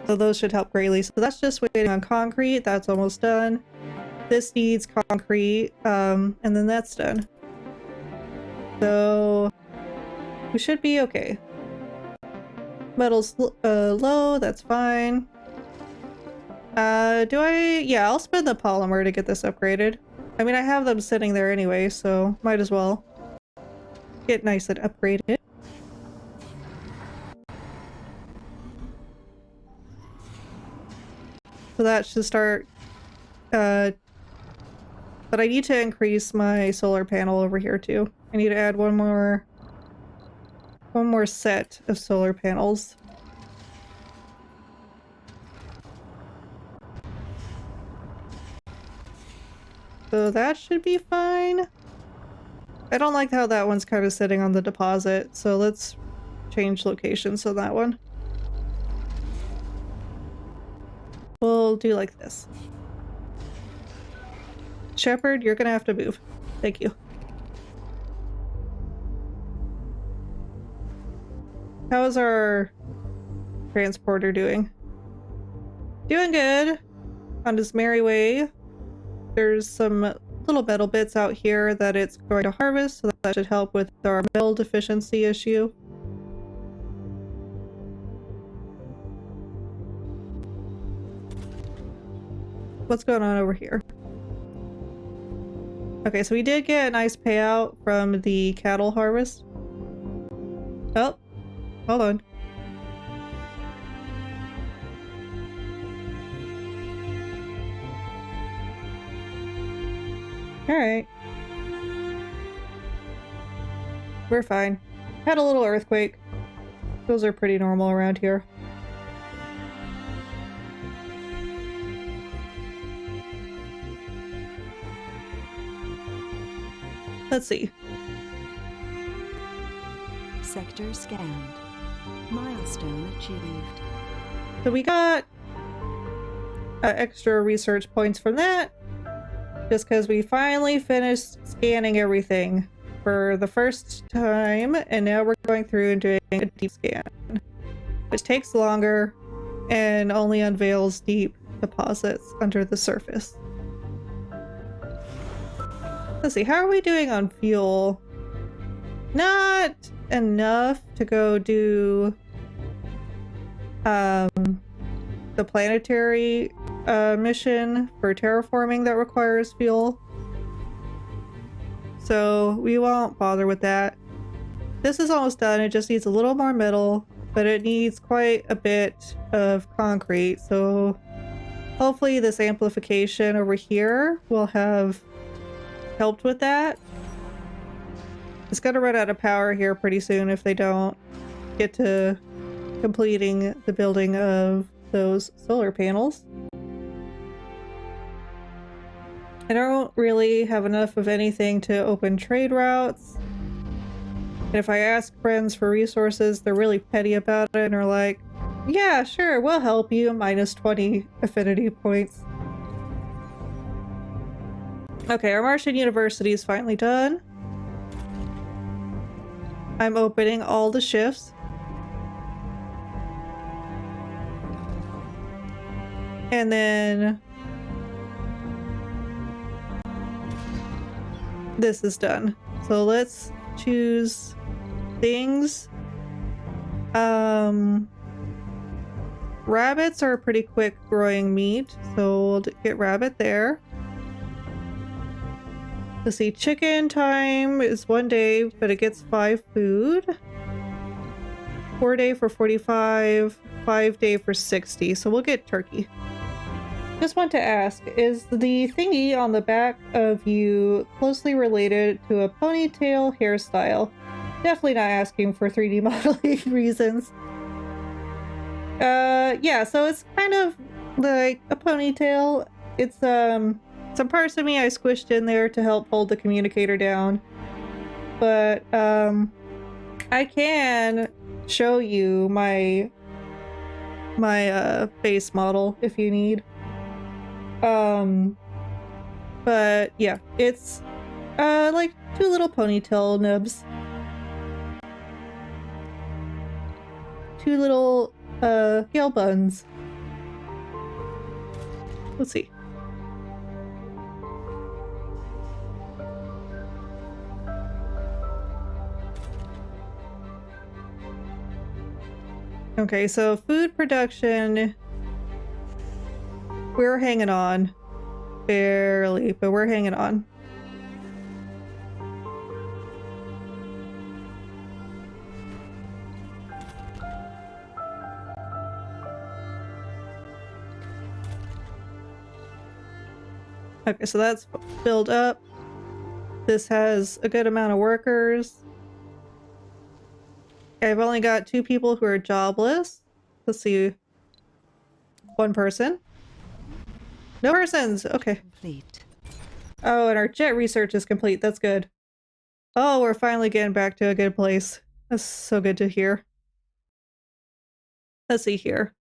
So those should help greatly. So that's just waiting on concrete. That's almost done. This needs concrete, and then that's done. So we should be okay. Metal's low, that's fine. Yeah, I'll spend the polymer to get this upgraded. I mean, I have them sitting there anyway, so might as well get nice and upgraded. So that should start, but I need to increase my solar panel over here too. I need to add one more set of solar panels. So that should be fine. I don't like how that one's kind of sitting on the deposit, so let's change locations on that one. We'll do like this. Shepard, you're gonna have to move. Thank you. How is our transporter doing? Doing good. On his merry way. There's some little metal bits out here that it's going to harvest, so that should help with our metal deficiency issue. What's going on over here? Okay, so we did get a nice payout from the cattle harvest. Oh, hold on. Alright. We're fine. Had a little earthquake. Those are pretty normal around here. Let's see. Sector scanned. Milestone achieved. So we got extra research points from that. Just because we finally finished scanning everything for the first time, and now we're going through and doing a deep scan, which takes longer and only unveils deep deposits under the surface. Let's see, how are we doing on fuel? Not enough to go do the planetary mission for terraforming that requires fuel. So we won't bother with that. This is almost done. It just needs a little more metal, but it needs quite a bit of concrete. So hopefully this amplification over here will have helped with that. It's gonna run out of power here pretty soon if they don't get to completing the building of those solar panels. I don't really have enough of anything to open trade routes. And if I ask friends for resources, they're really petty about it and are like, yeah, sure, we'll help you, minus 20 affinity points. Okay, our Martian University is finally done. I'm opening all the shifts. And then this is done. So let's choose things. Rabbits are a pretty quick growing meat, so we'll get rabbit there. Let's see, chicken time is 1 day, but it gets 5 food. 4 day for 45, 5 day for 60, so we'll get turkey. Just want to ask, is the thingy on the back of you closely related to a ponytail hairstyle? Definitely not asking for 3D modeling reasons. Yeah, so it's kind of like a ponytail. It's some parts of me I squished in there to help hold the communicator down. But I can show you my base model if you need. But yeah, it's like two little ponytail nubs. Two little Gale buns. Let's see. Okay, so food production, we're hanging on. Barely, but we're hanging on. Okay, so that's filled up. This has a good amount of workers. I've only got 2 people who are jobless. Let's see. 1 person. No persons! Okay. Complete. Oh, and our jet research is complete. That's good. Oh, we're finally getting back to a good place. That's so good to hear. Let's see here.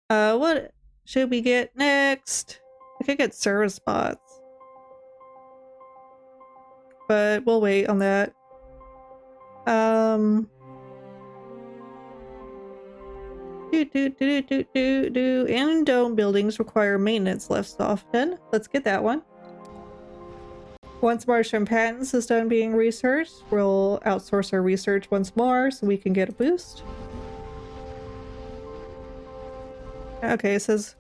What should we get next? I could get service spots. But we'll wait on that. And dome buildings require maintenance less often. Let's get that one. Once Martian patents is done being researched, we'll outsource our research once more so we can get a boost. Okay, it says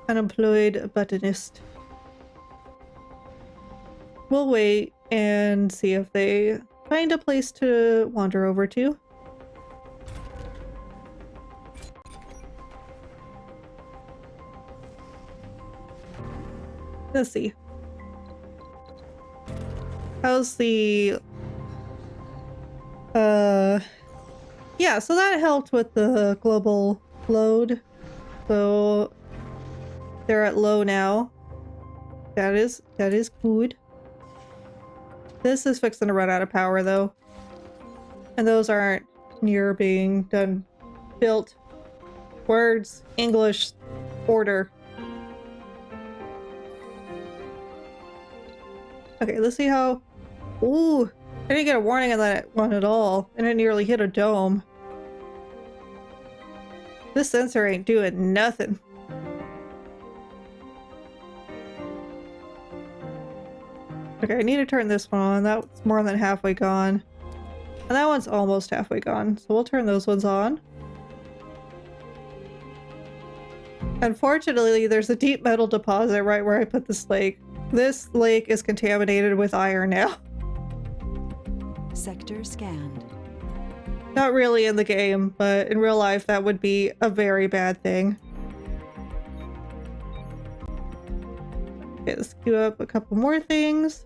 unemployed botanist. We'll wait and see if they find a place to wander over to. Let's see. How's the yeah, so that helped with the global load. So they're at low now. That is good. This is fixing to run out of power though. And those aren't near being done. Built. Words. English. Order. Okay, let's see how... Ooh! I didn't get a warning on that one at all. And it nearly hit a dome. This sensor ain't doing nothing. Okay, I need to turn this one on. That's more than halfway gone. And that one's almost halfway gone. So we'll turn those ones on. Unfortunately, there's a deep metal deposit right where I put this lake. This lake is contaminated with iron now. Sector scanned. Not really in the game, but in real life that would be a very bad thing. Okay, let's queue up a couple more things.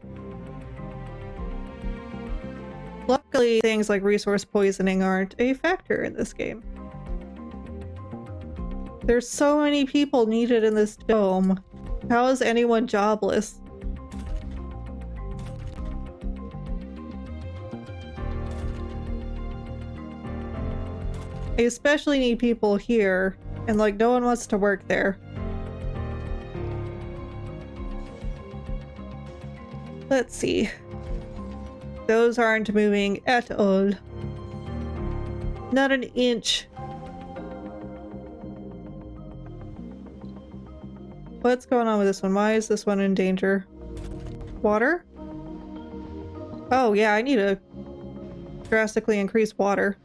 Luckily, things like resource poisoning aren't a factor in this game. There's so many people needed in this dome. How is anyone jobless? I especially need people here, and like no one wants to work there. Let's see. Those aren't moving at all. Not an inch. What's going on with this one? Why is this one in danger? Water? Oh yeah, I need to drastically increase water.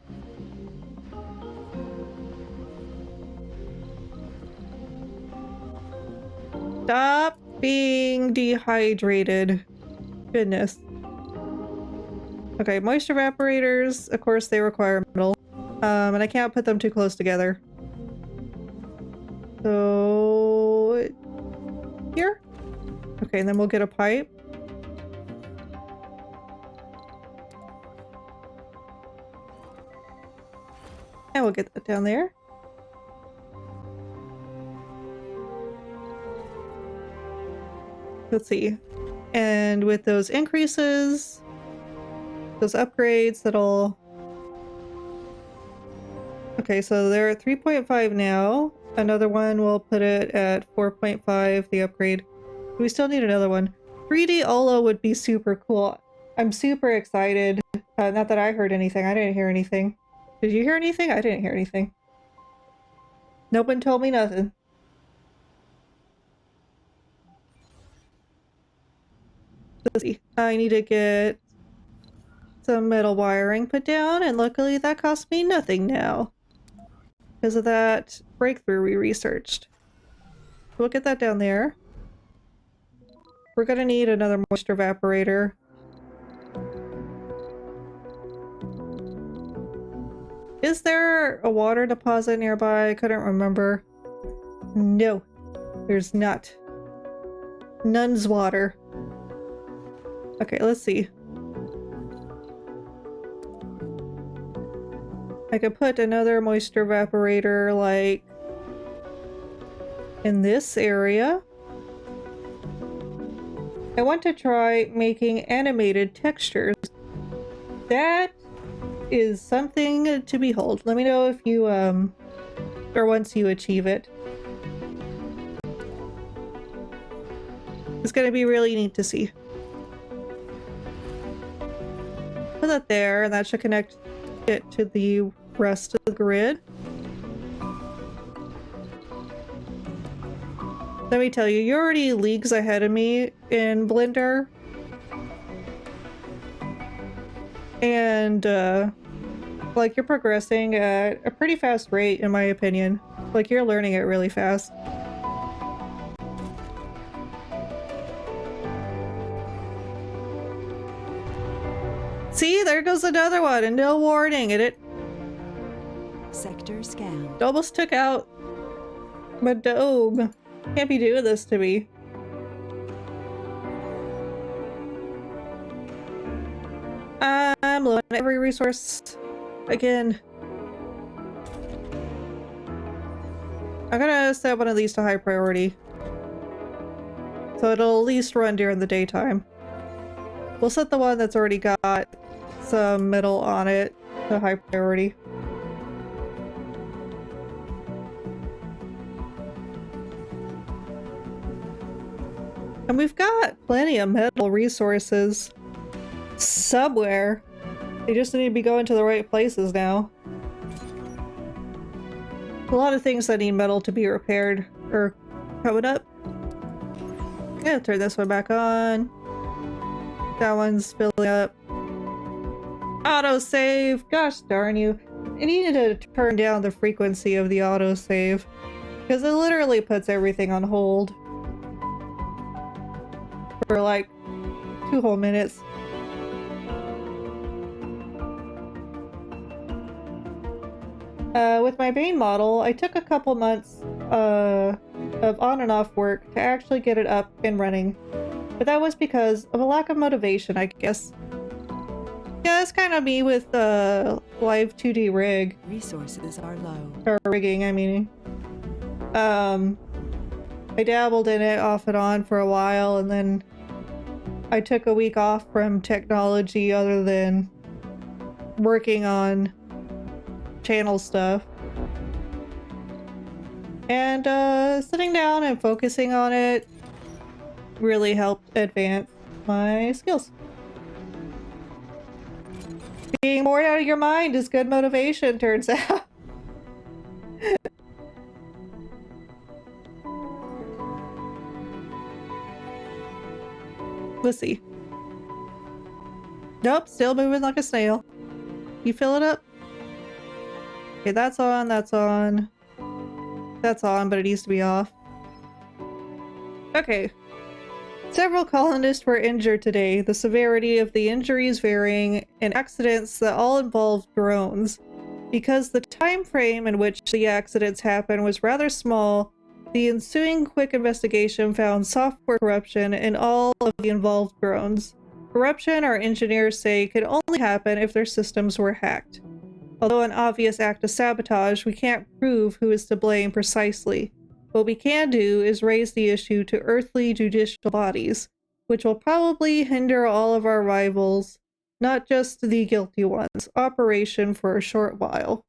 Stop being dehydrated. Goodness. Okay, moisture evaporators, of course they require metal. And I can't put them too close together. So... here? Okay, and then we'll get a pipe. And we'll get that down there. Let's see. And with those increases, those upgrades that'll... Okay, so they're at 3.5 now. Another one will put it at 4.5, the upgrade. We still need another one. 3D Olo would be super cool. I'm super excited. Not that I heard anything. I didn't hear anything. Did you hear anything? I didn't hear anything. No one told me nothing. Let's see. I need to get some metal wiring put down, and luckily that cost me nothing now. Because of that breakthrough we researched. We'll get that down there. We're gonna need another moisture evaporator. Is there a water deposit nearby? I couldn't remember. No, there's not. None's water. Okay, let's see. I could put another moisture evaporator, like, in this area. I want to try making animated textures. That is something to behold. Let me know if you, or once you achieve it. It's gonna be really neat to see. Put that there, and that should connect it to the rest of the grid. Let me tell you, you're already leagues ahead of me in Blender. And, like, you're progressing at a pretty fast rate, in my opinion. Like, you're learning it really fast. See, there goes another one, and no warning, and it Sector scanned. almost took out my dome. Can't be doing this to me. I'm low on every resource again. I'm gonna set one of these to high priority, so it'll at least run during the daytime. We'll set the one that's already got some metal on it to high priority. And we've got plenty of metal resources somewhere. They just need to be going to the right places now. A lot of things that need metal to be repaired are coming up. Yeah, turn this one back on. That one's filling up. Autosave! Gosh darn you. I needed to turn down the frequency of the autosave, because it literally puts everything on hold for like 2 whole minutes. With my main model, I took a couple months of on and off work to actually get it up and running. But that was because of a lack of motivation, I guess. Yeah, that's kind of me with the live 2D rig. Resources are low. Or rigging, I mean. I dabbled in it off and on for a while, and then I took a week off from technology other than working on channel stuff. And sitting down and focusing on it really helped advance my skills. Being bored out of your mind is good motivation, turns out. Let's see. Nope, still moving like a snail. You fill it up? Okay, that's on, that's on. That's on, but it needs to be off. Okay. Several colonists were injured today, the severity of the injuries varying, and accidents that all involved drones. Because the time frame in which the accidents happened was rather small, the ensuing quick investigation found software corruption in all of the involved drones. Corruption, our engineers say, could only happen if their systems were hacked. Although an obvious act of sabotage, we can't prove who is to blame precisely. What we can do is raise the issue to earthly judicial bodies, which will probably hinder all of our rivals, not just the guilty ones. Operation for a short while.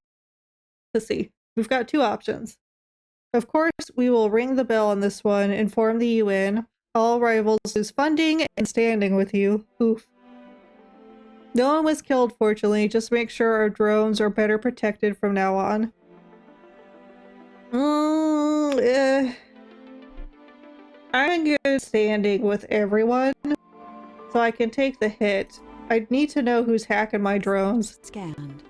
Let's see. We've got two options. Of course, we will ring the bell on this one, inform the UN. All rivals lose funding and standing with you. Oof. No one was killed, fortunately. Just make sure our drones are better protected from now on. I'm in good standing with everyone, so I can take the hit. I need to know who's hacking my drones. Scanned.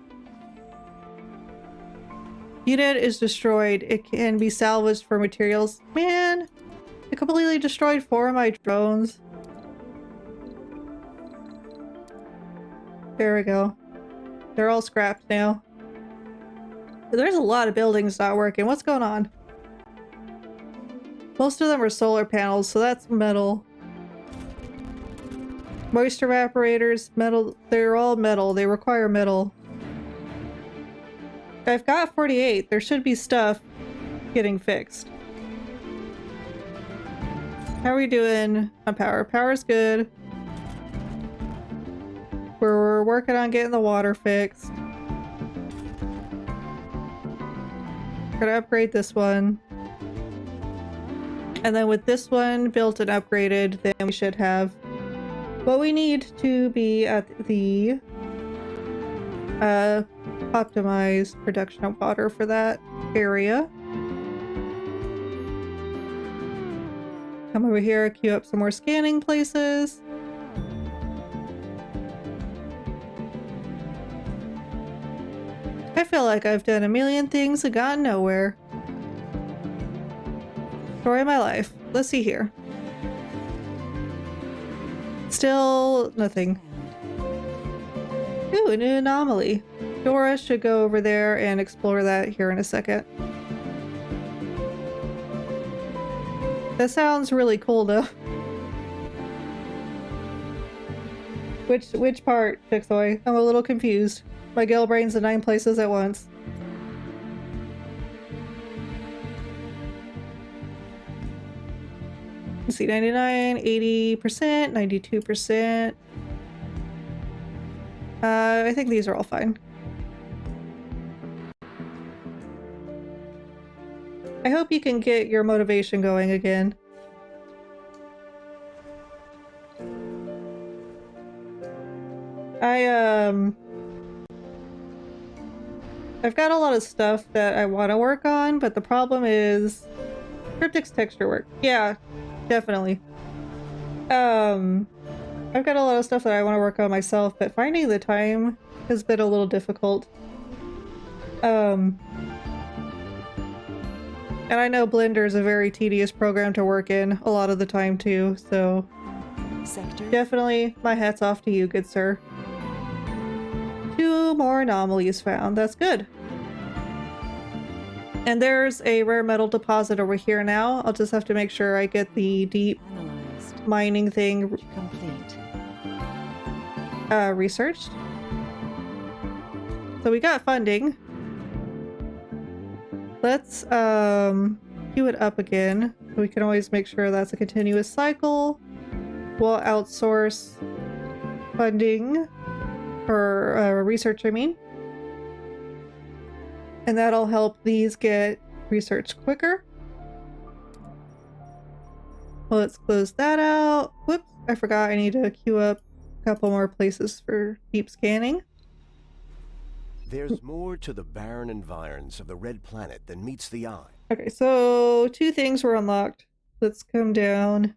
Unit is destroyed. It can be salvaged for materials. Man, it completely destroyed 4 of my drones. There we go. They're all scrapped now. There's a lot of buildings not working. What's going on? Most of them are solar panels, so that's metal. Moisture evaporators, metal. They're all metal. They require metal. I've got 48. There should be stuff getting fixed. How are we doing on power? Power's good. We're working on getting the water fixed. Gotta upgrade this one. And then with this one built and upgraded, then we should have what we need to be at the optimized production of water for that area. Come over here, queue up some more scanning places. I feel like I've done a million things and gotten nowhere. Story of my life. Let's see here. Still nothing. Ooh, a new anomaly. Dora should go over there and explore that here in a second. That sounds really cool though. Which part, Pixoy? I'm a little confused. My Gale brain's in 9 places at once. Let's see, 99, 80%, 92%. I think these are all fine. I hope you can get your motivation going again. I've got a lot of stuff that I want to work on, but the problem is Cryptic's texture work. Yeah, definitely. I've got a lot of stuff that I want to work on myself, but finding the time has been a little difficult. And I know Blender is a very tedious program to work in a lot of the time too, so Sector. definitely my hat's off to you, good sir. 2 more anomalies found. That's good. And there's a rare metal deposit over here now. I'll just have to make sure I get the deep Analyzed. mining thing Complete. researched. So we got funding. Let's queue it up again. We can always make sure that's a continuous cycle. We'll outsource funding for research, I mean. And that'll help these get researched quicker. Well, let's close that out. Whoops, I forgot I need to queue up a couple more places for deep scanning. There's more to the barren environs of the Red Planet than meets the eye. Okay, so 2 things were unlocked. Let's come down.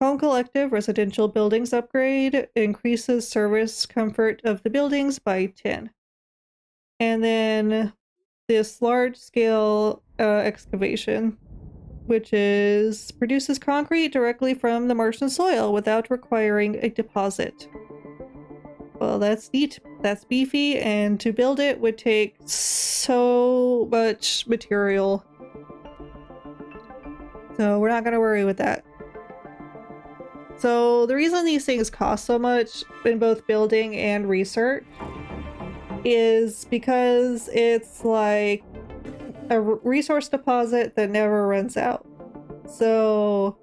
Home Collective residential buildings upgrade increases service comfort of the buildings by 10. And then this large scale excavation, which produces concrete directly from the Martian soil without requiring a deposit. Well, that's neat. That's beefy, and to build it would take so much material. So we're not going to worry with that. So the reason these things cost so much in both building and research is because it's like a resource deposit that never runs out. So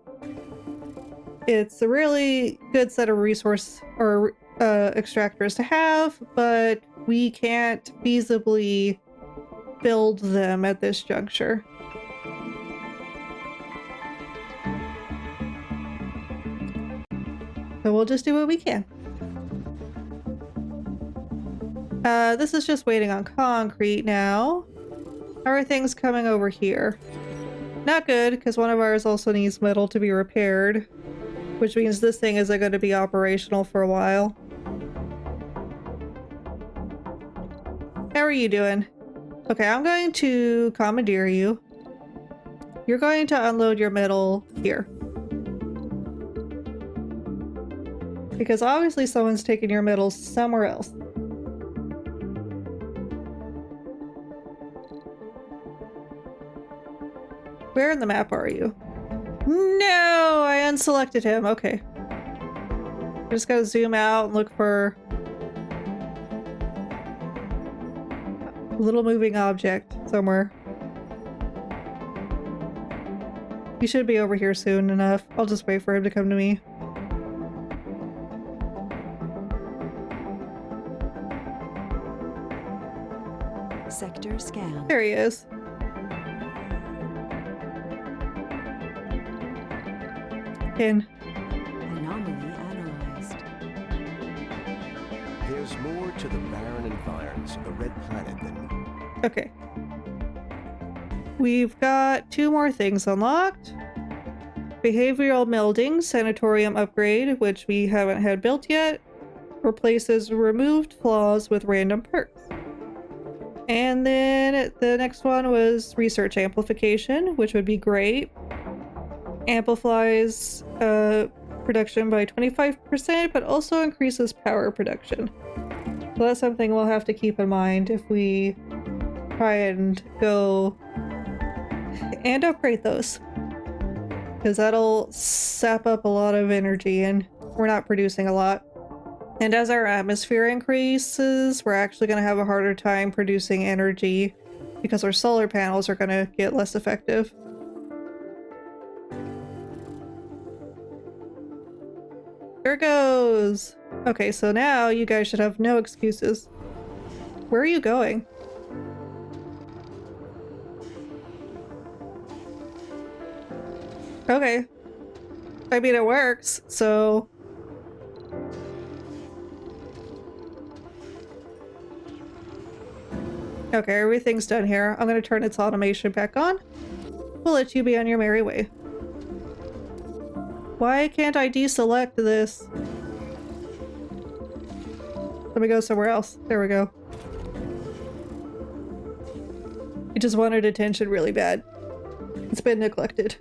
it's a really good set of resource or extractors to have, but we can't feasibly build them at this juncture. So we'll just do what we can. This is just waiting on concrete now. Everything's coming over here. Not good, because one of ours also needs metal to be repaired, which means this thing isn't going to be operational for a while. How are you doing? Okay, I'm going to commandeer you. You're going to unload your metal here. Because obviously someone's taking your metal somewhere else. Where in the map are you? No, I unselected him. Okay. I'm just gonna zoom out and look for a little moving object somewhere. He should be over here soon enough. I'll just wait for him to come to me. Sector scan. There he is. In. Anomaly analyzed. There's more to the barren environs of the Red Planet than... Okay. We've got 2 more things unlocked. Behavioral melding, sanatorium upgrade, which we haven't had built yet, replaces removed flaws with random perks. And then the next one was research amplification, which would be great. Amplifies production by 25%, but also increases power production. So that's something we'll have to keep in mind if we try and go and upgrade those. Because that'll sap up a lot of energy and we're not producing a lot. And as our atmosphere increases, we're actually going to have a harder time producing energy because our solar panels are going to get less effective. There it goes! Okay, so now you guys should have no excuses. Where are you going? Okay. I mean, it works, so... Okay, everything's done here. I'm gonna turn its automation back on. We'll let you be on your merry way. Why can't I deselect this? Let me go somewhere else. There we go. It just wanted attention really bad. It's been neglected.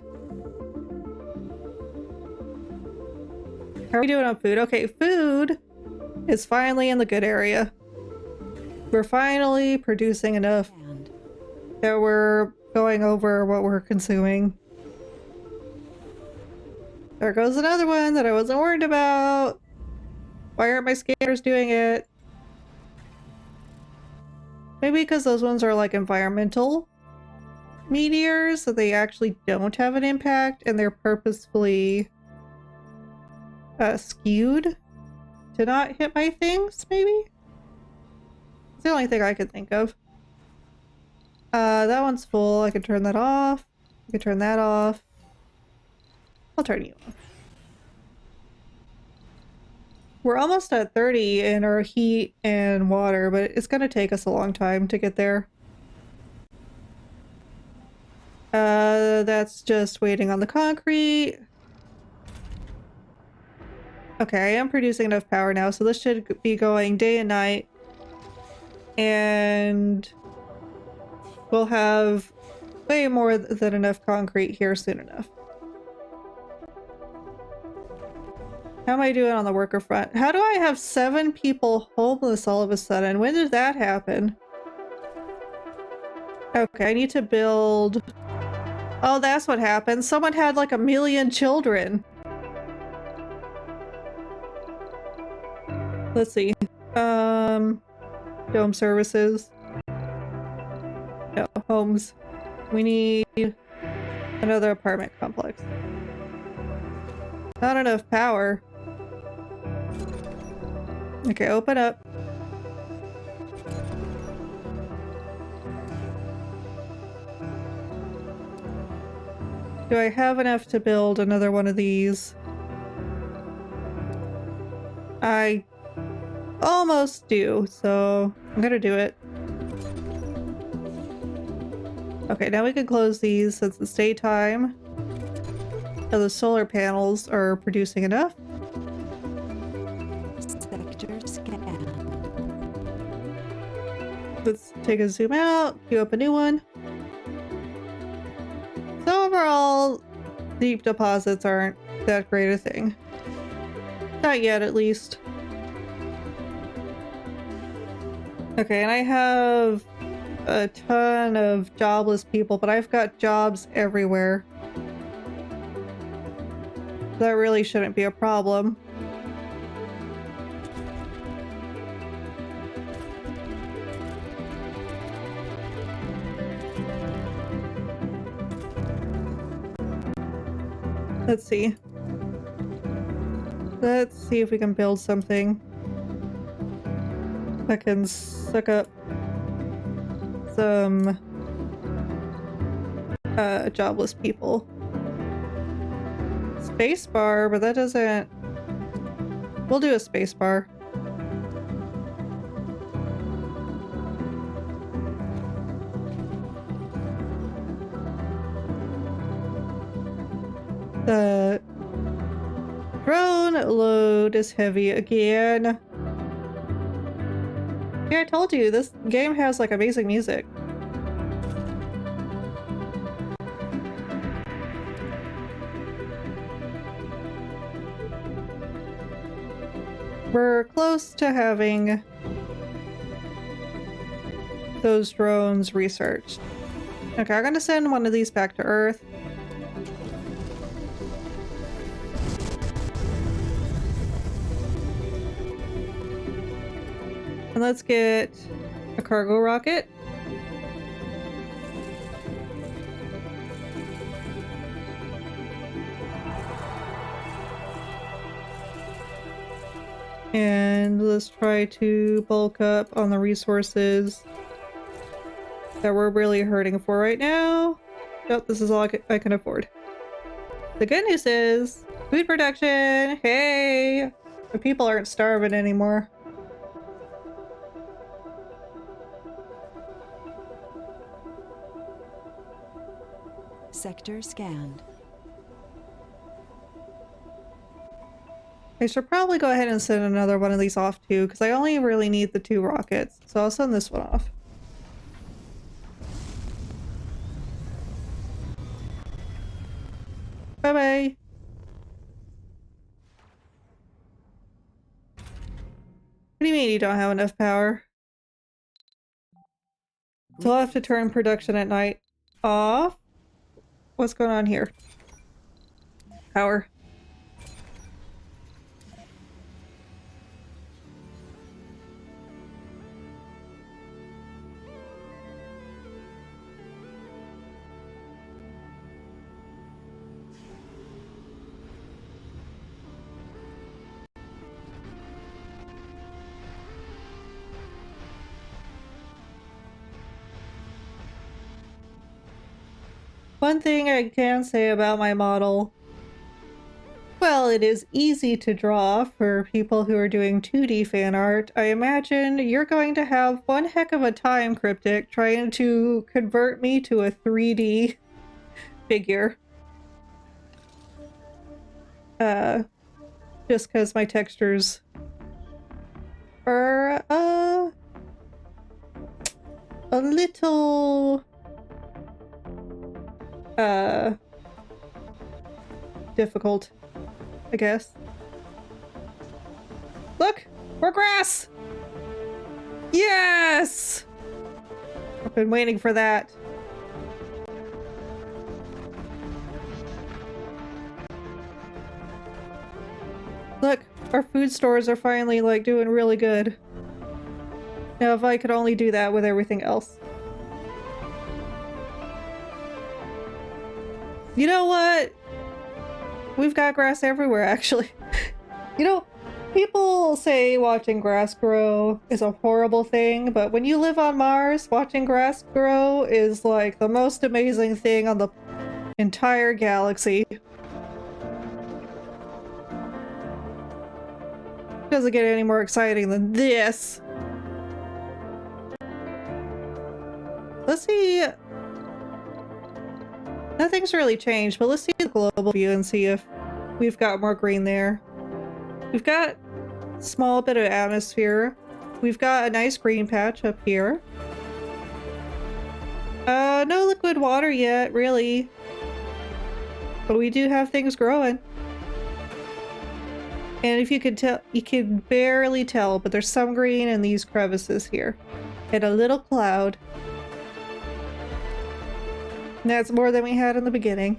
How are we doing on food? Okay, food is finally in the good area. We're finally producing enough that we're going over what we're consuming. There goes another one that I wasn't worried about. Why aren't my scanners doing it? Maybe because those ones are like environmental meteors, so they actually don't have an impact and they're purposefully skewed to not hit my things, maybe? It's the only thing I could think of. That one's full. I can turn that off. I can turn that off. I'll turn you off. We're almost at 30 in our heat and water, but it's gonna take us a long time to get there. That's just waiting on the concrete. Okay, I am producing enough power now, so this should be going day and night. And we'll have way more than enough concrete here soon enough. How am I doing on the worker front? How do I have 7 people homeless all of a sudden? When did that happen? Okay, I need to build... Oh, that's what happened. Someone had like 1 million children. Let's see. Dome services. No, homes. We need another apartment complex. Not enough power. Okay, open up. Do I have enough to build another one of these? I almost do, so I'm gonna do it. Okay, now we can close these since it's daytime. Now the solar panels are producing enough. Sector scan. Let's take a zoom out, queue up a new one. So overall, deep deposits aren't that great a thing. Not yet, at least. Okay, and I have a ton of jobless people, but I've got jobs everywhere. That really shouldn't be a problem. Let's see. Let's see if we can build something that can suck up some jobless people. Spacebar, but that doesn't... We'll do a spacebar. The drone load is heavy again. Yeah, I told you, this game has like amazing music. We're close to having those drones researched. Okay, I'm gonna send one of these back to Earth. And let's get a cargo rocket. And let's try to bulk up on the resources that we're really hurting for right now. Nope, this is all I can afford. The good news is food production. Hey, the people aren't starving anymore. Sector scanned. I should probably go ahead and send another one of these off too, because I only really need the 2 rockets. So I'll send this one off. Bye-bye. What do you mean you don't have enough power? So I'll have to turn production at night off? What's going on here? Power. One thing I can say about my model, well, it is easy to draw for people who are doing 2D fan art. I imagine you're going to have one heck of a time, Cryptic, trying to convert me to a 3D figure. Just because my textures are, a little... difficult, I guess. Look! More grass! Yes! I've been waiting for that. Look, our food stores are finally, like, doing really good. Now, if I could only do that with everything else. You know what? We've got grass everywhere, actually. You know, People say watching grass grow is a horrible thing, but when you live on Mars, watching grass grow is like the most amazing thing on the entire galaxy. Doesn't get any more exciting than this. Let's see. Nothing's really changed, but let's see the global view and see if we've got more green there. We've got a small bit of atmosphere. We've got a nice green patch up here. No liquid water yet, really. But we do have things growing. And if you could tell, you can barely tell, but there's some green in these crevices here. And a little cloud. And that's more than we had in the beginning.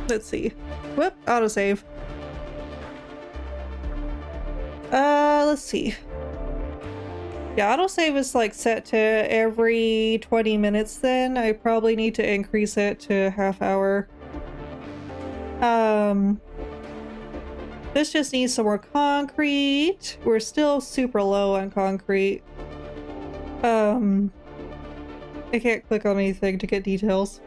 Let's see. Whoop, autosave. Let's see. Yeah, autosave is like set to every 20 minutes then. I probably need to increase it to half hour. This just needs some more concrete. We're still super low on concrete. I can't click on anything to get details.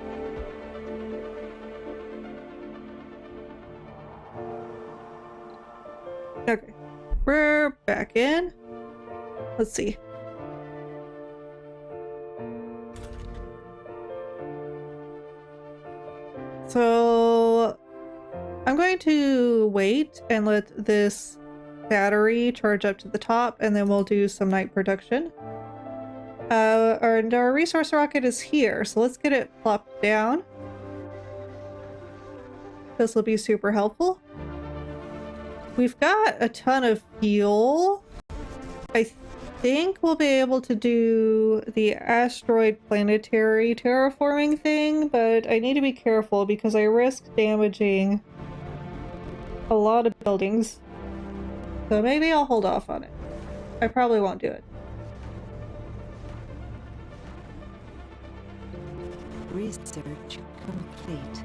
Okay, we're back in. Let's see. So I'm going to wait and let this battery charge up to the top, and then we'll do some night production. Our resource rocket is here, so let's get it plopped down. This will be super helpful. We've got a ton of fuel. I think we'll be able to do the asteroid planetary terraforming thing, but I need to be careful because I risk damaging a lot of buildings. So maybe I'll hold off on it. I probably won't do it. Research complete.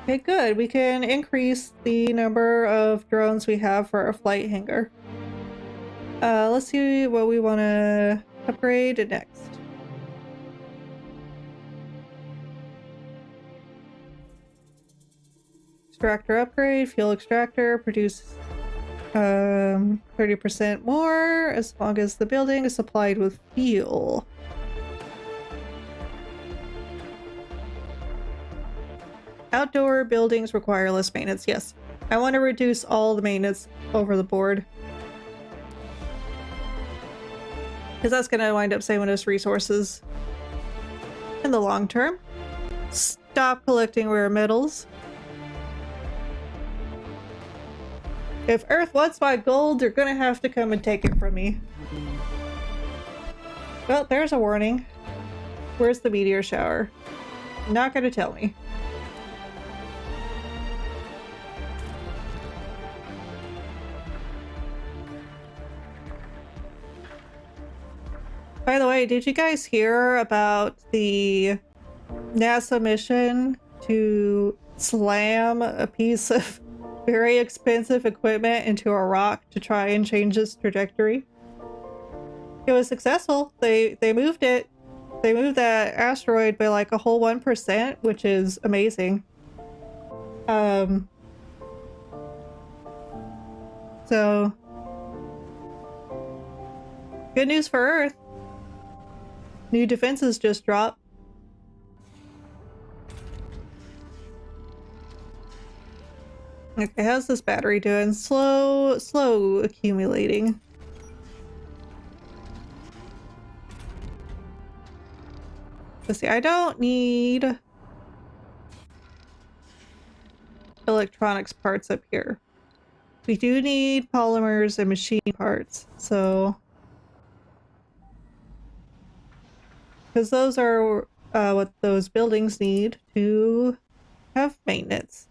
Okay, good. We can increase the number of drones we have for our flight hangar. Let's see what we want to upgrade next. Extractor upgrade, fuel extractor, produce 30% more as long as the building is supplied with fuel. Outdoor buildings require less maintenance. Yes, I want to reduce all the maintenance over the board. Because that's going to wind up saving us resources in the long term. Stop collecting rare metals. If Earth wants my gold, they're going to have to come and take it from me. Well, there's a warning. Where's the meteor shower? Not going to tell me. By the way, did you guys hear about the NASA mission to slam a piece of very expensive equipment into a rock to try and change its trajectory? It was successful. They moved it. They moved that asteroid by like a whole 1%, which is amazing. So good news for Earth. New defenses just dropped. Okay, how's this battery doing? Slow accumulating. Let's see, I don't need electronics parts up here. We do need polymers and machine parts, so... because those are what those buildings need to have maintenance.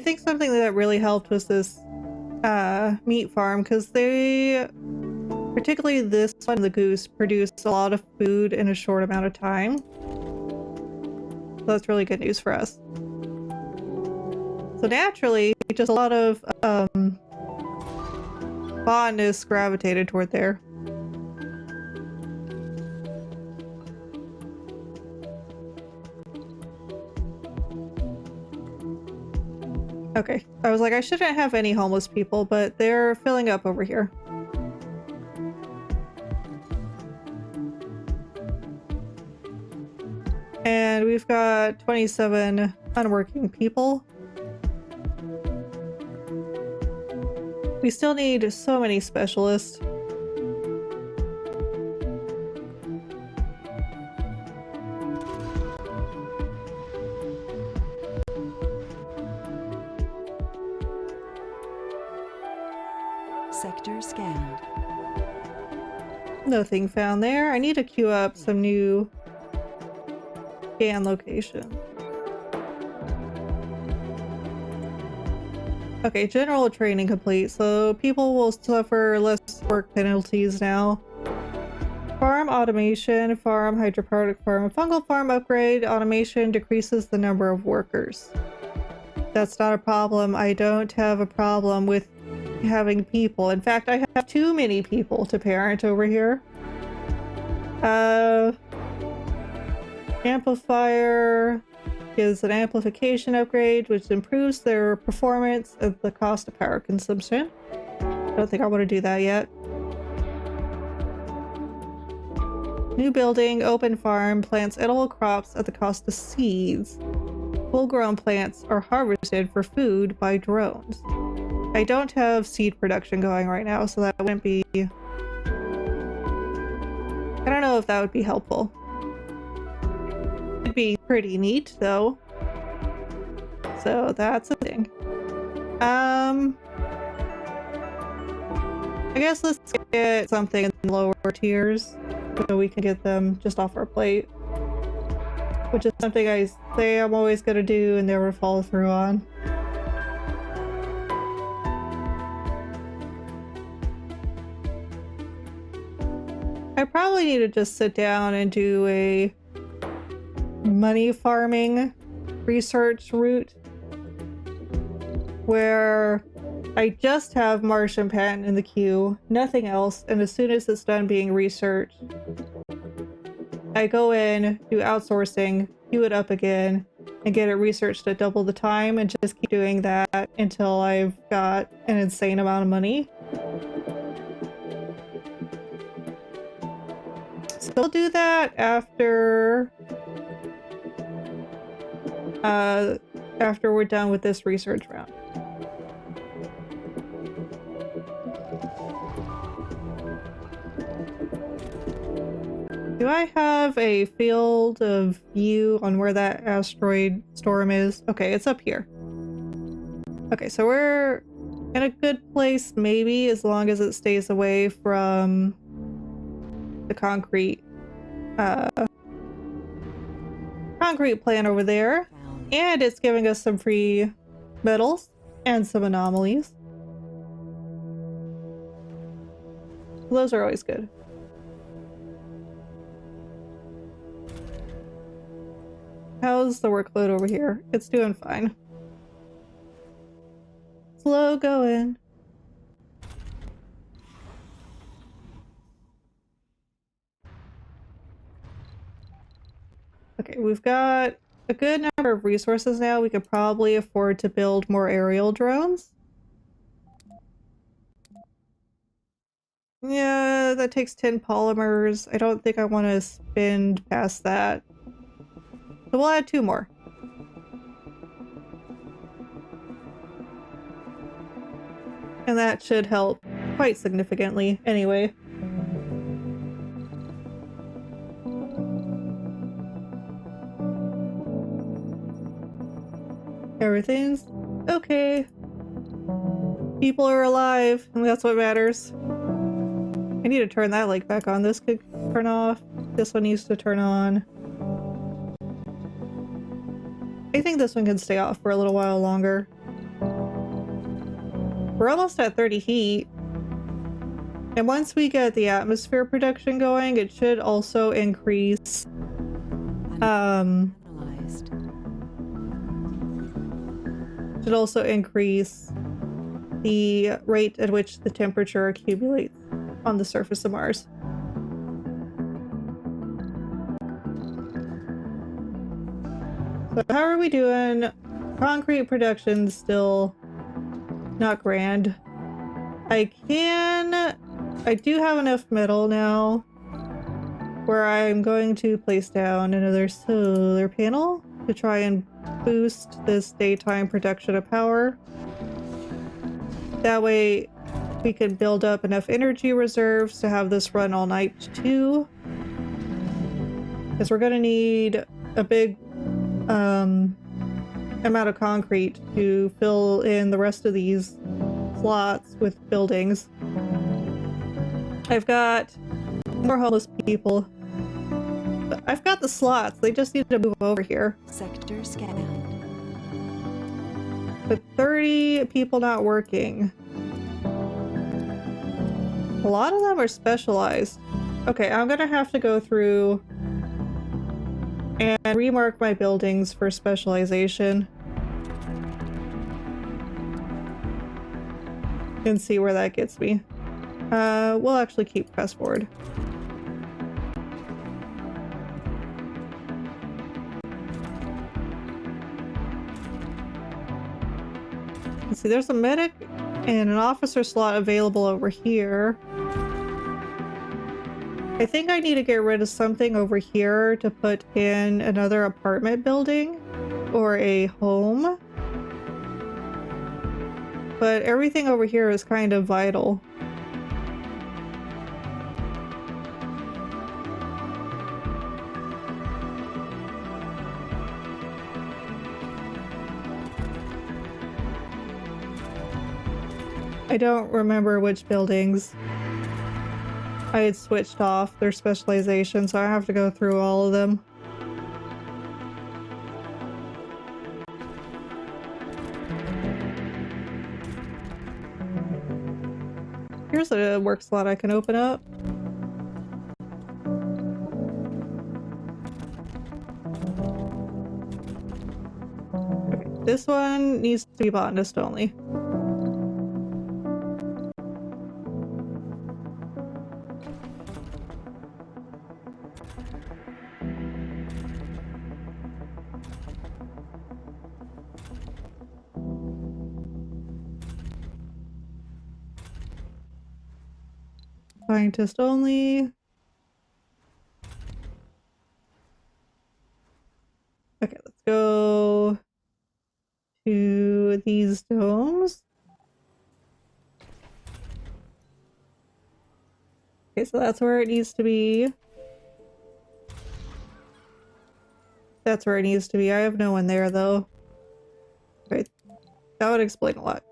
think something that really helped was this meat farm, because they, particularly this one, the goose, produced a lot of food in a short amount of time. So that's really good news for us. So naturally, just a lot of fondness gravitated toward there. Okay, I was like, I shouldn't have any homeless people, but they're filling up over here. And we've got 27 unworking people. We still need so many specialists. Sector scanned. Nothing found there. I need to queue up some new scan location. Okay, general training complete, so people will suffer less work penalties now. Farm automation, farm hydroponic farm, fungal farm upgrade. Automation decreases the number of workers. That's not a problem. I don't have a problem with having people. In fact, I have too many people to parent over here. Amplifier is an amplification upgrade which improves their performance at the cost of power consumption. I don't think I want to do that yet. New building, open farm, plants edible crops at the cost of seeds. Full-grown plants are harvested for food by drones. I don't have seed production going right now, so that wouldn't be... I don't know if that would be helpful. It'd be pretty neat, though. So that's a thing. I guess let's get something in the lower tiers so we can get them just off our plate. Which is something I say I'm always gonna do and never follow through on. I probably need to just sit down and do a money farming research route where I just have Martian patent in the queue, nothing else, and as soon as it's done being researched, I go in, do outsourcing, queue it up again, and get it researched at double the time, and just keep doing that until I've got an insane amount of money. So we'll do that after we're done with this research round. Do I have a field of view on where that asteroid storm is? Okay, it's up here. Okay, so we're in a good place, maybe, as long as it stays away from the concrete plant over there. And it's giving us some free metals and some anomalies. Those are always good. How's the workload over here? It's doing fine. Slow going. Okay, we've got a good number of resources now. We could probably afford to build more aerial drones. Yeah, that takes 10 polymers. I don't think I want to spend past that. So we'll add 2 more. And that should help quite significantly anyway. Everything's okay. People are alive, and that's what matters. I need to turn that light back on. This could turn off. This one needs to turn on. I think this one can stay off for a little while longer. We're almost at 30 heat. And once we get the atmosphere production going, it should also increase Analyzed. should also increase the rate at which the temperature accumulates on the surface of Mars. So how are we doing? Concrete production still not grand. I do have enough metal now where I'm going to place down another solar panel to try and boost this daytime production of power. That way we can build up enough energy reserves to have this run all night too. Because we're going to need a big amount of concrete to fill in the rest of these slots with buildings. I've got more homeless people. But I've got the slots. They just need to move over here. Sector scanned. But 30 people not working. A lot of them are specialized. Okay, I'm gonna have to go through and remark my buildings for specialization. And see where that gets me. We'll actually keep press forward. Let's see, there's a medic and an officer slot available over here. I think I need to get rid of something over here to put in another apartment building or a home. But everything over here is kind of vital. I don't remember which buildings I had switched off their specialization, so I have to go through all of them. Here's a work slot I can open up. Okay, this one needs to be botanist only. Scientist only. Okay, let's go to these domes. Okay, so that's where it needs to be. That's where it needs to be. I have no one there though. Okay, that would explain a lot.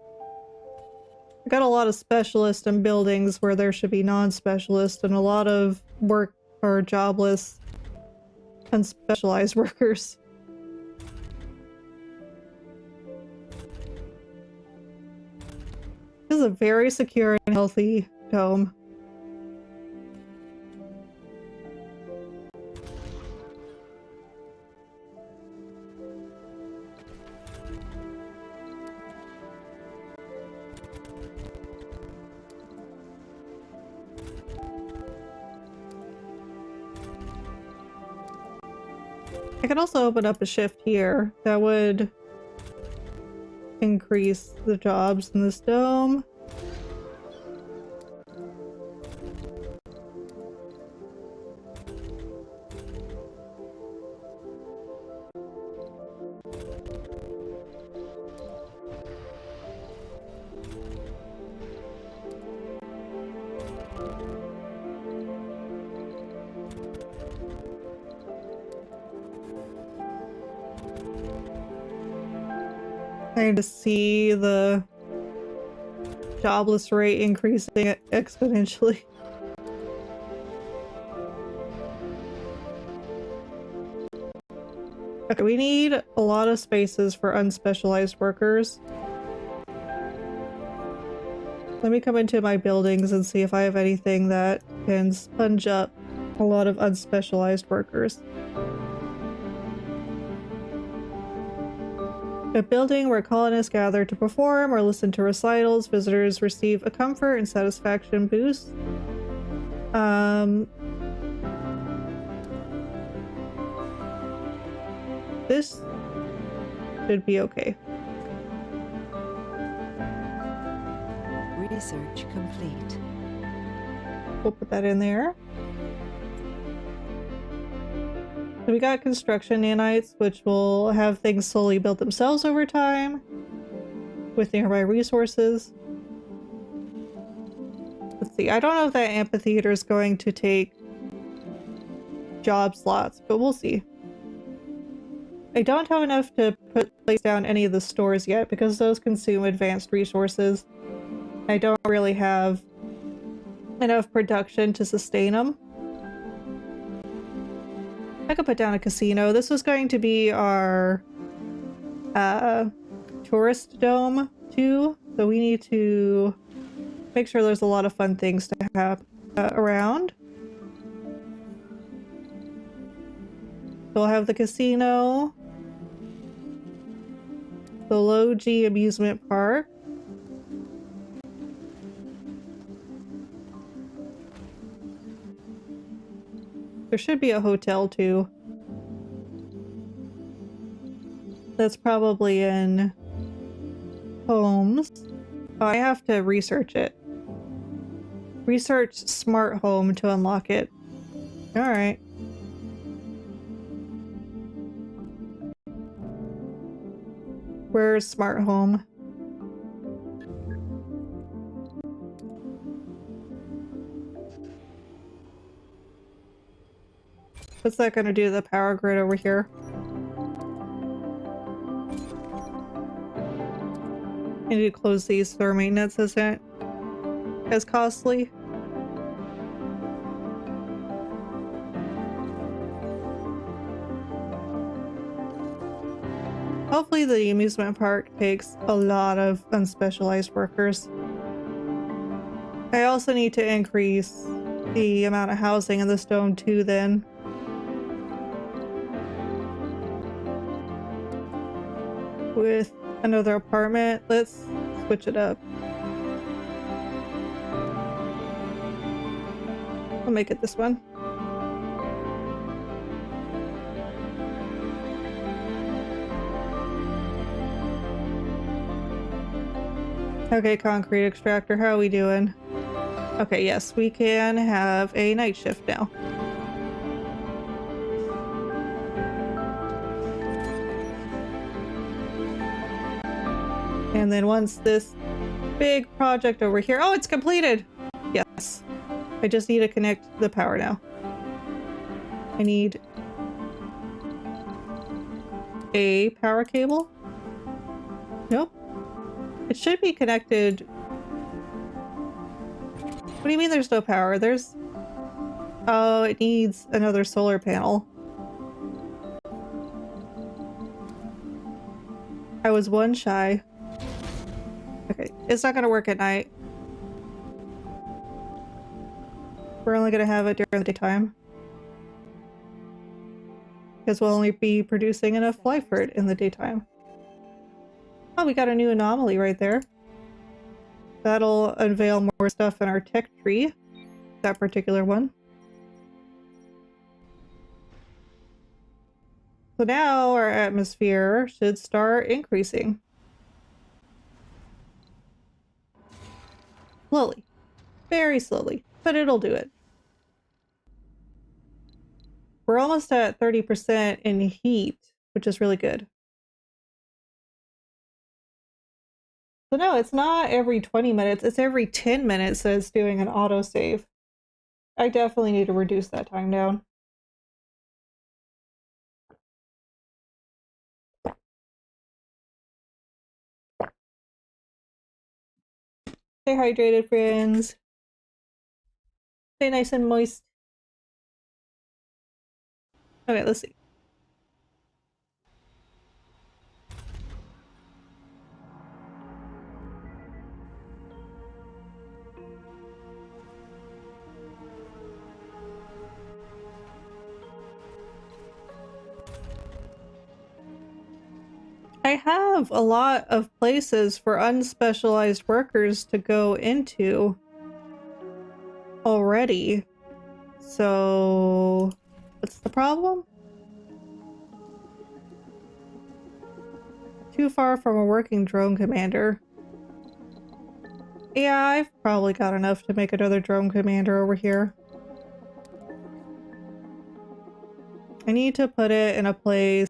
I got a lot of specialists in buildings where there should be non-specialists, and a lot of work or jobless, unspecialized workers. This is a very secure and healthy dome. I could also open up a shift here that would increase the jobs in this dome. Trying to see the jobless rate increasing exponentially. Okay, we need a lot of spaces for unspecialized workers. Let me come into my buildings and see if I have anything that can sponge up a lot of unspecialized workers. A building where colonists gather to perform or listen to recitals, visitors receive a comfort and satisfaction boost. This should be okay. Research complete. We'll put that in there. So we got construction nanites, which will have things slowly build themselves over time with nearby resources. Let's see, I don't know if that amphitheater is going to take job slots, but we'll see. I don't have enough to place down any of the stores yet because those consume advanced resources. I don't really have enough production to sustain them. I could put down a casino. This was going to be our tourist dome too, so we need to make sure there's a lot of fun things to have around. So we'll have the casino, the Low G amusement park, there should be a hotel too. That's probably in homes. Oh, I have to research it. Research smart home to unlock it. Alright. Where's smart home? What's that gonna do to the power grid over here? I need to close these so our maintenance isn't as costly. Hopefully the amusement park takes a lot of unspecialized workers. I also need to increase the amount of housing in this dome too then. With another apartment, let's switch it up. I'll make it this one. Okay, concrete extractor, how are we doing? Okay, yes, we can have a night shift now. And then once this big project over here... Oh, it's completed! Yes. I just need to connect the power now. I need a power cable. Nope. It should be connected. What do you mean there's no power? There's... Oh, it needs another solar panel. I was one shy. Okay, it's not gonna work at night. We're only gonna have it during the daytime. Because we'll only be producing enough light for it in the daytime. Oh, we got a new anomaly right there. That'll unveil more stuff in our tech tree. That particular one. So now our atmosphere should start increasing. Slowly. Very slowly. But it'll do it. We're almost at 30% in heat, which is really good. So no, it's not every 20 minutes, it's every 10 minutes that it's doing an autosave. I definitely need to reduce that time down. Stay hydrated, friends. Stay nice and moist. Okay, let's see. I have a lot of places for unspecialized workers to go into already. So, what's the problem? Too far from a working drone commander. Yeah, I've probably got enough to make another drone commander over here. I need to put it in a place.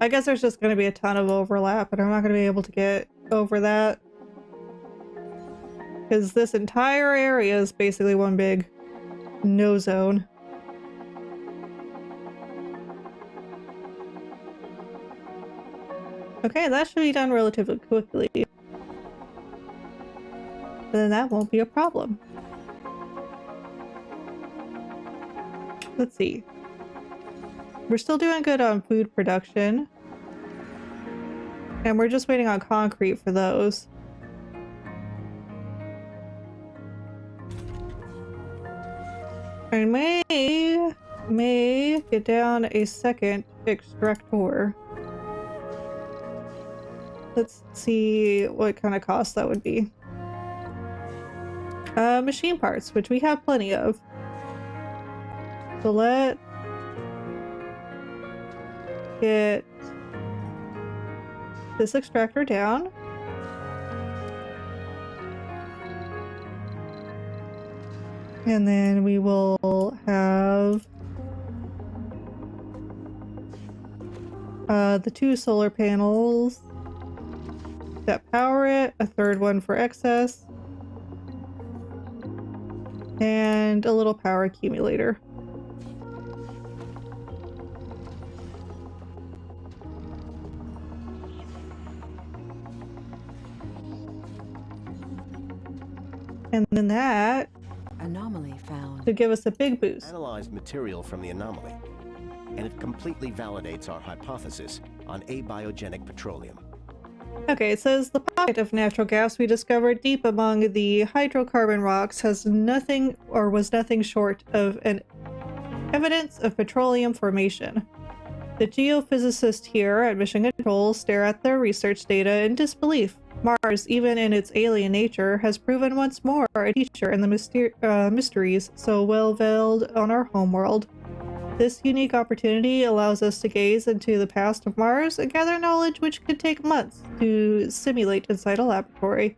I guess there's just going to be a ton of overlap, and I'm not going to be able to get over that. Because this entire area is basically one big no zone. Okay, that should be done relatively quickly. Then that won't be a problem. Let's see. We're still doing good on food production. And we're just waiting on concrete for those. I may get down a second extractor. Let's see what kind of cost that would be. Machine parts, which we have plenty of. So let's get this extractor down. And then we will have the 2 solar panels that power it, a third one for excess, and a little power accumulator. And then that Anomaly found. should give us a big boost. Analyzed material from the anomaly, and it completely validates our hypothesis on abiogenic petroleum. Okay, it says the pocket of natural gas we discovered deep among the hydrocarbon rocks has nothing or was nothing short of an evidence of petroleum formation. The geophysicists here at Mission Control stare at their research data in disbelief. Mars, even in its alien nature, has proven once more a teacher in the mysteries so well veiled on our homeworld. This unique opportunity allows us to gaze into the past of Mars and gather knowledge which could take months to simulate inside a laboratory.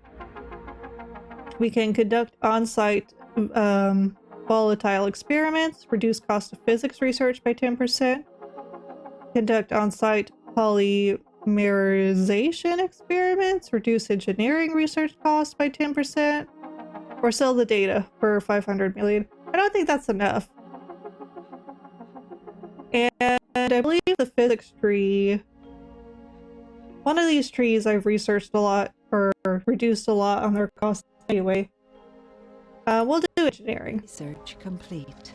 We can conduct on-site volatile experiments, reduce cost of physics research by 10%, conduct on-site polymerization experiments, reduce engineering research costs by 10%, or sell the data for 500 million. I don't think that's enough. And I believe the physics tree, one of these trees I've researched a lot, or reduced a lot on their costs anyway. We'll do engineering. Research complete.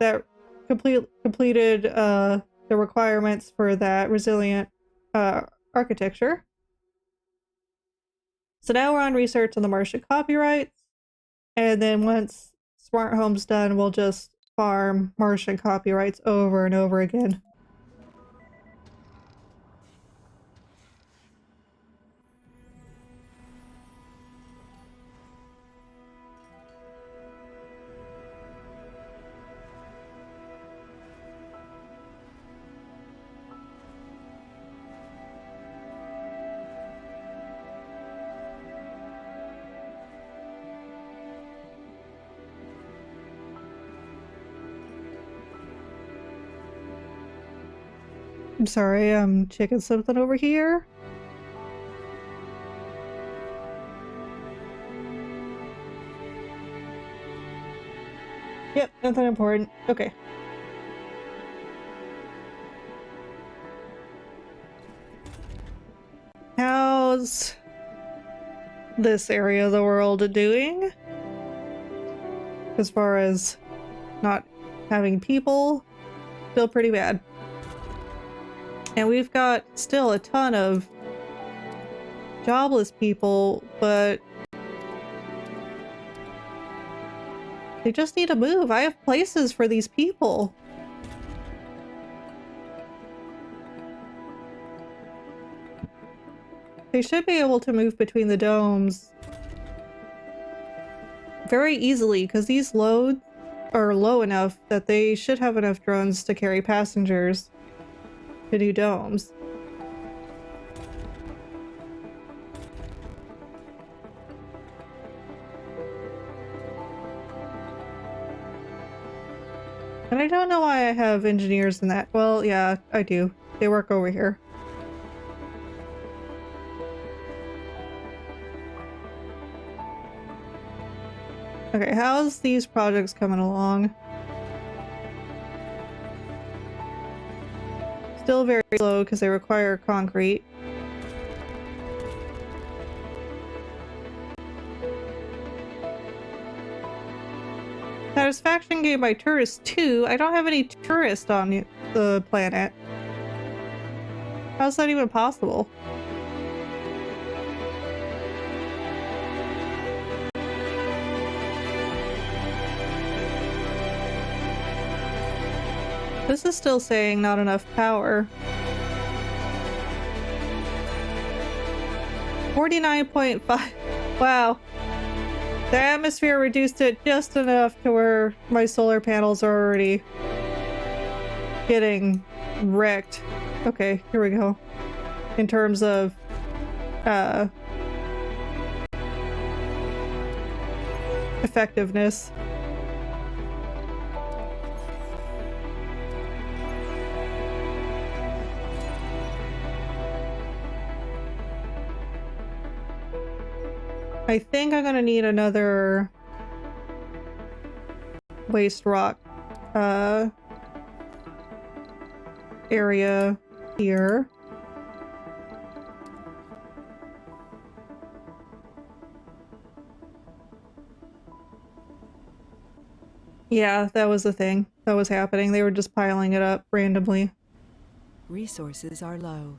That completed the requirements for that resilient architecture. So now we're on research on the Martian copyrights, and then once Smart Home's done, we'll just farm Martian copyrights over and over again. I'm sorry, I'm checking something over here. Yep, nothing important. Okay. How's this area of the world doing? As far as not having people, still pretty bad. And we've got still a ton of jobless people, but they just need to move. I have places for these people. They should be able to move between the domes very easily, because these loads are low enough that they should have enough drones to carry passengers to new domes. And I don't know why I have engineers in that. Well, yeah, I do. They work over here. Okay, how's these projects coming along? Still very slow because they require concrete. Satisfaction gained by tourists too. I don't have any tourists on the planet. How's that even possible? This is still saying not enough power. 49.5. Wow. The atmosphere reduced it just enough to where my solar panels are already getting wrecked. Okay, here we go. In terms of effectiveness. I think I'm gonna need another waste rock area here. Yeah, that was the thing that was happening. They were just piling it up randomly. Resources are low.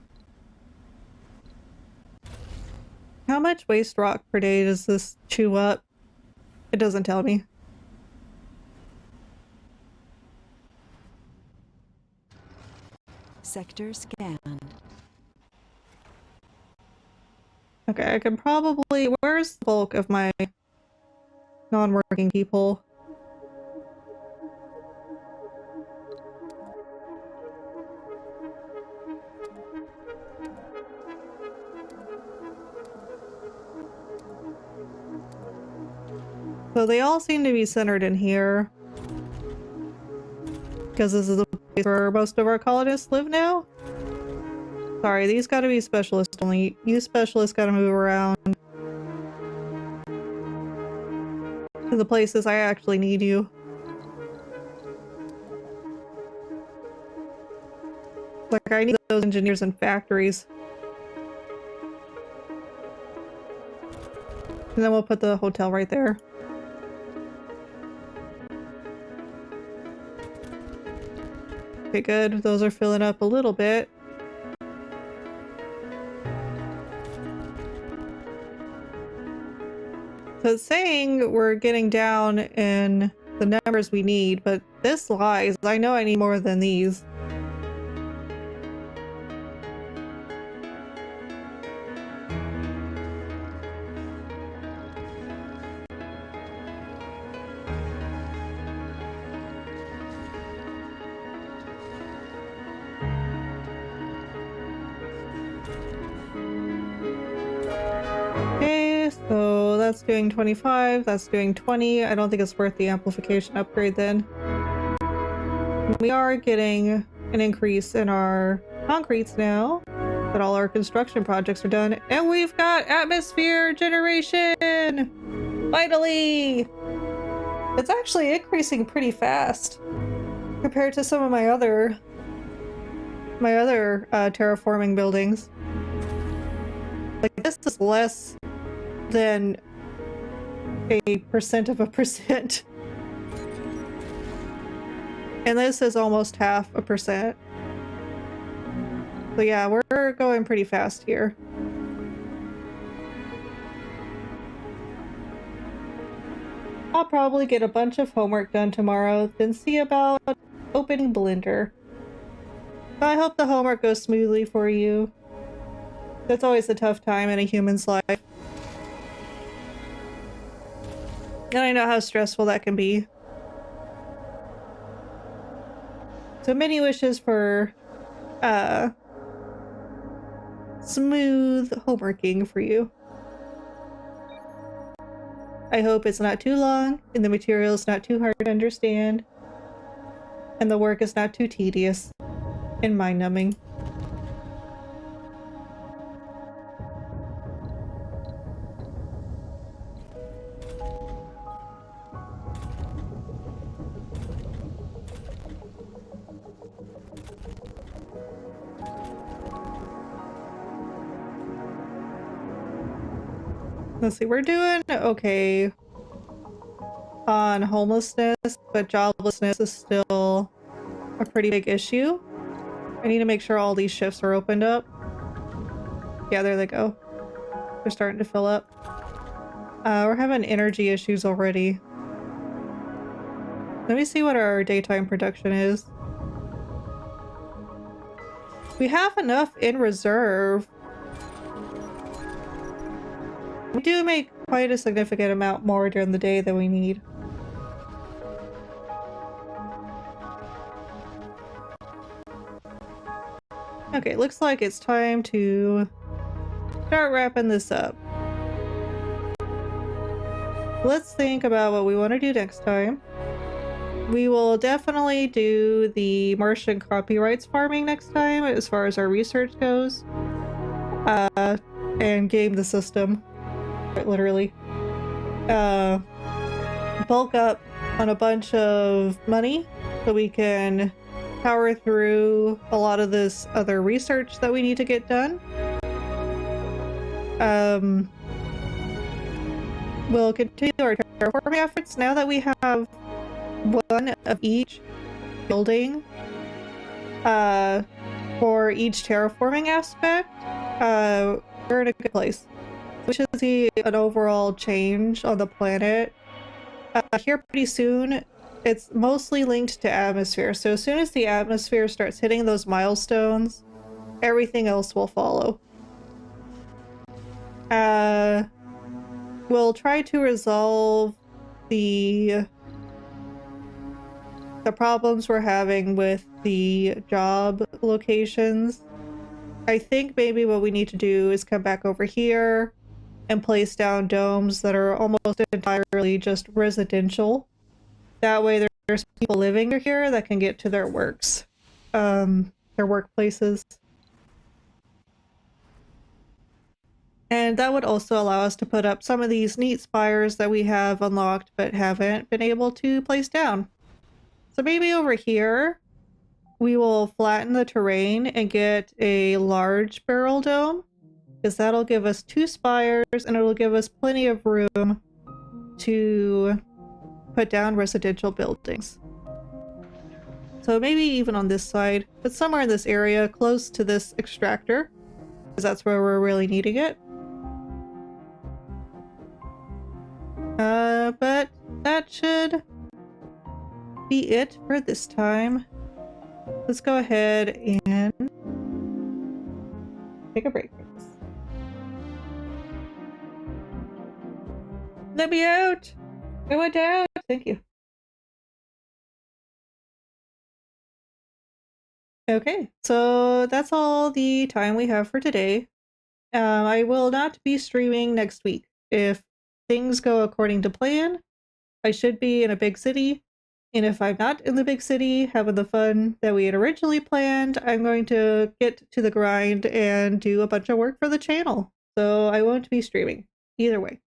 How much waste rock per day does this chew up? It doesn't tell me. Sector scanned. Okay, I can probably... Where's the bulk of my non-working people? So they all seem to be centered in here. Because this is the place where most of our colonists live now? Sorry, these gotta be specialists only. You specialists gotta move around to the places I actually need you. Like, I need those engineers in factories. And then we'll put the hotel right there. Okay, good. Those are filling up a little bit. So it's saying we're getting down in the numbers we need, but this lies. I know I need more than these. So that's doing 25, that's doing 20. I don't think it's worth the amplification upgrade then. We are getting an increase in our concretes now, that all our construction projects are done. And we've got atmosphere generation! Finally! It's actually increasing pretty fast compared to some of my other terraforming buildings. Like, this is less than a percent of a percent. And this is almost half a percent. So yeah, we're going pretty fast here. I'll probably get a bunch of homework done tomorrow, then see about opening Blender. So I hope the homework goes smoothly for you. That's always a tough time in a human's life. And I know how stressful that can be. So many wishes for smooth homeworking for you. I hope it's not too long, and the material is not too hard to understand, and the work is not too tedious and mind-numbing. Let's see, we're doing okay on homelessness, but joblessness is still a pretty big issue. I need to make sure all these shifts are opened up. Yeah, there they go. They're starting to fill up. We're having energy issues already. Let me see what our daytime production is. We have enough in reserve. We do make quite a significant amount more during the day than we need. Okay, looks like it's time to start wrapping this up. Let's think about what we want to do next time. We will definitely do the Martian copyrights farming next time as far as our research goes. And game the system. Literally. Bulk up on a bunch of money so we can power through a lot of this other research that we need to get done. We'll continue our terraforming efforts now that we have one of each building for each terraforming aspect. We're in a good place. We should see an overall change on the planet here pretty soon. It's mostly linked to atmosphere, so as soon as the atmosphere starts hitting those milestones, everything else will follow. We'll try to resolve the problems we're having with the job locations. I think maybe what we need to do is come back over here and place down domes that are almost entirely just residential. That way there's people living here that can get to their works, their workplaces. And that would also allow us to put up some of these neat spires that we have unlocked but haven't been able to place down. So maybe over here, we will flatten the terrain and get a large barrel dome, because that'll give us 2 spires and it'll give us plenty of room to put down residential buildings. So maybe even on this side, but somewhere in this area close to this extractor, because that's where we're really needing it. But that should be it for this time. Let's go ahead and take a break for this. Let me out! I went out! Thank you. Okay, so that's all the time we have for today. I will not be streaming next week. If things go according to plan, I should be in a big city. And if I'm not in the big city having the fun that we had originally planned, I'm going to get to the grind and do a bunch of work for the channel. So I won't be streaming. Either way.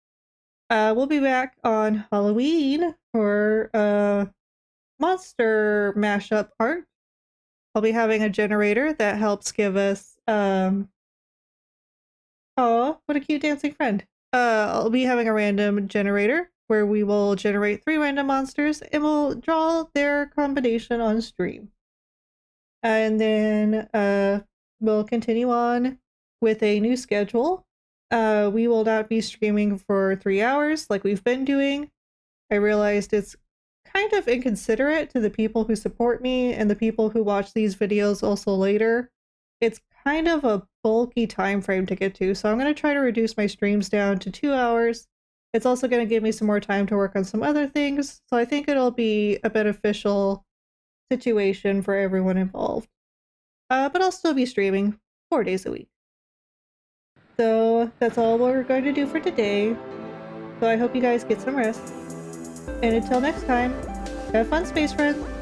We'll be back on Halloween for a monster mashup part. I'll be having a generator that helps give us oh, what a cute dancing friend. I'll be having a random generator where we will generate 3 random monsters and we'll draw their combination on stream. And then we'll continue on with a new schedule. We will not be streaming for 3 hours like we've been doing. I realized it's kind of inconsiderate to the people who support me and the people who watch these videos also later. It's kind of a bulky time frame to get to, so I'm going to try to reduce my streams down to 2 hours. It's also going to give me some more time to work on some other things, so I think it'll be a beneficial situation for everyone involved. But I'll still be streaming 4 days a week. So that's all we're going to do for today. So I hope you guys get some rest. And until next time, have fun, space friends!